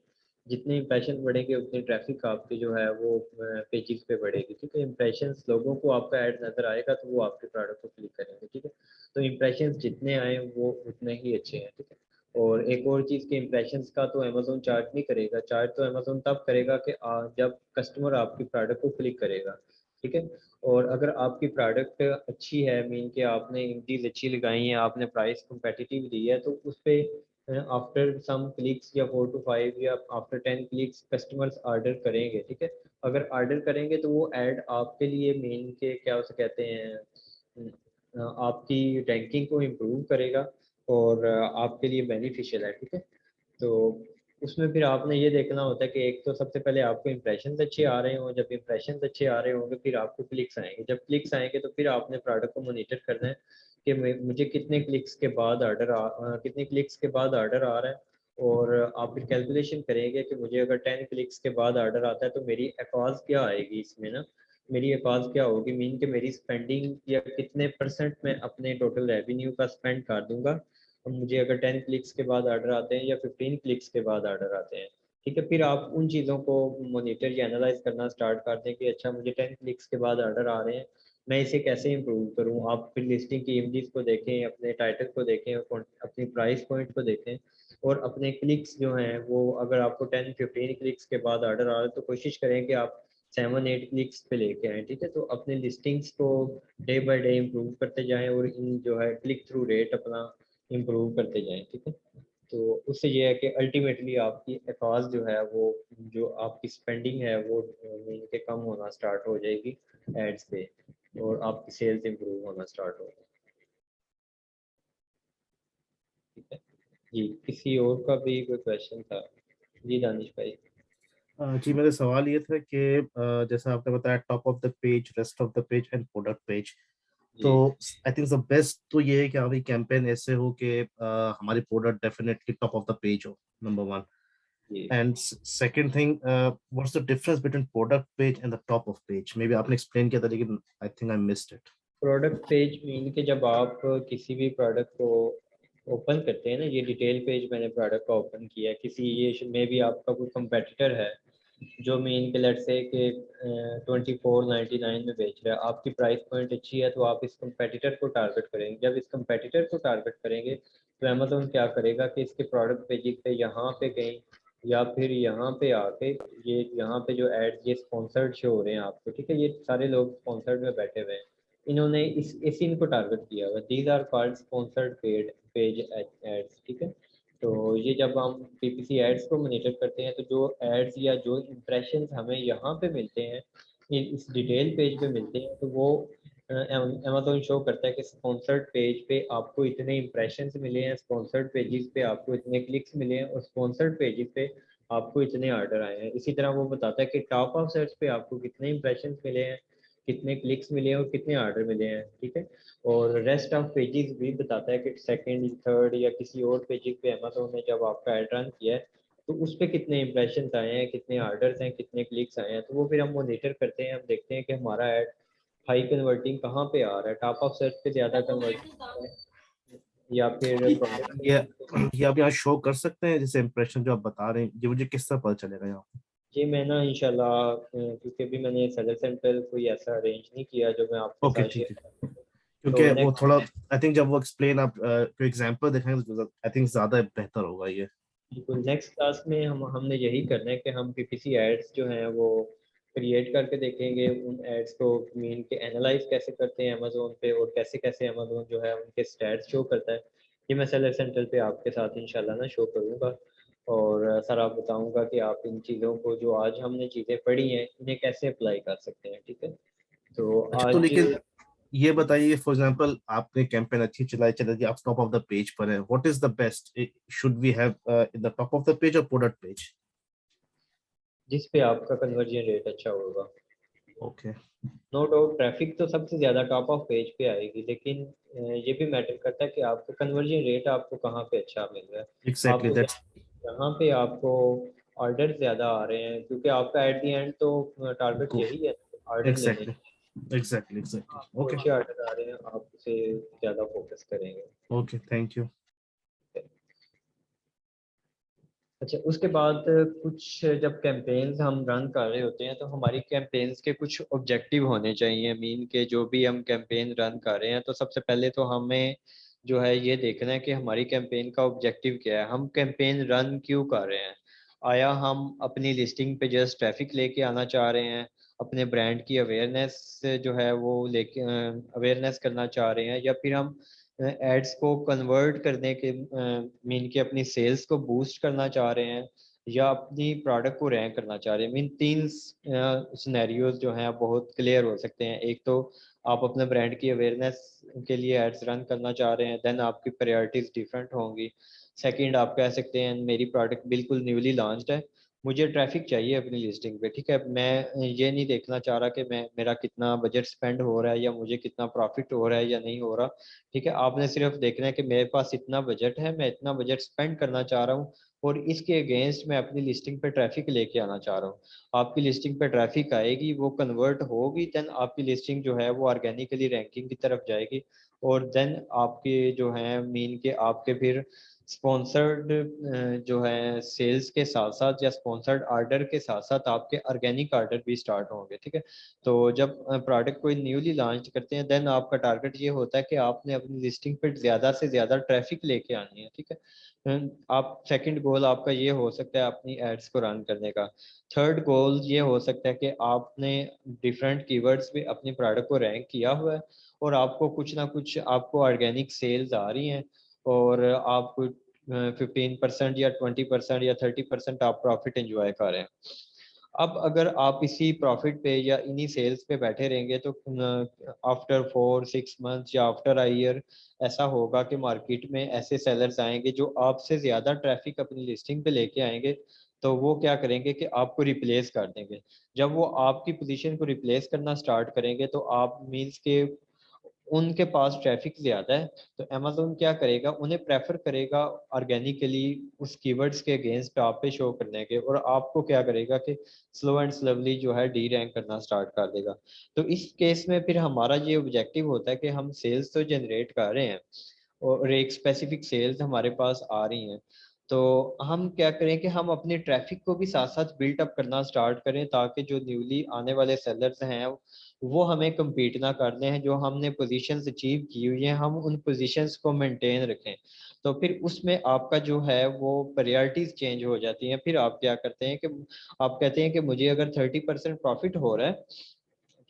जितने इंप्रेशन बढ़ेंगे उतनी ट्रैफिक आपकी जो है वो पेजेस पे बढ़ेगी, ठीक है। इंप्रेशंस लोगों को आपका ऐड नज़र आएगा तो वो आपके प्रोडक्ट को क्लिक करेंगे, ठीक है। तो इंप्रेशंस जितने आए वो उतने ही अच्छे हैं, ठीक है। और एक और चीज़ के इंप्रेशंस का तो अमेजोन चार्ज नहीं करेगा, चार्ज तो अमेजोन तब करेगा कि जब कस्टमर आपकी प्रोडक्ट को क्लिक करेगा, ठीक है। और अगर आपकी प्रोडक्ट अच्छी है, मीन कि आपने इमेजेस अच्छी लगाई हैं, आपने प्राइस कम्पेटिटिव दी है, तो उस पर आफ्टर सम क्लिक्स या 4 to 5 या आफ्टर 10 क्लिक्स कस्टमर्स ऑर्डर करेंगे, ठीक है। अगर ऑर्डर करेंगे तो वो ऐड आपके लिए मीन के क्या उसे कहते हैं आपकी रैंकिंग को इम्प्रूव करेगा और आपके लिए बेनिफिशियल है, ठीक है। तो उसमें फिर आपने ये देखना होता है कि एक तो सबसे पहले आपको इंप्रेशंस अच्छे आ रहे हों, जब इंप्रेशंस अच्छे आ रहे होंगे फिर आपको क्लिक्स आएंगे, जब क्लिक्स आएंगे तो फिर आपने प्रोडक्ट को मॉनिटर करना है कि मुझे कितने क्लिक्स के बाद कितने क्लिक्स के बाद ऑर्डर आ रहा है। और आप फिर कैलकुलेशन करेंगे कि मुझे अगर 10 क्लिक्स के बाद ऑर्डर आता है तो मेरी एफॉज क्या आएगी इसमें ना, मेरी एफॉज क्या होगी, मीन कि मेरी स्पेंडिंग या कितने परसेंट मैं अपने टोटल रेवेन्यू का स्पेंड कर दूंगा। और मुझे अगर 10 क्लिक्स के बाद ऑर्डर आते हैं या 15 क्लिक्स के बाद ऑर्डर आते हैं, ठीक है। फिर आप उन चीज़ों को मॉनिटर या एनालाइज करना स्टार्ट कर दें कि अच्छा मुझे 10 क्लिक्स के बाद ऑर्डर आ रहे हैं, मैं इसे कैसे इंप्रूव करूं। आप फिर लिस्टिंग की इमेजेस को देखें, अपने टाइटल को देखें, अपनी प्राइस पॉइंट को देखें, और अपने क्लिक्स जो हैं वो अगर आपको 10-15 क्लिक्स के बाद ऑर्डर आ रहा है तो कोशिश करें कि आप 7-8 क्लिक्स पे लेके आएँ, ठीक है। तो अपने लिस्टिंग्स को डे बाय डे इम्प्रूव करते जाएं और इन जो है क्लिक थ्रू रेट अपना इम्प्रूव करते जाएं, ठीक है। तो उससे ये है कि अल्टीमेटली आपकी एफॉज जो है वो जो आपकी स्पेंडिंग है वो मीन के कम होना स्टार्ट हो जाएगी एड्स पे, और आपकी सेल्स इम्प्रूव होना स्टार्ट हो जाएगी, ठीक है जी। किसी और का भी कोई क्वेश्चन था जी दानिश भाई? जी मेरा सवाल ये था कि जैसा आपने बताया top of the page, rest of the page and product page, तो जी आई थिंक द बेस्ट तो ये है कि हमारी कैंपेन ऐसे हो कि हमारी product definitely top of the page हो, नंबर वन। जी। And second thing, what's the difference between product page and the top of page? Maybe आपने एक्सप्लेन किया था लेकिन I think I missed it. Product page mean के जब आप किसी भी प्रोडक्ट को ओपन करते हैं ना, ये डिटेल पेज मैंने प्रोडक्ट का ओपन किया है, किसी ये में भी आपका कोई कंपेटिटर है जो मीन के लेट से कि 24.99 में बेच रहा है, आपकी प्राइस पॉइंट अच्छी है तो आप इस कंपेटिटर को टारगेट करेंगे। जब इस कंपेटिटर को टारगेट करेंगे तो अमेजोन क्या करेगा कि इसके प्रोडक्ट पेज पे यहाँ पे कहीं या फिर यहाँ पे आके ये यहाँ पे जो एड ये स्पॉन्सर्ड शो हो रहे हैं आपको, ठीक है। ये सारे लोग स्पॉन्सर्ड में बैठे हुए हैं, इन्होंने इस इनको टारगेट किया हुआ है। These are called sponsored page ads, ठीक है। तो ये जब हम पीपीसी एड्स को मॉनिटर करते हैं तो जो एड्स या जो इंप्रेशंस हमें यहाँ पे मिलते हैं इस डिटेल पेज पे मिलते हैं, तो वो अमेजोन शो करता है कि स्पॉन्सर्ड पेज पे आपको इतने इंप्रेशंस मिले हैं, स्पॉन्सर्ड पेजेस पे आपको इतने क्लिक्स मिले हैं, और स्पॉन्सर्ड पेजेस पे आपको इतने ऑर्डर आए हैं। इसी तरह वो बताता है कि टॉप ऑफ सर्च पे आपको कितने इंप्रेशंस मिले हैं, कितने क्लिक्स मिले हैं और कितने ऑर्डर मिले हैं, ठीक है। और रेस्ट ऑफ पेजेस भी बताता है कि सेकंड, थर्ड या किसी और पेज पे अमेजोन ने जब आपका ऐड रन किया है तो उस पर कितने इंप्रेशन आए हैं, कितने ऑर्डर्स हैं, कितने क्लिक्स आए हैं। तो वो फिर हम मॉनिटर करते हैं, हम देखते हैं कि हमारा ऐड हाई कन्वर्टिंग कहाँ पे आ रहा है, टॉप ऑफ सर्च पे ज़्यादा कन्वर्टिंग है या फिर प्रोडक्ट। ये ये आप यहाँ शो कर सकते हैं जैसे इंप्रेशन जो आप बता रहे हैं, ये मुझे किस तरह पता चलेगा यहाँ? जी मैं ना इंशाल्लाह क्योंकि अभी मैंने सेलर सेंटर कोई ऐसा अरेंज नहीं किया जो मैं आपके ओके साथ ठीक है, शेयर, तो क्योंकि वो नेक्स्ट थोड़ा आई थिंक जब वो एक्सप्लेन आप कोई एग्जांपल दिखाएंगे तो आई थिंक ज्यादा बेहतर होगा ये। बिल्कुल नेक्स्ट क्लास में हमने यही करना है कि हम पीपीसी एड्स जो हैं वो क्रिएट करके देखेंगे, उन एड्स को मीन के एनालाइज कैसे करते हैं अमेजोन पे, और कैसे कैसे अमेजोन जो है उनके स्टैट्स शो करता है। ये मैं सेलर सेंटर पे आपके साथ इंशाल्लाह ना शो करूँगा, और सर आप बताऊँगा कि आप इन चीज़ों को जो आज हमने चीज़ें पढ़ी हैं इन्हें कैसे अप्लाई कर सकते हैं, ठीक है। तो अच्छा तो आज लेकिन ये बताइए, फॉर एग्जांपल आपने कैंपेन अच्छी चलाई, चला जी आप टॉप ऑफ द पेज पर है, what is the best, should we have in the top of the page और प्रोडक्ट पेज? जिस पे आपका कन्वर्जन रेट अच्छा होगा। ओके नो डाउट ट्रैफिक तो सबसे ज़्यादा टॉप ऑफ पेज पे आएगी, लेकिन ये भी मैटर करता है कि आपको कन्वर्जन रेट आपको कहाँ पे अच्छा मिल रहा है, एग्जैक्टली आपको दैट्स जहाँ पे आपको ऑर्डर ज़्यादा आ रहे हैं, क्योंकि आपका एट द एंड तो टारगेट यही है ऑर्डर लेने एग्जैक्टली की। एग्जैक्टली आपको ओके अच्छे ऑर्डर आ रहे हैं, आप उसे ज़्यादा फोकस करेंगे। Okay thank you. अच्छा, उसके बाद कुछ जब कैंपेन्स हम रन कर रहे होते हैं तो हमारी कैंपेन्स के कुछ ऑब्जेक्टिव होने चाहिए। मीन के जो भी हम कैंपेन रन कर रहे हैं तो सबसे पहले तो हमें जो है ये देखना है कि हमारी कैंपेन का ऑब्जेक्टिव क्या है, हम कैंपेन रन क्यों कर रहे हैं। आया हम अपनी लिस्टिंग पे जस्ट ट्रैफिक लेके आना चाह रहे हैं, अपने ब्रांड की अवेयरनेस जो है वो लेके अवेयरनेस करना चाह रहे हैं, या फिर हम एड्स को कन्वर्ट करने के मीन के अपनी सेल्स को बूस्ट करना चाह रहे हैं, या अपनी प्रोडक्ट को रैंक करना चाह रहे हैं। मीन तीन सिनेरियोज जो हैं बहुत क्लियर हो सकते हैं। एक तो आप अपने ब्रांड की अवेयरनेस के लिए एड्स रन करना चाह रहे हैं, देन आपकी प्रायोरिटीज डिफरेंट होंगी। सेकंड आप कह सकते हैं मेरी प्रोडक्ट बिल्कुल न्यूली लॉन्च्ड है, मुझे ट्रैफिक चाहिए अपनी लिस्टिंग पे, ठीक है। मैं ये नहीं देखना चाह रहा कि मैं मेरा कितना बजट स्पेंड हो रहा है या मुझे कितना प्रॉफिट हो रहा है या नहीं हो रहा, ठीक है। आपने सिर्फ देखना है कि मेरे पास इतना बजट है, मैं इतना बजट स्पेंड करना चाह रहा हूँ और इसके अगेंस्ट मैं अपनी लिस्टिंग पे ट्रैफिक लेके आना चाह रहा हूँ। आपकी लिस्टिंग पे ट्रैफिक आएगी, वो कन्वर्ट होगी, देन आपकी लिस्टिंग जो है वो ऑर्गेनिकली रैंकिंग की तरफ जाएगी, और देन आपके जो है मीन के आपके फिर स्पॉन्सर्ड जो है सेल्स के साथ साथ या स्पॉन्सर्ड ऑर्डर के साथ साथ आपके ऑर्गेनिक ऑर्डर भी स्टार्ट होंगे, ठीक है। तो जब प्रोडक्ट कोई न्यूली लॉन्च करते हैं देन आपका टारगेट ये होता है कि आपने अपनी लिस्टिंग पे ज़्यादा से ज़्यादा ट्रैफिक लेके आनी है, ठीक है। आप सेकंड गोल आपका ये हो सकता है अपनी एड्स को रन करने का। थर्ड गोल ये हो सकता है कि आपने डिफरेंट कीवर्ड्स पे अपनी प्रोडक्ट को रैंक किया हुआ है और आपको कुछ ना कुछ आपको ऑर्गेनिक सेल्स आ रही हैं, और आप 15% या 20% या 30% आप प्रॉफिट एंजॉय कर रहे हैं। अब अगर आप इसी प्रॉफिट पे या इन्हीं सेल्स पे बैठे रहेंगे तो आफ्टर 4-6 मंथ्स या आफ्टर अ ईयर ऐसा होगा कि मार्केट में ऐसे सेलर्स आएंगे जो आपसे ज़्यादा ट्रैफिक अपनी लिस्टिंग पे लेके आएंगे, तो वो क्या करेंगे कि आपको रिप्लेस कर देंगे। जब वो आपकी पोजीशन को रिप्लेस करना स्टार्ट करेंगे तो आप मीन्स के उनके पास ट्रैफिक ज़्यादा है, तो अमेज़न क्या करेगा, उन्हें प्रेफर करेगा ऑर्गेनिकली उस कीवर्ड्स के अगेंस्ट आप पे शो करने के, और आपको क्या करेगा कि स्लो एंड स्लोली जो है डी रैंक करना स्टार्ट कर देगा। तो इस केस में फिर हमारा ये ऑब्जेक्टिव होता है कि हम सेल्स तो जनरेट कर रहे हैं और एक स्पेसिफिक सेल्स हमारे पास आ रही हैं, तो हम क्या करें कि हम अपनी ट्रैफिक को भी साथ साथ बिल्ट अप करना स्टार्ट करें, ताकि जो न्यूली आने वाले सेलर्स हैं वो हमें कम्पीट ना करते हैं, जो हमने पोजीशंस अचीव की हुई हैं हम उन पोजीशंस को मेंटेन रखें। तो फिर उसमें आपका जो है वो प्रायोरिटीज चेंज हो जाती हैं। फिर आप क्या करते हैं कि आप कहते हैं कि मुझे अगर 30% प्रॉफिट हो रहा है,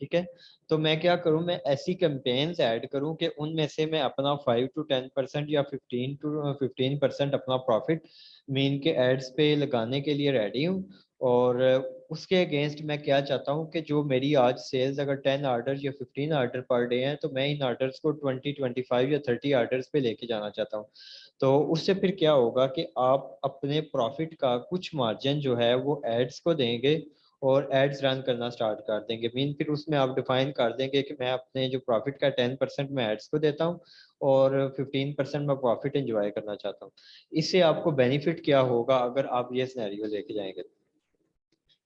ठीक है, तो मैं क्या करूं, मैं ऐसी कैंपेन्स ऐड करूं कि उनमें से मैं अपना 5 to 10% या 15 to 15% अपना प्रॉफिट मीन के एड्स पे लगाने के लिए रेडी हूं। और उसके अगेंस्ट मैं क्या चाहता हूं कि जो मेरी आज सेल्स अगर 10 ऑर्डर या 15 ऑर्डर पर डे हैं, तो मैं इन ऑर्डर्स को 20, 25 या 30 ऑर्डर्स पे लेके जाना चाहता हूं। तो उससे फिर क्या होगा कि आप अपने प्रॉफिट का कुछ मार्जिन जो है वो एड्स को देंगे और एड्स रन करना स्टार्ट कर देंगे। मीन फिर उसमें आप डिफाइन कर देंगे कि मैं अपने जो प्रॉफिट का 10% मैं एड्स को देता हूँ और 15% मैं प्रॉफिट एंजॉय करना चाहता हूँ। इससे आपको बेनिफिट क्या होगा अगर आप ये सिनेरियो लेके जाएंगे।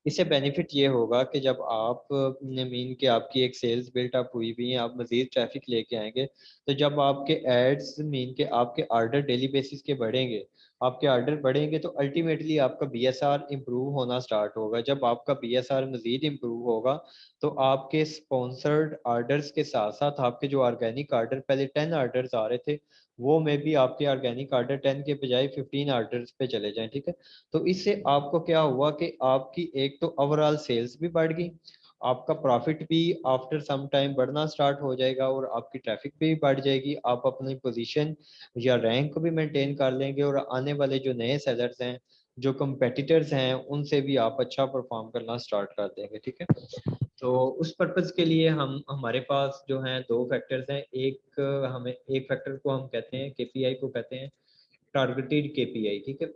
इससे बेनिफिट ये होगा कि जब आप मीन के आपकी एक सेल्स बिल्ट अप हुई हुई है, आप मजीद ट्रैफिक लेके आएंगे, तो जब आपके एड्स मीन के आपके ऑर्डर डेली बेसिस के बढ़ेंगे, आपके ऑर्डर बढ़ेंगे तो अल्टीमेटली आपका बीएसआर इम्प्रूव होना स्टार्ट होगा। जब आपका बीएसआर मजीद इम्प्रूव होगा तो आपके स्पॉन्सर्ड ऑर्डर्स के साथ साथ आपके जो ऑर्गेनिक ऑर्डर पहले 10 ऑर्डर्स आ रहे थे वो में भी आपके ऑर्गेनिक ऑर्डर 10 के बजाय 15 ऑर्डर्स पे चले जाएं, ठीक है। तो इससे आपको क्या हुआ कि आपकी एक तो ओवरऑल सेल्स भी बढ़ गई, आपका प्रॉफिट भी आफ्टर सम टाइम बढ़ना स्टार्ट हो जाएगा और आपकी ट्रैफिक भी बढ़ जाएगी, आप अपनी पोजीशन या रैंक को भी मेंटेन कर लेंगे, और आने वाले जो नए सेलर्स हैं जो कंपेटिटर्स हैं उनसे भी आप अच्छा परफॉर्म करना स्टार्ट कर देंगे, ठीक है। तो उस पर्पज़ के लिए हम हमारे पास जो हैं दो फैक्टर्स हैं। एक हमें एक फैक्टर को हम कहते हैं केपीआई को कहते हैं टारगेटेड केपीआई, ठीक है।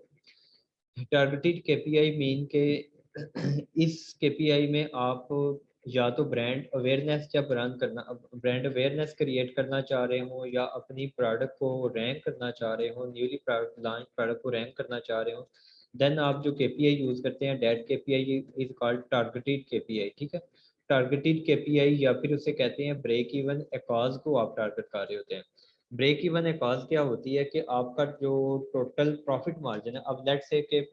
टारगेटेड केपीआई मीन के इस केपीआई में आप या तो ब्रांड अवेयरनेस जब रन करना, ब्रांड अवेयरनेस क्रिएट करना चाह रहे हो, या अपनी प्रोडक्ट को रैंक करना चाह रहे हो, न्यूली लॉन्च प्रोडक्ट को रैंक करना चाह रहे हो, देन आप जो केपीआई यूज करते हैं, that KPI is called targeted KPI, ठीक है। टारगेटेड केपीआई या फिर उसे कहते हैं ब्रेक इवन एकॉज को आप टारगेट कर रहे होते हैं। ब्रेक इवन एकॉज क्या होती है कि आपका जो टोटल प्रॉफिट मार्जिन है, अब लेट्स से कि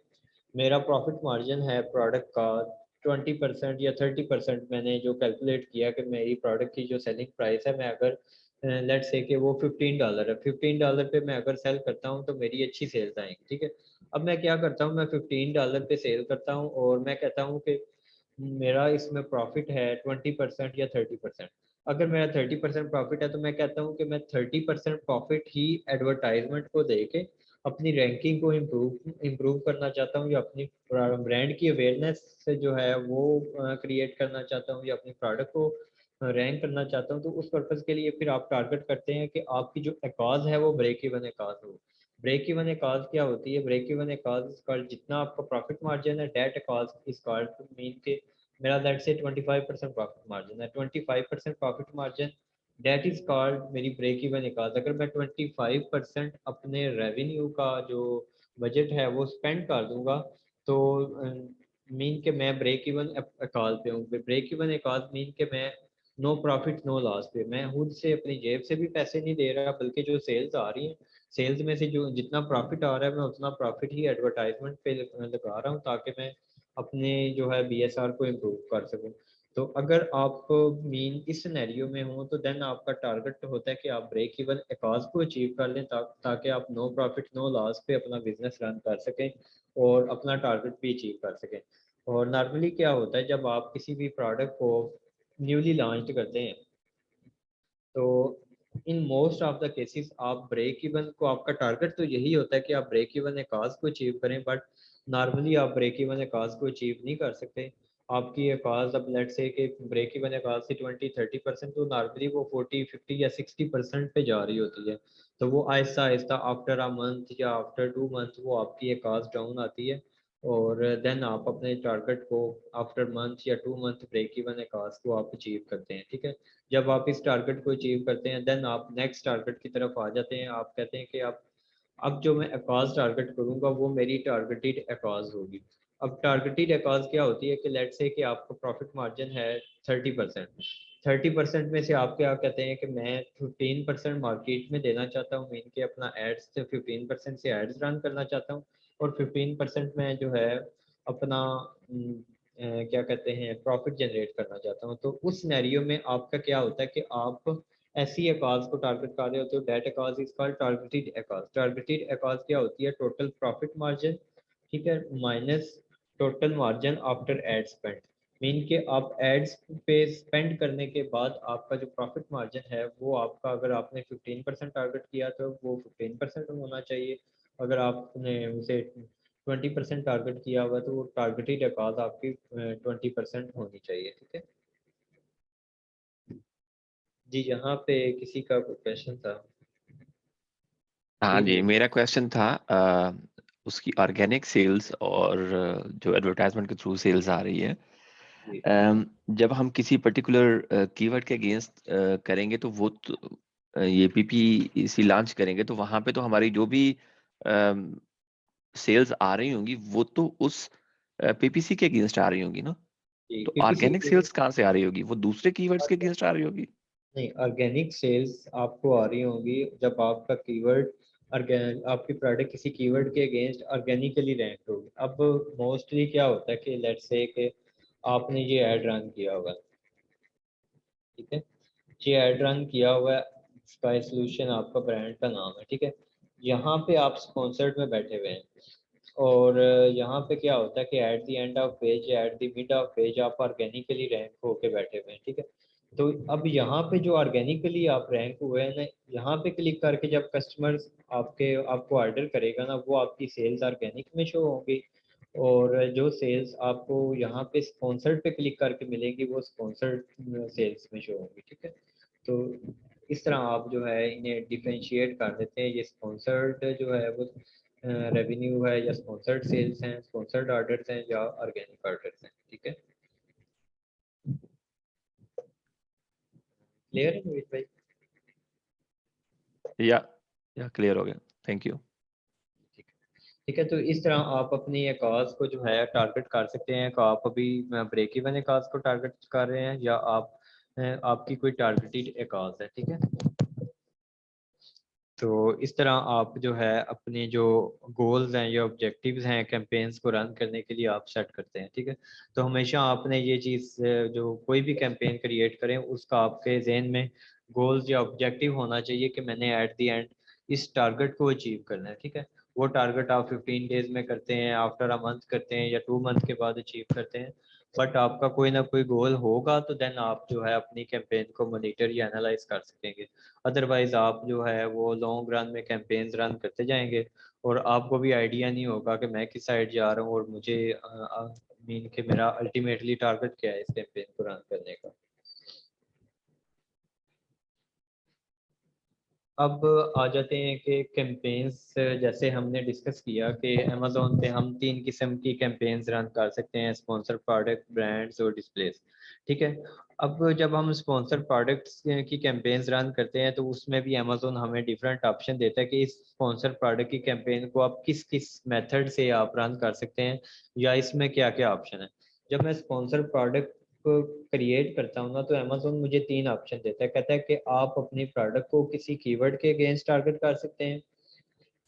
मेरा प्रॉफिट मार्जिन है प्रोडक्ट का 20% या 30%, मैंने जो कैलकुलेट किया कि मेरी प्रोडक्ट की जो सेलिंग प्राइस है, मैं अगर लेट्स से कि वो $15 है, $15 पे मैं अगर सेल करता हूँ तो मेरी अच्छी सेल्स आएंगी, ठीक है। अब मैं क्या करता हूँ, मैं $15 पे सेल करता हूँ और मैं कहता हूँ कि मेरा इसमें प्रॉफिट है 20% या 30%। अगर मेरा 30% प्रॉफिट है तो मैं कहता हूँ कि मैं 30% प्रॉफिट ही एडवर्टाइजमेंट को दे के अपनी रैंकिंग को इम्प्रूव करना चाहता हूँ, या अपनी ब्रांड की अवेयरनेस से जो है वो क्रिएट करना चाहता हूँ, या अपनी प्रोडक्ट को रैंक करना चाहता हूँ। तो उस पर्पज़ के लिए फिर आप टारगेट करते हैं कि आपकी जो एकाज है वो ब्रेक इवन एकाज हो। ब्रेक इवन एकाज क्या होती है? ब्रेक इवन एकाज कॉल्ड जितना आपका प्रॉफिट मार्जिन है, that ACoS is called mean के मेरा दैट से 25% प्रॉफिट मार्जिन है, 25% profit margin that is called मेरी ब्रेक इवन एकाज। अगर मैं 25% अपने रेवेन्यू का जो बजट है वो स्पेंड कर दूंगा तो मीन के मैं ब्रेक इवन एकाज पे हूँ। ब्रेक इवन एकाज मीन के मैं नो प्रॉफिट नो लॉस पे, मैं खुद से अपनी जेब से भी पैसे नहीं दे रहा, बल्कि जो सेल्स आ रही हैं, सेल्स में से जो जितना प्रॉफिट आ रहा है मैं उतना प्रॉफिट ही एडवर्टाइजमेंट पे लगा रहा हूँ, ताकि मैं अपने जो है बीएसआर को इम्प्रूव कर सकूँ। तो अगर आप मीन इस सिनेरियो में हो तो देन आपका टारगेट होता है कि आप ब्रेक इवन एकाज को अचीव कर लें, ताकि आप नो प्रॉफिट नो लॉस पे अपना बिजनेस रन कर सकें और अपना टारगेट भी अचीव कर सकें। और नॉर्मली क्या होता है, जब आप किसी भी प्रोडक्ट को न्यूली लॉन्च करते हैं तो in most of the cases आप ब्रेक इवन को, आपका टारगेट तो यही होता है कि आप ब्रेक इवन एकाज को अचीव करें, बट नॉर्मली आप ब्रेक इवन एकाज को अचीव नहीं कर सकते। आपकी एकाज अब लेट से कि ब्रेक इवन एकाज से 20-30%, तो नॉर्मली वो 40-50 या 60% पे जा रही होती है। तो वो Aahista Aahista after a month या आफ्टर 2 मंथ वो आपकी एकाज डाउन आती है, और देन आप अपने टारगेट को आफ्टर मंथ या 2 मंथ ब्रेक इवन एकाज को आप अचीव करते हैं, ठीक है। जब आप इस टारगेट को अचीव करते हैं देन आप नेक्स्ट टारगेट की तरफ आ जाते हैं। आप कहते हैं कि आप अब जो मैं एकाज टारगेट करूंगा वो मेरी टारगेटेड एकाज होगी। अब टारगेटेड एकाज क्या होती है कि लेट्स से कि आपका प्रॉफिट मार्जिन है 30%। 30% में से आप क्या कहते हैं कि मैं 15% मार्केट में देना चाहता हूँ, मीन के अपना एड्स से 15% से एड्स रन करना चाहता हूँ, और 15% में जो है अपना क्या कहते हैं प्रॉफिट जनरेट करना चाहता हूँ। तो उस सिनेरियो में आपका क्या होता है कि आप ऐसी एकाज को टारगेट कर रहे होते हो। That ACoS is called targeted ACoS. Targeted ACoS क्या होती है? टोटल प्रॉफिट मार्जिन, ठीक है, minus total margin after ad spend. Mean के आप एड्स पे स्पेंड करने के बाद आपका जो प्रॉफिट मार्जिन है वो आपका, अगर आपने 15% टारगेट किया तो वो 15% होना चाहिए। अगर आपने उसे 20% टारगेट किया हुआ तो वो टारगेटेड एकाज आपकी 20% होनी चाहिए, ठीक है जी। यहाँ पे किसी का कोई क्वेश्चन था? हाँ जी जी, मेरा क्वेश्चन था उसकी ऑर्गेनिक सेल्स और जो एडवर्टाइजमेंट के थ्रू सेल्स आ रही है, जी जब हम किसी पर्टिकुलर कीवर्ड के अगेंस्ट करेंगे तो वो ये पीपीसी लॉन्च करेंगे तो वहां पे तो हमारी जो भी सेल्स आ रही होंगी वो तो उस पीपीसी के अगेंस्ट आ रही होंगी ना। जी तो पीपीसी ऑर्गेनिक सेल्स कहाँ से आ रही होगी? वो दूसरे कीवर्ड्स के अगेंस्ट आ रही होगी? नहीं, ऑर्गेनिक सेल्स आपको आ रही होंगी जब आपका कीवर्ड आपकी प्रोडक्ट किसी कीवर्ड के अगेंस्ट ऑर्गेनिकली रैंक होगी। अब मोस्टली क्या होता है कि लेट्स से कि आपने ये ऐड रन किया होगा, ठीक है, ये ऐड रन किया हुआ है, स्काई सॉल्यूशन आपका ब्रांड का नाम है, ठीक है। यहाँ पे आप स्पॉन्सर्ड में बैठे हुए हैं, और यहाँ पे क्या होता है कि at the end of page या at the mid of page आप ऑर्गेनिकली रैंक होके बैठे हुए हैं, ठीक है। तो अब यहाँ पे जो ऑर्गेनिकली आप रैंक हुए हैं ना, यहाँ पे क्लिक करके जब कस्टमर्स आपको ऑर्डर करेगा ना, वो आपकी सेल्स ऑर्गेनिक में शो होंगी, और जो सेल्स आपको यहाँ पे स्पॉन्सर्ड पे क्लिक करके मिलेंगी वो स्पॉन्सर्ड सेल्स में शो होंगी, ठीक है। तो इस तरह आप जो है इन्हें डिफरेंशिएट कर देते हैं। ये स्पॉन्सर्ड जो है वो रेवेन्यू है, या स्पॉन्सर्ड सेल्स हैं, स्पॉन्सर्ड ऑर्डर्स हैं, या ऑर्गेनिक ऑर्डर्स हैं, ठीक है। क्लियर है नवीद भाई? या क्लियर हो गया, थैंक यू। ठीक है, तो इस तरह आप अपनी एकाज को जो है टारगेट कर सकते हैं कि आप अभी ब्रेक इवन एकाज को टारगेट कर रहे हैं या आप आपकी कोई टारगेटेड एकाज है। ठीक है, तो इस तरह आप जो है अपने जो गोल्स हैं या ऑब्जेक्टिव्स हैं कैंपेन्स को रन करने के लिए आप सेट करते हैं। ठीक है, तो हमेशा आपने ये चीज़ जो कोई भी कैंपेन क्रिएट करें उसका आपके जहन में गोल्स या ऑब्जेक्टिव होना चाहिए कि मैंने एट द एंड इस टारगेट को अचीव करना है। ठीक है, वो टारगेट आप 15 डेज में करते हैं, आफ्टर अ मंथ करते हैं या 2 मंथ के बाद अचीव करते हैं, बट आपका कोई ना कोई गोल होगा तो देन आप जो है अपनी कैंपेन को मॉनिटर या एनालाइज कर सकेंगे। अदरवाइज आप जो है वो लॉन्ग रन में कैंपेन्स रन करते जाएंगे और आपको भी आइडिया नहीं होगा कि मैं किस साइड जा रहा हूँ और मुझे मीन कि मेरा अल्टीमेटली टारगेट क्या है इस कैंपेन को रन करने का। अब आ जाते हैं कि कैंपेन्स, जैसे हमने डिस्कस किया कि अमेज़ोन पे हम 3 किस्म की कैंपेन्स रन कर सकते हैं, स्पॉन्सर प्रोडक्ट, ब्रांड्स और डिस्प्लेस। ठीक है, अब जब हम स्पॉन्सर प्रोडक्ट्स की कैंपेन्स रन करते हैं तो उसमें भी अमेज़ोन हमें डिफरेंट ऑप्शन देता है कि इस स्पॉन्सर प्रोडक्ट की कैंपेन को आप किस किस मेथड से आप रन कर सकते हैं या इसमें क्या क्या ऑप्शन है। जब मैं स्पॉन्सर प्रोडक्ट को क्रिएट करता हूँ ना तो अमेज़ोन मुझे 3 ऑप्शन देता है। कहता है कि आप अपनी प्रोडक्ट को किसी कीवर्ड के अगेंस्ट टारगेट कर सकते हैं,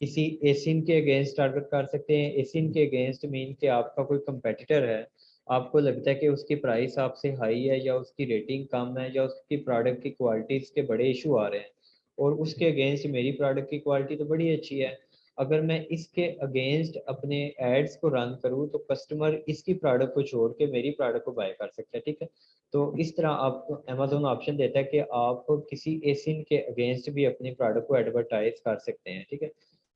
किसी एसिन के अगेंस्ट टारगेट कर सकते हैं। एसिन के अगेंस्ट मीन कि आपका कोई कंपेटिटर है, आपको लगता है कि उसकी प्राइस आपसे हाई है या उसकी रेटिंग कम है या उसकी प्रोडक्ट की क्वालिटीज के बड़े इशू आ रहे हैं और उसके अगेंस्ट मेरी प्रोडक्ट की क्वालिटी तो बड़ी अच्छी है, अगर मैं इसके अगेंस्ट अपने एड्स को रन करूँ तो कस्टमर इसकी प्रोडक्ट को छोड़ के मेरी प्रोडक्ट को बाय कर सकता है। ठीक है, तो इस तरह आपको अमेज़ोन ऑप्शन देता है कि आप किसी एसिन के अगेंस्ट भी अपनी प्रोडक्ट को एडवर्टाइज कर सकते हैं। ठीक है,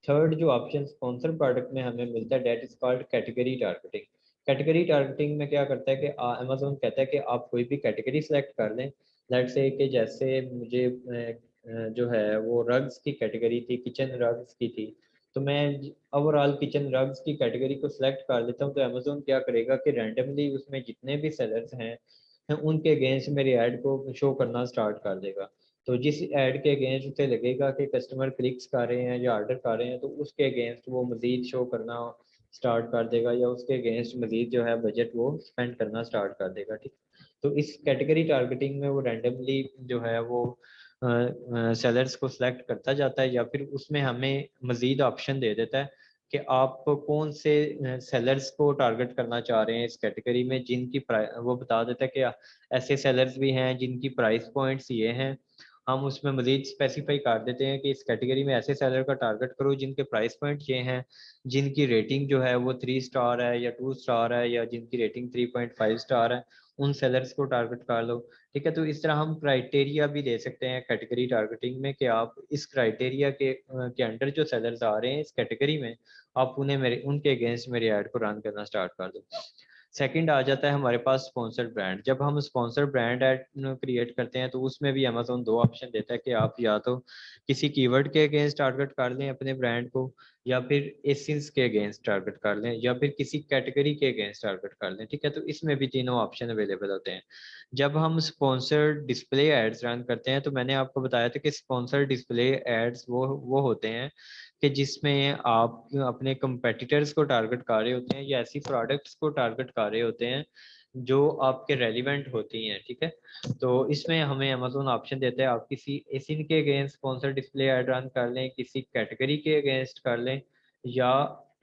थर्ड जो ऑप्शन स्पॉन्सर प्रोडक्ट में हमें मिलता है that is called category targeting. Category targeting में क्या करता है कि अमेज़ोन कहता है कि आप कोई भी कैटेगरी सेलेक्ट कर लें। लेट्स से कि जैसे मुझे जो है वो रग्स की कैटेगरी थी, किचन रग्स की थी, तो मैं ओवरऑल किचन रग्स की कैटेगरी को सिलेक्ट कर लेता हूँ तो अमेज़ोन क्या करेगा कि रैंडमली उसमें जितने भी सेलर्स हैं उनके अगेंस्ट मेरे ऐड को शो करना स्टार्ट कर देगा। तो जिस ऐड के अगेंस्ट उसे लगेगा कि कस्टमर क्लिक्स कर रहे हैं या ऑर्डर कर रहे हैं तो उसके अगेंस्ट वो मज़ीद शो करना स्टार्ट कर देगा या उसके अगेंस्ट मज़ीद जो है बजट वो स्पेंड करना स्टार्ट कर देगा। ठीक, तो इस कैटेगरी टारगेटिंग में वो रैंडमली जो है वो सेलर्स को सिलेक्ट करता जाता है या फिर उसमें हमें मज़ीद ऑप्शन दे देता है कि आप कौन से सेलर्स को टारगेट करना चाह रहे हैं इस कैटेगरी में, जिनकी वो बता देता है कि ऐसे सेलर्स भी हैं जिनकी प्राइस पॉइंट्स ये हैं। हम उसमें मज़ीद स्पेसिफाई कर देते हैं कि इस कैटेगरी में ऐसे सेलर का टारगेट करो जिनके प्राइस पॉइंट ये हैं, जिनकी रेटिंग जो है वो 3 स्टार है या 2 स्टार है या जिनकी रेटिंग 3.5 स्टार है, उन सेलर्स को टारगेट कर लो। ठीक है, तो इस तरह हम क्राइटेरिया भी दे सकते हैं कैटेगरी टारगेटिंग में कि आप इस क्राइटेरिया के अंडर जो सेलर्स आ रहे हैं इस कैटेगरी में, आप उन्हें मेरे उनके अगेंस्ट मेरे ऐड को रन करना स्टार्ट कर दो। सेकंड आ जाता है हमारे पास स्पॉन्सर्ड ब्रांड। जब हम स्पॉन्सर्ड ब्रांड ऐड क्रिएट करते हैं तो उसमें भी अमेज़न 2 ऑप्शन देता है कि आप या तो किसी कीवर्ड के अगेंस्ट टारगेट कर लें अपने ब्रांड को, या फिर एसिंस के अगेंस्ट टारगेट कर लें, या फिर किसी कैटेगरी के अगेंस्ट टारगेट कर लें। ठीक है, तो इसमें भी तीनों ऑप्शन अवेलेबल होते हैं। जब हम स्पॉन्सर्ड डिस्प्ले एड्स रन करते हैं तो मैंने आपको बताया था कि स्पॉन्सर्ड डिस्प्ले एड्स वो होते हैं कि जिसमें आप अपने कंपेटिटर्स को टारगेट कर रहे होते हैं या ऐसी प्रोडक्ट्स को टारगेट कर रहे होते हैं जो आपके रेलिवेंट होती हैं। ठीक है, तो इसमें हमें अमेज़न ऑप्शन देता है आप किसी एसिन के against sponsor display ad run कर लें, किसी कैटेगरी के अगेंस्ट कर लें, या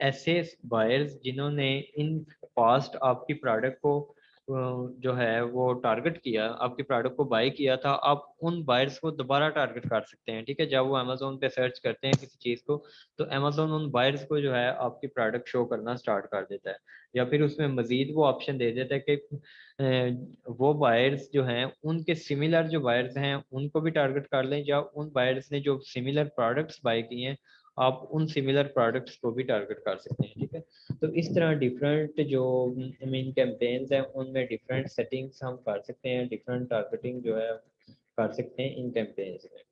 ऐसे बायर्स जिन्होंने इन पास्ट आपकी प्रोडक्ट को जो है वो टारगेट किया, आपकी प्रोडक्ट को बाय किया था, आप उन बायर्स को दोबारा टारगेट कर सकते हैं। ठीक है, जब वो अमेज़न पे सर्च करते हैं किसी चीज़ को तो अमेज़न उन बायर्स को जो है आपकी प्रोडक्ट शो करना स्टार्ट कर देता है, या फिर उसमें मज़ीद वो ऑप्शन दे देता है कि वो बायर्स जो हैं उनके सिमिलर जो बायर्स हैं उनको भी टारगेट कर लें, या उन बायर्स ने जो सिमिलर प्रोडक्ट्स बाय किए हैं आप उन सिमिलर प्रोडक्ट्स को भी टारगेट कर सकते हैं। ठीक है, तो इस तरह डिफरेंट जो मीन कैंपेन्स हैं उनमें डिफरेंट सेटिंग्स हम कर सकते हैं, डिफरेंट टारगेटिंग जो है कर सकते हैं इन कैंपेन्स में।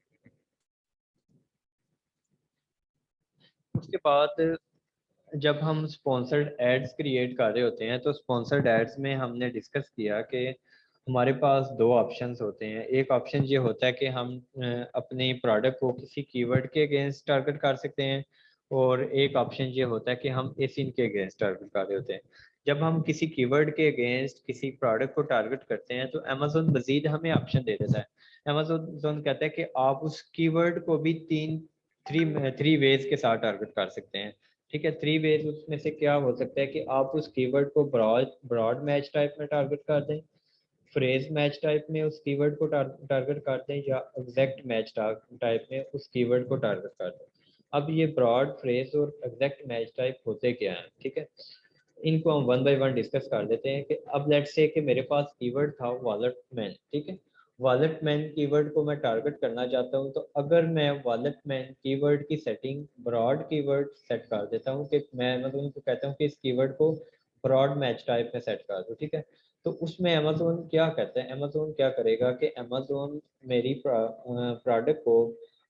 उसके बाद जब हम स्पॉन्सर्ड एड्स क्रिएट कर रहे होते हैं तो स्पॉन्सर्ड एड्स में हमने डिस्कस किया कि हमारे पास दो ऑप्शंस होते हैं। एक ऑप्शन ये होता है कि हम अपनी प्रोडक्ट को किसी कीवर्ड के अगेंस्ट टारगेट कर सकते हैं, और एक ऑप्शन ये होता है कि हम एसिन के अगेंस्ट टारगेट कर रहे होते हैं। जब हम किसी कीवर्ड के अगेंस्ट किसी प्रोडक्ट को टारगेट करते हैं तो अमेजोन मजीद हमें ऑप्शन दे देता है। अमेजोन कहता है कि आप उस कीवर्ड को भी थ्री वेज के साथ टारगेट कर सकते हैं। ठीक है, थ्री वेज उसमें से क्या हो सकता है कि आप उस कीवर्ड को ब्रॉड मैच टाइप में टारगेट कर दें, फ्रेज मैच टाइप में उस कीवर्ड को टारगेट करते हैं, या एग्जैक्ट मैच टाइप में उस कीवर्ड को टारगेट करते हैं। अब ये ब्रॉड, फ्रेज और एग्जैक्ट मैच टाइप होते क्या हैं, ठीक है, इनको हम वन बाय वन डिस्कस कर लेते हैं। कि अब लेट्स से कि मेरे पास कीवर्ड था वॉलेट मैन, ठीक है, वॉलेट मैन कीवर्ड को मैं टारगेट करना चाहता हूं, तो अगर मैं वॉलेट मैन कीवर्ड की सेटिंग ब्रॉड कीवर्ड सेट कर देता हूं, कि मैं मतलब उनको कहता हूं कि इस कीवर्ड को ब्रॉड मैच टाइप में सेट कर दो, ठीक है, तो उसमें अमेजोन क्या कहते हैं, अमेजोन क्या करेगा कि अमेजोन मेरी प्रोडक्ट को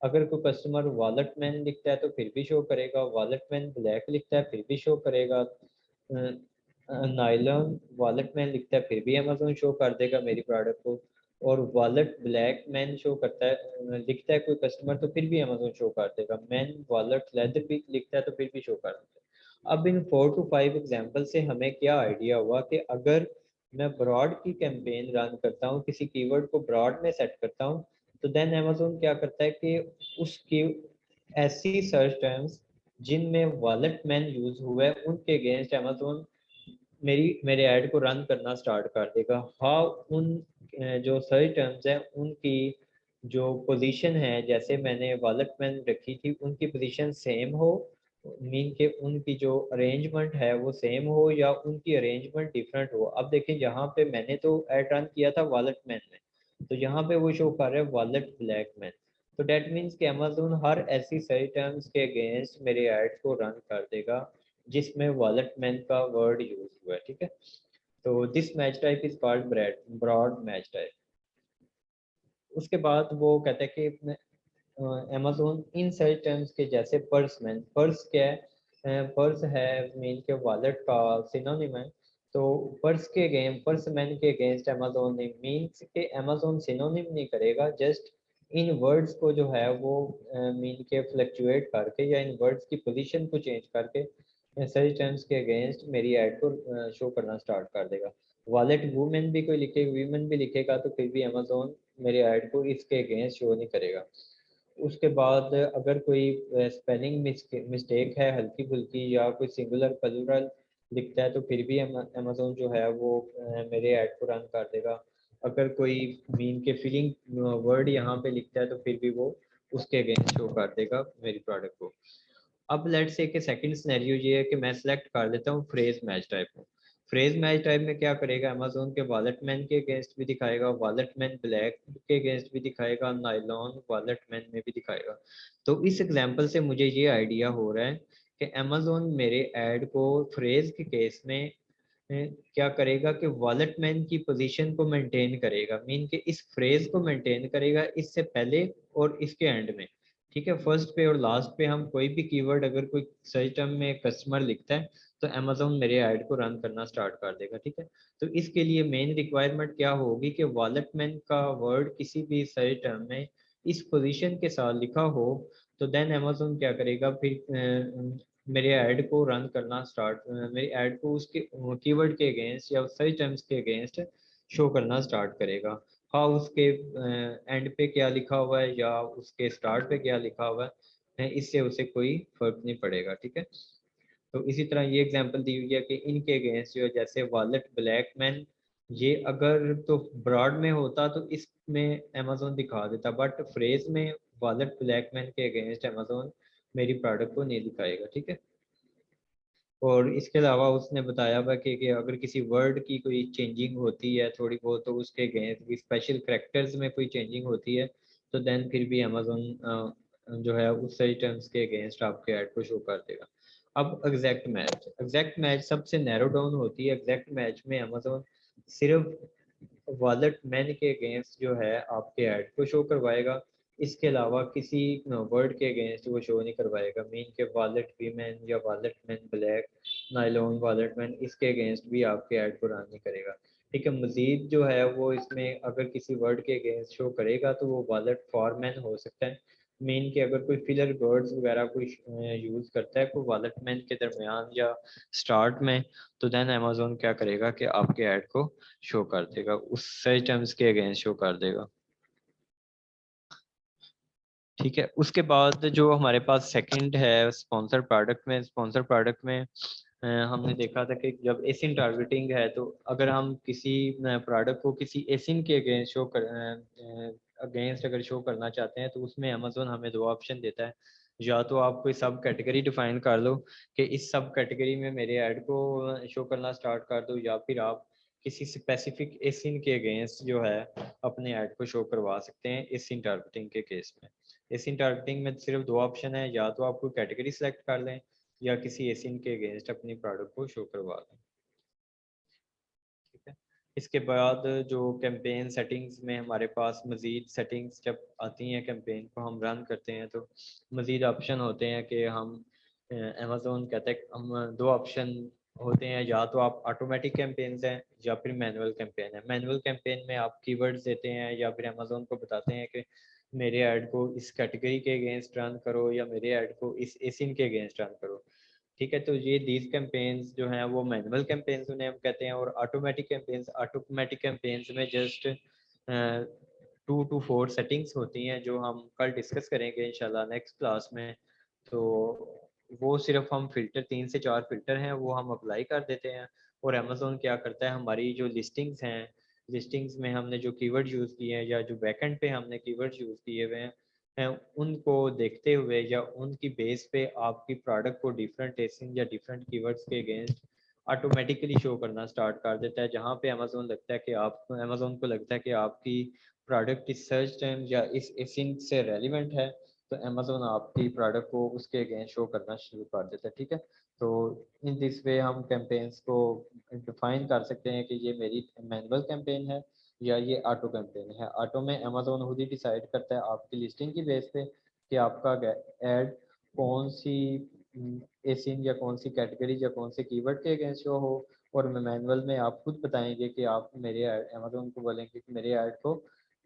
अगर कोई कस्टमर वॉलेट मैन लिखता है तो फिर भी शो करेगा, वॉलेट मैन ब्लैक लिखता है फिर भी शो करेगा, नायलॉन वॉलेट मैन लिखता है फिर भी अमेजोन शो कर देगा मेरी प्रोडक्ट को, और वॉलेट ब्लैक मैन शो करता है लिखता है कोई कस्टमर तो फिर भी अमेजोन शो कर देगा, मैन वॉलेट लेदर भी लिखता है तो फिर भी शो कर देगा। अब इन 4 to 5 एग्जाम्पल से हमें क्या आइडिया हुआ कि अगर मैं ब्रॉड की कैंपेन रन करता हूँ, किसी कीवर्ड को ब्रॉड में सेट करता हूँ, तो देन अमेजोन क्या करता है कि उसकी ऐसी सर्च टर्म्स जिनमें वॉलेट मैन यूज हुआ है उनके अगेंस्ट अमेजोन मेरे ऐड को रन करना स्टार्ट कर देगा। हाँ, उन जो सर्च टर्म्स हैं उनकी जो पोजीशन है, जैसे मैंने वॉलेट मैन रखी थी उनकी पोजीशन सेम हो, मीन के उनकी जो अरेंजमेंट है वो सेम हो या उनकी अरेंजमेंट डिफरेंट हो। अब देखिए यहाँ पे मैंने तो ऐड रन किया था वॉलेट मैन में, तो यहाँ पे वो शो कर रहा है वॉलेट ब्लैक मैन, तो डेट मीन्स कि अमेजोन हर ऐसी सही टर्म्स के अगेंस्ट मेरे ऐड को रन कर देगा जिसमें वॉलेट मैन का वर्ड यूज हुआ है, ठीक है। तो this match type is called broad match type. उसके बाद वो कहते हैं कि अमेजोन इन सही टर्म्स के जैसे पर्स मैन, पर्स क्या है, पर्स है मीन के वॉलेट का सिनोनिम है, तो पर्स के गेम पर्स मैन के अगेंस्ट अमेजोन ने मीन्स के अमेजोन सिनोनिम नहीं करेगा, जस्ट इन वर्ड्स को जो है वो मीन के फ्लक्चुएट करके या इन वर्ड्स की पोजीशन को चेंज करके सही टर्म्स के अगेंस्ट मेरी ऐड को शो करना स्टार्ट कर देगा। वॉलेट वुमेन भी कोई लिखे वीमेन भी लिखेगा तो फिर भी अमेजोन मेरे ऐड को इसके अगेंस्ट शो नहीं करेगा। उसके बाद अगर कोई स्पेलिंग मिस्टेक है हल्की फुल्की या कोई सिंगुलर प्लूरल लिखता है तो फिर भी अमेजोन जो है वो मेरे ऐड को रन कर देगा। अगर कोई मीन के फीलिंग वर्ड यहाँ पे लिखता है तो फिर भी वो उसके अगेंस्ट शो कर देगा मेरी प्रोडक्ट को। अब लेट्स से कि सेकंड सिनेरियो ये है कि मैं सेलेक्ट कर लेता हूँ फ्रेज मैच टाइप को। फ्रेज मैच टाइप में क्या करेगा, अमेजोन के वॉलेट मैन के अगेंस्ट भी दिखाएगा, वॉलेट मैन ब्लैक के अगेंस्ट भी दिखाएगा, नायलॉन वॉलेट मैन में भी दिखाएगा। तो इस एग्जांपल से मुझे ये आइडिया हो रहा है कि अमेजोन मेरे ऐड को फ्रेज के केस में क्या करेगा कि वॉलेट मैन की पोजीशन को मेंटेन करेगा, मीन के इस फ्रेज को मेंटेन करेगा इससे पहले और इसके एंड में, ठीक है। फर्स्ट पे और लास्ट पे हम कोई भी कीवर्ड अगर कोई सर्च टर्म में कस्टमर लिखता है तो अमेजोन मेरे ऐड को रन करना स्टार्ट कर देगा, ठीक है। तो इसके लिए मेन रिक्वायरमेंट क्या होगी कि वॉलेट मैन का वर्ड किसी भी सर्च टर्म में इस पोजीशन के साथ लिखा हो, तो देन अमेजोन क्या करेगा फिर मेरे ऐड को रन करना स्टार्ट मेरे ऐड को उसके कीवर्ड के अगेंस्ट या सर्च टर्म्स के अगेंस्ट शो करना स्टार्ट करेगा। हाँ, उसके एंड पे क्या लिखा हुआ है या उसके स्टार्ट पे क्या लिखा हुआ है इससे उसे कोई फर्क नहीं पड़ेगा, ठीक है। तो इसी तरह ये एग्जांपल दी हुई है कि इनके अगेंस्ट जो है जैसे वॉलेट ब्लैक मैन, ये अगर तो ब्रॉड में होता तो इसमें अमेजोन दिखा देता, बट फ्रेज में वॉलेट ब्लैक मैन के अगेंस्ट अमेजोन मेरी प्रोडक्ट को नहीं दिखाएगा, ठीक है। और इसके अलावा उसने बताया हुआ कि अगर किसी वर्ड की कोई चेंजिंग होती है थोड़ी बहुत तो उसके अगेंस्ट स्पेशल करेक्टर्स में कोई चेंजिंग होती है तो देन फिर भी अमेजोन जो है उस सही टर्म्स के अगेंस्ट आपके ऐड को शो कर देगा। अब एग्जैक्ट मैच सबसे नैरो डाउन होती है। एग्जैक्ट मैच में अमेजोन सिर्फ वॉलेट मैन के अगेंस्ट जो है आपके ऐड को शो करवाएगा, इसके अलावा किसी वर्ड के अगेंस्ट वो शो नहीं करवाएगा, मीन के वॉलेट वीमेन या wallet man black, nylon wallet man इसके अगेंस्ट भी आपके ऐड को रन नहीं करेगा। ठीक है। मजीद जो है वो इसमें अगर किसी वर्ड के अगेंस्ट शो करेगा तो वो वॉलेट फॉरमैन हो सकता है। मीन कि अगर कोई फिलर वर्ड्स वगैरह कोई यूज़ करता है कोई वॉलेट मैन के दरमियान या स्टार्ट में, तो देन अमेजोन क्या करेगा कि आपके ऐड को शो कर देगा, उस सर्च टर्म्स के अगेंस्ट शो कर देगा। ठीक है। उसके बाद जो हमारे पास सेकंड है स्पॉन्सर प्रोडक्ट में, स्पॉन्सर प्रोडक्ट में हमने देखा था कि जब एसिन टारगेटिंग है तो अगर हम किसी प्रोडक्ट को किसी एसिन के अगेंस्ट शो कर अगेंस्ट अगर शो करना चाहते हैं तो उसमें अमेजोन हमें दो ऑप्शन देता है। या तो आप कोई सब कैटेगरी डिफाइन कर लो कि इस सब कैटेगरी में मेरे ऐड को शो करना स्टार्ट कर दो, या फिर आप किसी स्पेसिफिक एसिन के अगेंस्ट जो है अपने ऐड को शो करवा सकते हैं एसिन टारगेटिंग के केस में। एसिन टारगेटिंग में सिर्फ दो ऑप्शन है, या तो आप कोई कैटेगरी सेलेक्ट कर लें या किसी एसिन के अगेंस्ट अपनी प्रोडक्ट को शो करवा दें। ठीक है। इसके बाद जो कैंपेन सेटिंग्स में हमारे पास मज़ीद सेटिंग्स जब आती हैं कैंपेन को हम रन करते हैं तो मज़ीद ऑप्शन होते हैं कि हम अमेज़ोन कहता है हम दो ऑप्शन होते हैं, या तो आप ऑटोमेटिक कैंपेन्स हैं या फिर मैनुअल कैंपेन है। मैनुअल कैंपेन में आप कीवर्ड्स देते हैं या फिर अमेज़ोन को बताते हैं कि मेरे ऐड को इस कैटेगरी के अगेंस्ट रन करो या मेरे ऐड को इस एसिन के अगेंस्ट रन करो। ठीक है। तो ये दीज कैंपेन्स जो हैं वो मैनुअल कैंपेन्स उन्हें हम कहते हैं, और ऑटोमेटिक कैंपेन्स में जस्ट 2 to 4 सेटिंग्स होती हैं जो हम कल डिस्कस करेंगे इंशाल्लाह नेक्स्ट क्लास में। तो वो सिर्फ हम फ़िल्टर 3 से 4 फ़िल्टर हैं वो हम अप्लाई कर देते हैं, और अमेज़ोन क्या करता है हमारी जो लिस्टिंग्स हैं, लिस्टिंग्स में हमने जो कीवर्ड यूज़ किए हैं या जो बैकएंड पे हमने कीवर्ड यूज़ किए हुए हैं उनको देखते हुए या उनकी बेस पे आपकी प्रोडक्ट को डिफरेंट एसिन या डिफरेंट कीवर्ड्स के अगेंस्ट ऑटोमेटिकली शो करना स्टार्ट कर देता है। जहाँ पे अमेज़ोन लगता है कि आप अमेज़ोन को लगता है कि आपकी प्रोडक्ट इस सर्च टर्म या इस एसिन से रेलिवेंट है तो अमेज़ोन आपकी प्रोडक्ट को उसके अगेंस्ट शो करना शुरू कर देता है। ठीक है। तो इन दिस वे हम कैंपेन्स को डिफाइन कर सकते हैं कि ये मेरी मैनुअल कैंपेन है या ये ऑटो कैंपेन है। ऑटो में अमेज़ोन खुद ही डिसाइड करता है आपकी लिस्टिंग की बेस पे कि आपका ऐड कौन सी एसिन या कौन सी कैटेगरी या कौन से कीवर्ड के अगेंस्ट शो हो, और मैनुअल में आप खुद बताएंगे कि आप मेरे अमेज़ोन को बोलेंगे कि मेरे ऐड को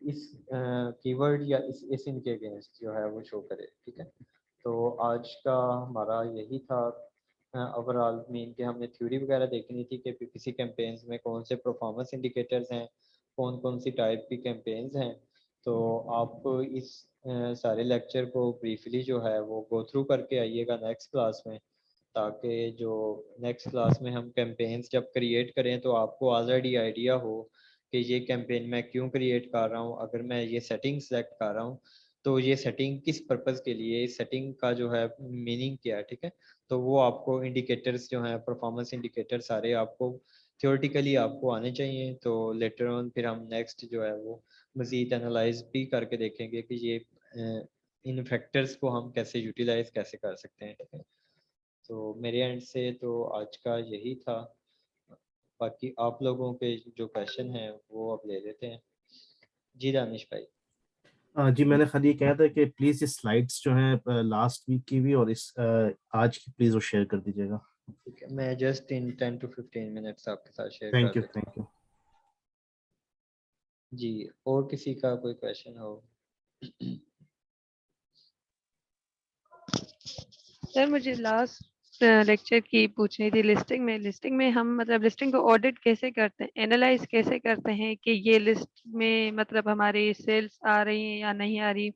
इस कीवर्ड या इस एसिन के अगेंस्ट जो है वो शो करे। ठीक है। तो आज का हमारा यही था ओवरऑल मीन कि हमने थ्योरी वगैरह देखनी थी कि किसी कैंपेन्स में कौन से परफॉर्मेंस इंडिकेटर्स हैं, कौन कौन सी टाइप की कैंपेन्स हैं। तो आप इस सारे लेक्चर को ब्रीफली जो है वो गो थ्रू करके आइएगा नेक्स्ट क्लास में, ताकि जो नेक्स्ट क्लास में हम कैंपेन्स जब क्रिएट करें तो आपको ऑलरेडी आइडिया हो कि ये कैंपेन मैं क्यों क्रिएट कर रहा हूँ, अगर मैं ये सेटिंग सेलेक्ट कर रहा हूँ तो ये सेटिंग किस पर्पज़ के लिए, इस सेटिंग का जो है मीनिंग क्या है। ठीक है। तो वो आपको इंडिकेटर्स जो हैं परफॉर्मेंस इंडिकेटर सारे आपको थियोरेटिकली आपको आने चाहिए। तो लेटर ऑन फिर हम नेक्स्ट जो है वो मज़ीद एनालाइज भी करके देखेंगे कि ये इन फैक्टर्स को हम कैसे यूटिलाइज कैसे कर सकते हैं। ठीक है। तो मेरे एंड से तो आज का यही था, बाकी आप लोगों के जो क्वेश्चन हैं वो अब ले लेते हैं। जी दानिश भाई। जी मैंने खाली ये कहा था कि प्लीज ये स्लाइड्स जो हैं लास्ट वीक की भी और इस आज की प्लीज वो शेयर कर दीजिएगा। ठीक है। मैं जस्ट इन 10 to 15 मिनट्स आपके साथ शेयर कर थैंक यू देता हूँ। Thank you. जी और किसी का कोई क्वेश्चन हो? सर मुझे लास्ट लेक्चर की पूछनी थी। लिस्टिंग में हम मतलब लिस्टिंग को ऑडिट कैसे करते हैं, एनालाइज कैसे करते हैं कि ये लिस्ट में मतलब हमारी सेल्स आ रही हैं या नहीं आ रही,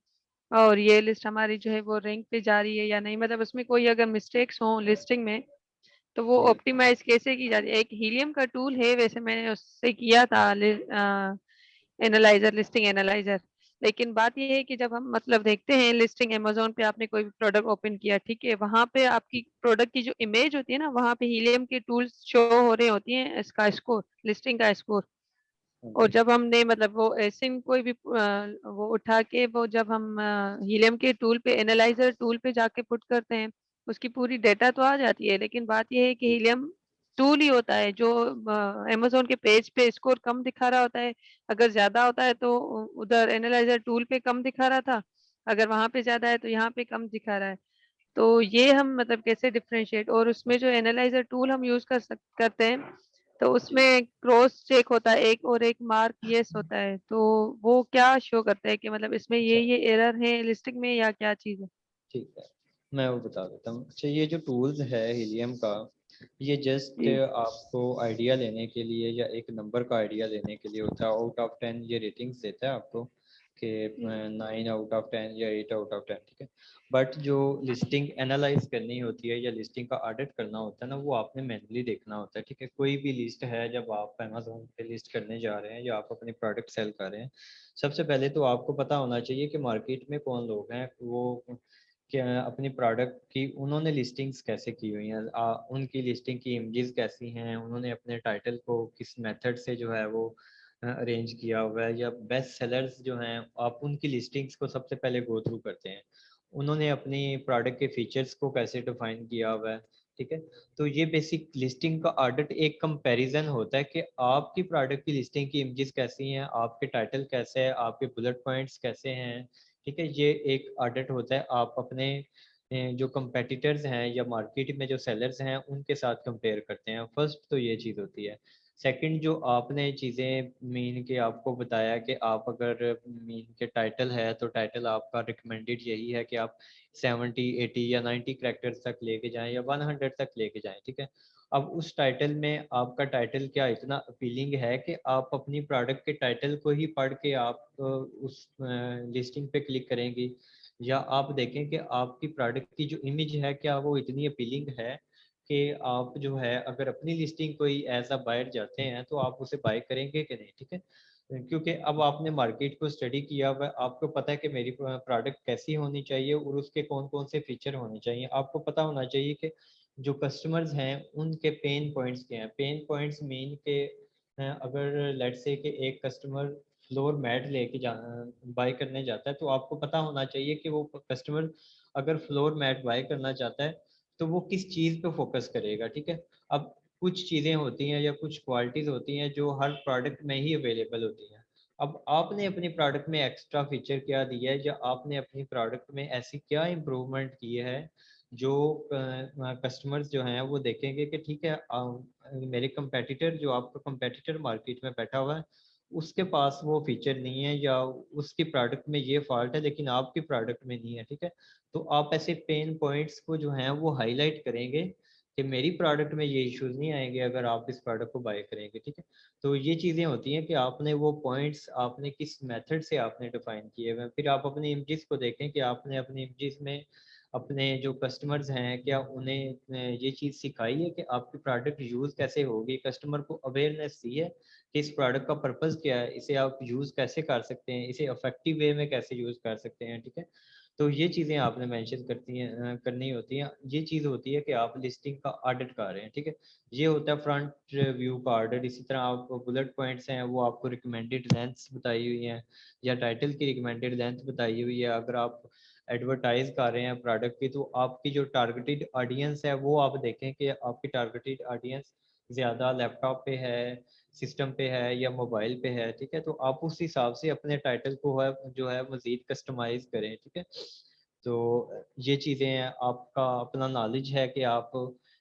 और ये लिस्ट हमारी जो है वो रैंक पे जा रही है या नहीं, मतलब उसमें कोई अगर मिस्टेक्स हो लिस्टिंग में तो वो जी ऑप्टिमाइज कैसे की जाती है। एक हीलियम का टूल है वैसे मैंने उससे किया था एनालाइजर, लिस्टिंग एनालाइजर। लेकिन बात ये है कि जब हम मतलब देखते हैं लिस्टिंग अमेजोन पे, आपने कोई भी प्रोडक्ट ओपन किया, ठीक है, वहां पे आपकी प्रोडक्ट की जो इमेज होती है ना, वहां पे हीलियम के टूल्स शो हो रहे होती हैं इसका स्कोर, लिस्टिंग का स्कोर। और जी जब हमने मतलब वो एसिन कोई भी वो उठा के वो जब हम हीलियम के टूल पे, एनालाइजर टूल पे जाके पुट करते हैं, उसकी पूरी डेटा तो आ जाती है। लेकिन बात ये है कि हीलियम टूल ही होता है जो अमेजोन के पेज पे स्कोर कम दिखा रहा होता है। अगर ज्यादा होता है तो उधर एनालाइजर टूल पे कम दिखा रहा था, अगर वहां पे ज्यादा है तो यहाँ पे कम दिखा रहा है। तो ये हम मतलब कैसे डिफरेंशिएट, और उसमें जो एनालाइजर टूल हम यूज करते हैं तो उसमें क्रॉस चेक होता है एक और एक मार्क यस होता है, तो वो क्या शो करता है कि मतलब इसमें ये एरर है लिस्टिंग में या क्या चीज़ है? ठीक है, मैं वो बता देता हूँ। अच्छा, ये जो टूल्स है हीलियम का, ये जस्ट जी आपको आइडिया लेने के लिए या एक नंबर का आइडिया लेने के लिए होता है। आउट ऑफ 10 ये रेटिंग्स देता है आपको कि 9 आउट ऑफ 10 या 8 आउट ऑफ 10, ठीक है। बट जो लिस्टिंग एनालाइज करनी होती है या लिस्टिंग का ऑडिट करना होता है ना, वो आपने मैनुअली देखना होता है, ठीक है। कोई भी लिस्ट है, जब आप अमेजोन पे लिस्ट करने जा रहे हैं या आप अपने प्रोडक्ट सेल कर रहे हैं, सबसे पहले तो आपको पता होना चाहिए कि मार्केट में कौन लोग हैं, वो क्या अपनी प्रोडक्ट की उन्होंने लिस्टिंग्स कैसे की हुई हैं, उनकी लिस्टिंग की इमेजेस कैसी हैं, उन्होंने अपने टाइटल को किस मेथड से जो है वो अरेंज किया हुआ है, या बेस्ट सेलर्स जो हैं आप उनकी लिस्टिंग्स को सबसे पहले गो थ्रू करते हैं, उन्होंने अपनी प्रोडक्ट के फीचर्स को कैसे डिफाइन किया हुआ है, ठीक है। तो ये बेसिक लिस्टिंग का ऑडिट एक कंपैरिजन होता है कि आपकी प्रोडक्ट की लिस्टिंग की इमेजेस कैसी हैं, आपके टाइटल कैसे है, आपके बुलेट पॉइंट्स कैसे हैं, ठीक है। ये एक ऑडिट होता है, आप अपने जो कंपेटिटर्स हैं या मार्केट में जो सेलर्स हैं उनके साथ कंपेयर करते हैं। फर्स्ट तो ये चीज़ होती है। सेकंड, जो आपने चीज़ें मीन के आपको बताया कि आप अगर मीन के टाइटल है तो टाइटल आपका रिकमेंडेड यही है कि आप 70 80 या 90 कैरेक्टर्स तक लेके जाएं या 100 तक लेके जाएं, ठीक है। अब उस टाइटल में आपका टाइटल क्या इतना अपीलिंग है कि आप अपनी प्रोडक्ट के टाइटल को ही पढ़ के आप उस लिस्टिंग पे क्लिक करेंगे, या आप देखें कि आपकी प्रोडक्ट की जो इमेज है क्या वो इतनी अपीलिंग है कि आप जो है अगर अपनी लिस्टिंग कोई एज अ बायर जाते हैं तो आप उसे बाय करेंगे कि नहीं, ठीक है। क्योंकि अब आपने मार्केट को स्टडी किया हुआ है, आपको पता है कि मेरी प्रोडक्ट कैसी होनी चाहिए और उसके कौन कौन से फीचर होने चाहिए। आपको पता होना चाहिए कि जो कस्टमर्स हैं उनके पेन पॉइंट्स क्या हैं। पेन पॉइंट्स मीन के अगर लेट्स से कि एक कस्टमर फ्लोर मैट लेके जा बाय करने जाता है, तो आपको पता होना चाहिए कि वो कस्टमर अगर फ्लोर मैट बाय करना चाहता है तो वो किस चीज़ पे फोकस करेगा, ठीक है। अब कुछ चीज़ें होती हैं या कुछ क्वालिटीज़ होती हैं जो हर प्रोडक्ट में ही अवेलेबल होती हैं। अब आपने अपनी प्रोडक्ट में एक्स्ट्रा फीचर क्या दिया है, या आपने अपनी प्रोडक्ट में ऐसी क्या इम्प्रूवमेंट की है जो कस्टमर्स जो हैं वो देखेंगे कि ठीक है, मेरे कंपेटिटर, जो आपका कंपेटिटर मार्केट में बैठा हुआ है, उसके पास वो फीचर नहीं है, या उसकी प्रोडक्ट में ये फॉल्ट है लेकिन आपकी प्रोडक्ट में नहीं है, ठीक है। तो आप ऐसे पेन पॉइंट्स को जो हैं वो हाईलाइट करेंगे कि मेरी प्रोडक्ट में ये इश्यूज नहीं आएंगे अगर आप इस प्रोडक्ट को बाय करेंगे, ठीक है। तो ये चीज़ें होती हैं कि आपने वो पॉइंट्स आपने किस मेथड से आपने डिफाइन किए हुए हैं। फिर आप अपनी इमेजेस को देखें कि आपने अपनी इमेजेस में अपने जो कस्टमर्स हैं क्या उन्हें ये चीज़ सिखाई है कि आपकी प्रोडक्ट यूज़ कैसे होगी, कस्टमर को अवेयरनेस दी है कि इस प्रोडक्ट का पर्पस क्या है, इसे आप यूज़ कैसे कर सकते हैं, इसे इफेक्टिव वे में कैसे यूज़ कर सकते हैं, ठीक है। तो ये चीज़ें आपने मेंशन करनी होती हैं। ये चीज़ होती है कि आप लिस्टिंग का ऑडिट कर रहे हैं, ठीक है। ये होता है फ्रंट व्यू का ऑडिट। इसी तरह आप बुलेट पॉइंट्स हैं वो आपको रिकमेंडेड लेंथ्स बताई हुई हैं, या टाइटल की रिकमेंडेड लेंथ बताई हुई है। अगर आप एडवर्टाइज कर रहे हैं प्रोडक्ट की, तो आपकी जो टारगेटेड ऑडियंस है वो आप देखें कि आपकी टारगेटेड ऑडियंस ज़्यादा लैपटॉप पे है, सिस्टम पे है या मोबाइल पे है, ठीक है। तो आप उस हिसाब से अपने टाइटल को है जो है मज़ीद कस्टमाइज करें, ठीक है। तो ये चीज़ें हैं, आपका अपना नॉलेज है कि आप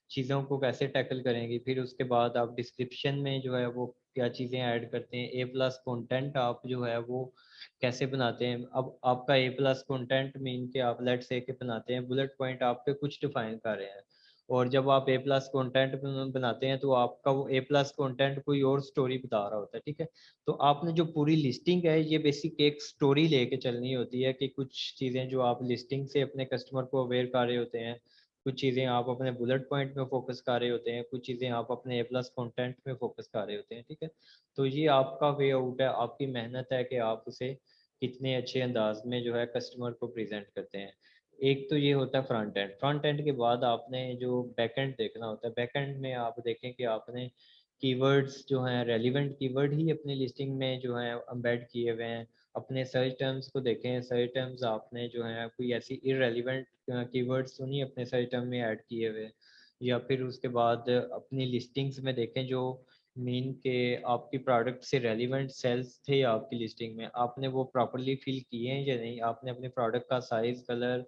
चीज़ों को कैसे टैकल करेंगे। फिर उसके बाद आप डिस्क्रिप्शन में जो है वो क्या चीज़ें ऐड करते हैं, ए प्लस कंटेंट आप जो है वो कैसे बनाते हैं। अब आपका ए प्लस कंटेंट मीन के आप लेट से के बनाते हैं, बुलेट पॉइंट आपके कुछ डिफाइन कर रहे हैं, और जब आप ए प्लस कंटेंट बनाते हैं तो आपका वो ए प्लस कंटेंट कोई और स्टोरी बता रहा होता है, ठीक है। तो आपने जो पूरी लिस्टिंग है ये बेसिक एक स्टोरी लेके चलनी होती है कि कुछ चीज़ें जो आप लिस्टिंग से अपने कस्टमर को अवेयर कर रहे होते हैं, कुछ चीज़ें आप अपने बुलेट पॉइंट में फोकस कर रहे होते हैं, कुछ चीज़ें आप अपने ए प्लस कॉन्टेंट में फोकस कर रहे होते हैं, ठीक है। तो ये आपका वे आउट है, आपकी मेहनत है कि आप उसे कितने अच्छे अंदाज में जो है कस्टमर को प्रेजेंट करते हैं। एक तो ये होता है फ्रंट एंड। फ्रंट एंड के बाद आपने जो बैक एंड देखना होता है। बैक एंड में आप देखें कि आपने कीवर्ड्स जो हैं, रेलिवेंट कीवर्ड ही अपनी लिस्टिंग में जो है एम्बेड किए हुए हैं। अपने सर्च टर्म्स को देखें, सर्च टर्म्स आपने जो है कोई ऐसी इरेलीवेंट कीवर्ड्स तो नहीं अपने सर्च टर्म में ऐड किए हुए। या फिर उसके बाद अपनी लिस्टिंग्स में देखें जो मीन के आपकी प्रोडक्ट से रेलिवेंट सेल्स थे आपकी लिस्टिंग में, आपने वो प्रॉपरली फिल किए हैं या नहीं। आपने अपने प्रोडक्ट का साइज, कलर,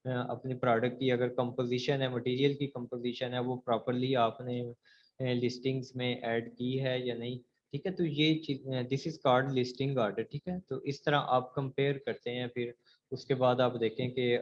अपनी प्रोडक्ट की अगर कंपोजिशन है, मटेरियल की कंपोजिशन है, वो प्रॉपरली आपने लिस्टिंग्स में ऐड की है या नहीं, ठीक है। तो ये चीज this is called listing order, ठीक है। तो इस तरह आप कंपेयर करते हैं, फिर उसके बाद आप देखें कि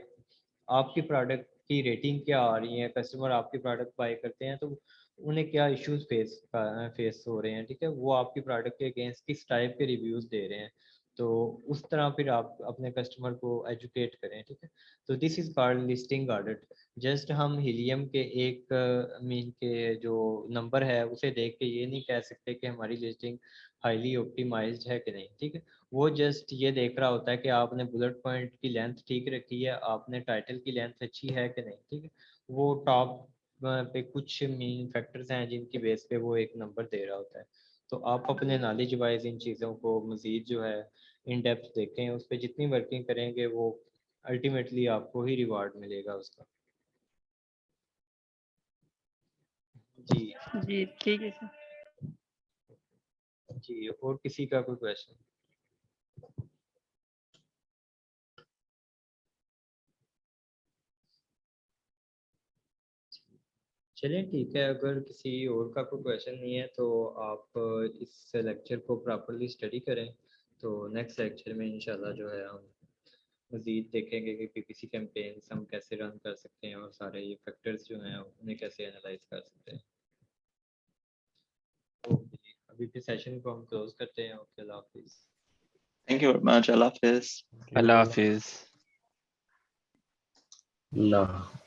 आपकी प्रोडक्ट की रेटिंग क्या आ रही है, कस्टमर आपकी प्रोडक्ट बाय करते हैं तो उन्हें क्या इश्यूज फेस हो रहे हैं, ठीक है। वो आपकी प्रोडक्ट के अगेंस्ट किस टाइप के रिव्यूज दे रहे हैं, तो उस तरह फिर आप अपने कस्टमर को एजुकेट करें, ठीक है। तो this is called listing audit. Just हम हीलियम के एक मीन के जो नंबर है उसे देख के ये नहीं कह सकते कि हमारी लिस्टिंग हाईली ऑप्टिमाइज्ड है कि नहीं, ठीक है। वो जस्ट ये देख रहा होता है कि आपने बुलेट पॉइंट की लेंथ ठीक रखी है, आपने टाइटल की लेंथ अच्छी है कि नहीं, ठीक है। वो टॉप पे कुछ मेन फैक्टर्स हैं जिनकी बेस पे वो एक नंबर दे रहा होता है। तो आप अपने नॉलेज वाइज इन चीज़ों को मज़ीद जो है इन डेप्थ देखें, उस पर जितनी वर्किंग करेंगे वो अल्टीमेटली आपको ही रिवार्ड मिलेगा उसका। जी जी ठीक है सर। जी, और किसी का कोई क्वेश्चन? चलिए ठीक है, अगर किसी और का कोई क्वेश्चन नहीं है तो आप इस लेक्चर को प्रॉपरली स्टडी करें। तो नेक्स्ट लेक्चर में इंशाल्लाह जो है हम मज़ीद देखेंगे कि पीपीसी कैंपेन्स हम कैसे रन कर सकते हैं और सारे ये फैक्टर्स जो हैं उन्हें कैसे एनालाइज कर सकते हैं। ओके, अभी फिर सेशन को हम क्लोज करते हैं। ओके, अल्लाह हाफिज़। Thank you very much. Allah Hafiz. Thank you. Allah Hafiz. Allah